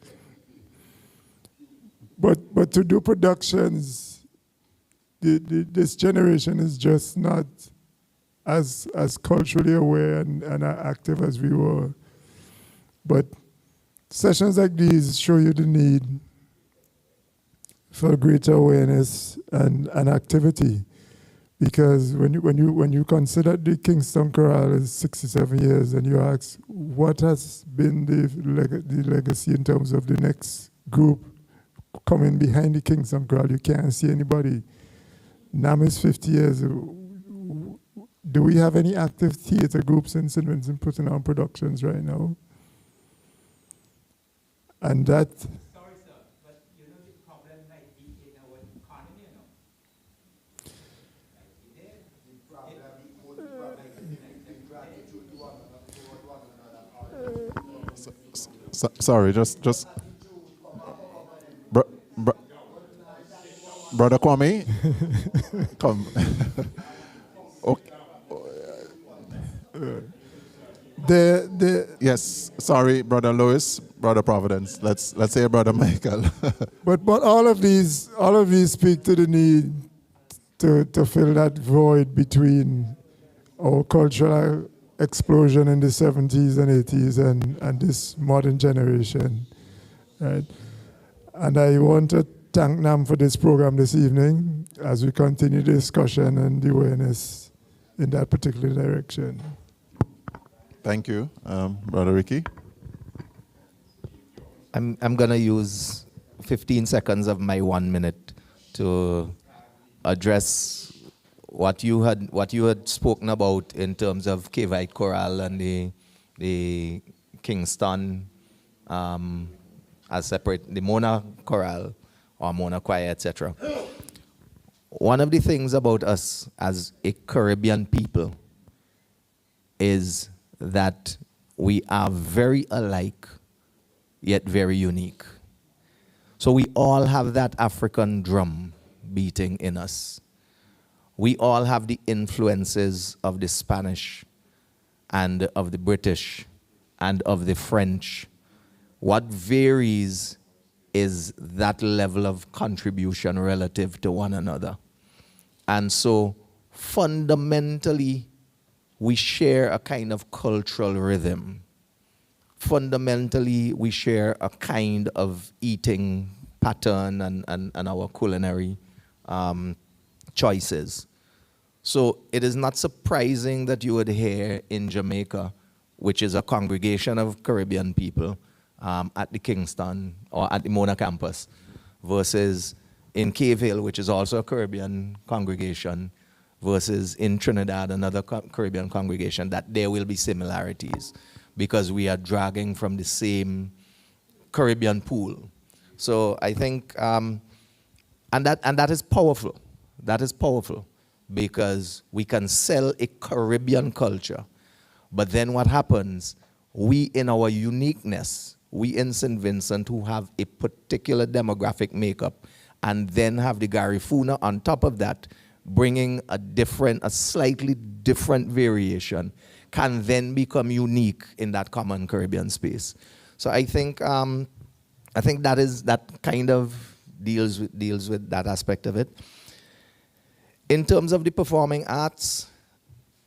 But to do productions, this generation is just not as culturally aware and active as we were. But sessions like these show you the need for greater awareness and activity. Because when you consider the Kingston Chorale is 67 years and you ask what has been the legacy in terms of the next group coming behind the Kingston Chorale, you can't see anybody. NAM is 50 years. Do we have any active theatre groups in St. Vincent putting on productions right now? And that...
Sorry, sir, but you know the problem might be in our economy, you know?
Sorry, just Brother Kwame, come. Okay. Yes, sorry, Brother Lewis, Brother Providence. Let's say Brother Michael.
but all of these speak to the need to fill that void between our cultural explosion in the 70s and 80s and this modern generation. Right? And I want to thank NAM for this program this evening as we continue the discussion and the awareness in that particular direction.
Thank you, Brother Ricky.
I'm going to use 15 seconds of my 1 minute to address what you had spoken about in terms of Cavite Chorale and the Kingston as separate, the Mona Chorale or Mona Choir, etc. One of the things about us as a Caribbean people is that we are very alike, yet very unique. So we all have that African drum beating in us. We all have the influences of the Spanish and of the British and of the French. What varies is that level of contribution relative to one another. And so fundamentally, we share a kind of cultural rhythm. Fundamentally, we share a kind of eating pattern and our culinary choices. So it is not surprising that you would hear in Jamaica, which is a congregation of Caribbean people, at the Kingston or at the Mona campus, versus in Cave Hill, which is also a Caribbean congregation, versus in Trinidad, another Caribbean congregation, that there will be similarities because we are dragging from the same Caribbean pool. So I think, and that is powerful. That is powerful because we can sell a Caribbean culture, but then what happens, we in our uniqueness, we in St. Vincent who have a particular demographic makeup and then have the Garifuna on top of that, bringing a slightly different variation, can then become unique in that common Caribbean space. So I think that kind of deals with that aspect of it. In terms of the performing arts,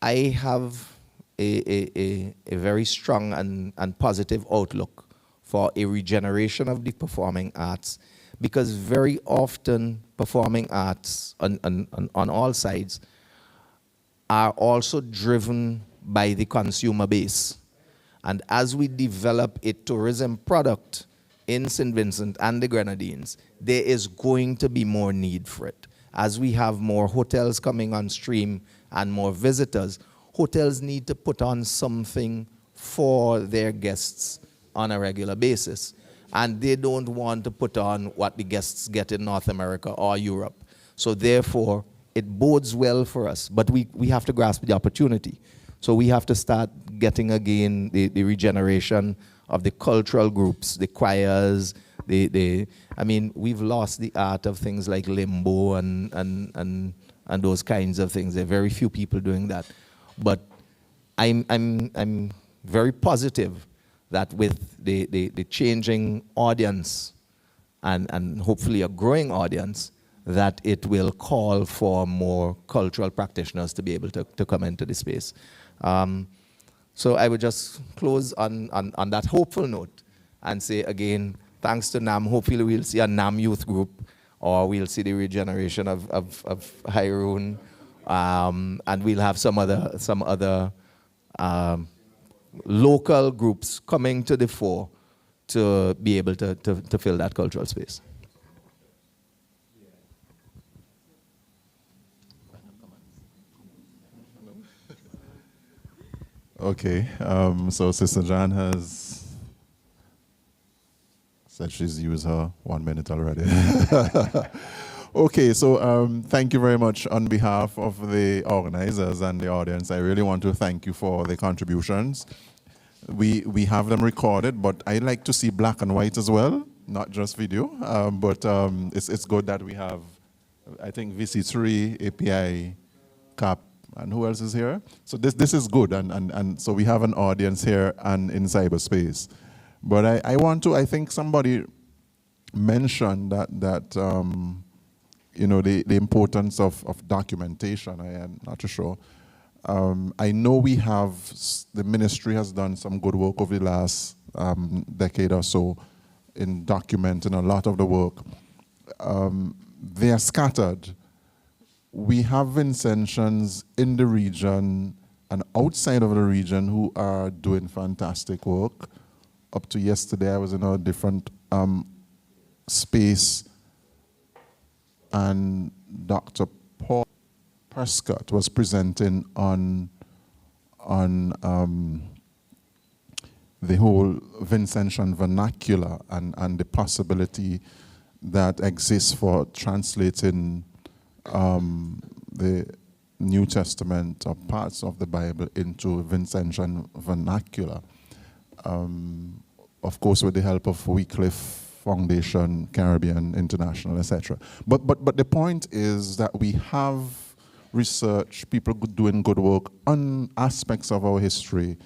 I have a very strong and positive outlook for a regeneration of the performing arts, because very often performing arts on all sides are also driven by the consumer base. And as we develop a tourism product in St. Vincent and the Grenadines, there is going to be more need for it. As we have more hotels coming on stream and more visitors, hotels need to put on something for their guests on a regular basis. And they don't want to put on what the guests get in North America or Europe. So therefore, it bodes well for us. But we have to grasp the opportunity. So we have to start getting again the regeneration of the cultural groups, the choirs, I mean, we've lost the art of things like limbo and those kinds of things. There are very few people doing that. But I'm very positive that with the changing audience and hopefully a growing audience, that it will call for more cultural practitioners to be able to come into the space. So I would just close on that hopeful note and say again, thanks to NAM, hopefully we'll see a NAM youth group, or we'll see the regeneration of Hyrule, and we'll have some other local groups coming to the fore to be able to fill that cultural space.
Okay, so Sister Jan has said she's used her 1 minute already. Okay, so thank you very much on behalf of the organizers and the audience. I really want to thank you for the contributions. We have them recorded, but I like to see black and white as well, not just video. But it's good that we have, I think, VC3, API, CAP, and who else is here? So this is good, and so we have an audience here and in cyberspace. But I think somebody mentioned that you know, the importance of documentation. I am not too sure. I know the ministry has done some good work over the last decade or so in documenting a lot of the work. They are scattered. We have Vincentians in the region and outside of the region who are doing fantastic work. Up to yesterday, I was in a different space, and Dr. Paul Prescott was presenting on the whole Vincentian vernacular and the possibility that exists for translating the New Testament or parts of the Bible into Vincentian vernacular. Of course, with the help of Wycliffe Foundation, Caribbean International, etc. But the point is that we have research, people doing good work on aspects of our history,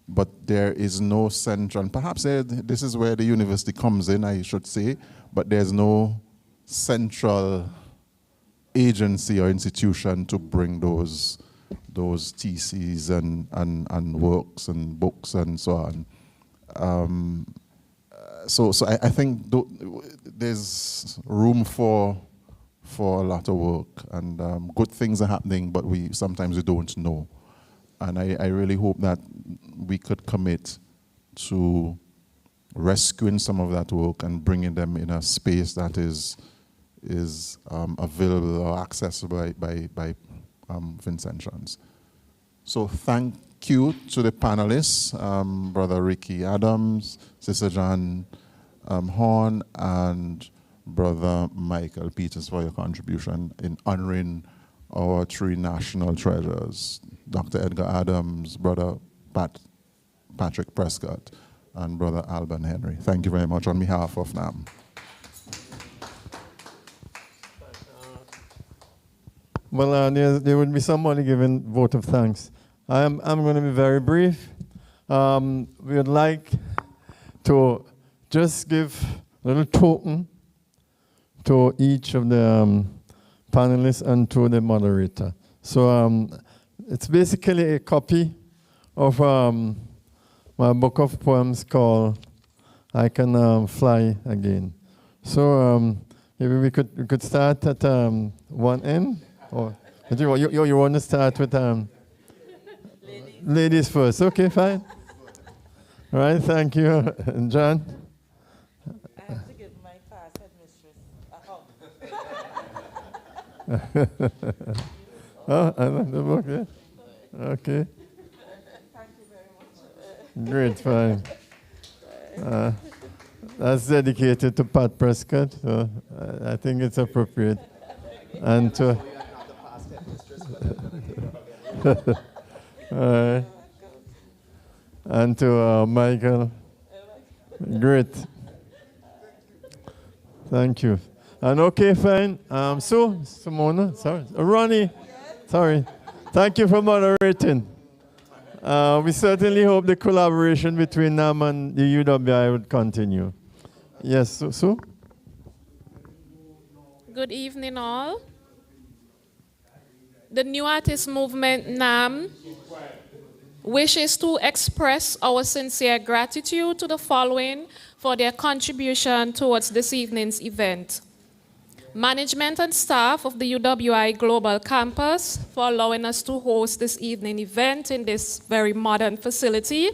but there is no central, and perhaps this is where the university comes in, I should say, but there's no central agency or institution to bring those theses and works and books and so on. So I think there's room for a lot of work, and good things are happening, but sometimes we don't know. And I really hope that we could commit to rescuing some of that work and bringing them in a space that is available or accessible by Vincentians. So thank you to the panelists, Brother Ricky Adams, Sister Jan Horn, and Brother Michael Peters for your contribution in honoring our three national treasures, Dr. Edgar Adams, Brother Patrick Prescott, and Brother Alban Henry. Thank you very much on behalf of NAM.
Well, there would be somebody giving vote of thanks. I'm going to be very brief. We would like to just give a little token to each of the panelists and to the moderator. So it's basically a copy of my book of poems called I Can Fly Again. So maybe we could start at one end, or you want to start with ladies first? Okay, fine. All right, thank you, John.
fast headmistress.
Oh, I love the book, yeah? Okay.
Thank you very much.
Great, fine. That's dedicated to Pat Prescott, so I think it's appropriate. And to all right. And to Michael. Great. Thank you. And okay, fine. Simona, sorry. Ronnie, sorry. Thank you for moderating. We certainly hope the collaboration between NAM and the UWI would continue. Yes, Sue?
Good evening, all. The New Artist Movement, NAM, wishes to express our sincere gratitude to the following for their contribution towards this evening's event. Management and staff of the UWI Global Campus for allowing us to host this evening event in this very modern facility.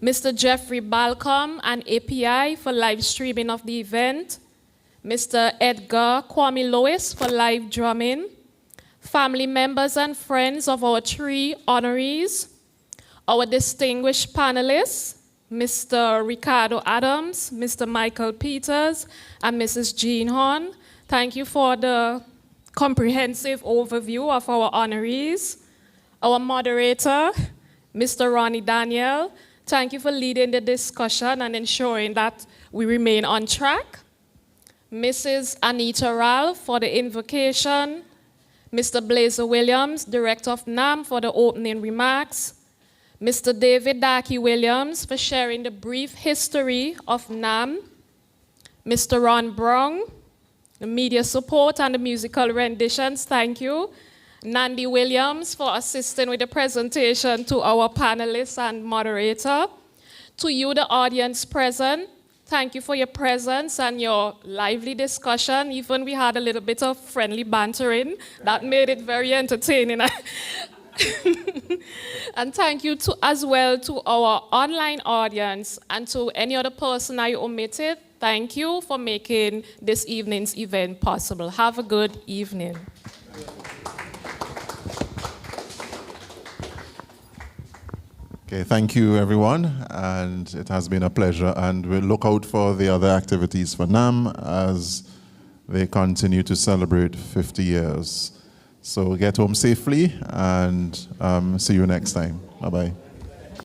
Mr. Jeffrey Balcom and API for live streaming of the event. Mr. Edgar Kwame Lois for live drumming. Family members and friends of our 3 honorees. Our distinguished panelists, Mr. Ricardo Adams, Mr. Michael Peters, and Mrs. Jean Horn. Thank you for the comprehensive overview of our honorees. Our moderator, Mr. Ronnie Daniel, thank you for leading the discussion and ensuring that we remain on track. Mrs. Anita Ralph for the invocation. Mr. Blazer Williams, Director of NAM, for the opening remarks. Mr. David Darky Williams for sharing the brief history of NAM. Mr. Ron Brown, the media support and the musical renditions, thank you. Nandi Williams for assisting with the presentation to our panelists and moderator. To you, the audience present, thank you for your presence and your lively discussion. Even we had a little bit of friendly bantering. That made it very entertaining. And thank you as well to our online audience and to any other person I omitted. Thank you for making this evening's event possible. Have a good evening.
Okay, thank you, everyone, and it has been a pleasure. And we'll look out for the other activities for NAM as they continue to celebrate 50 years. So get home safely, and see you next time. Bye-bye.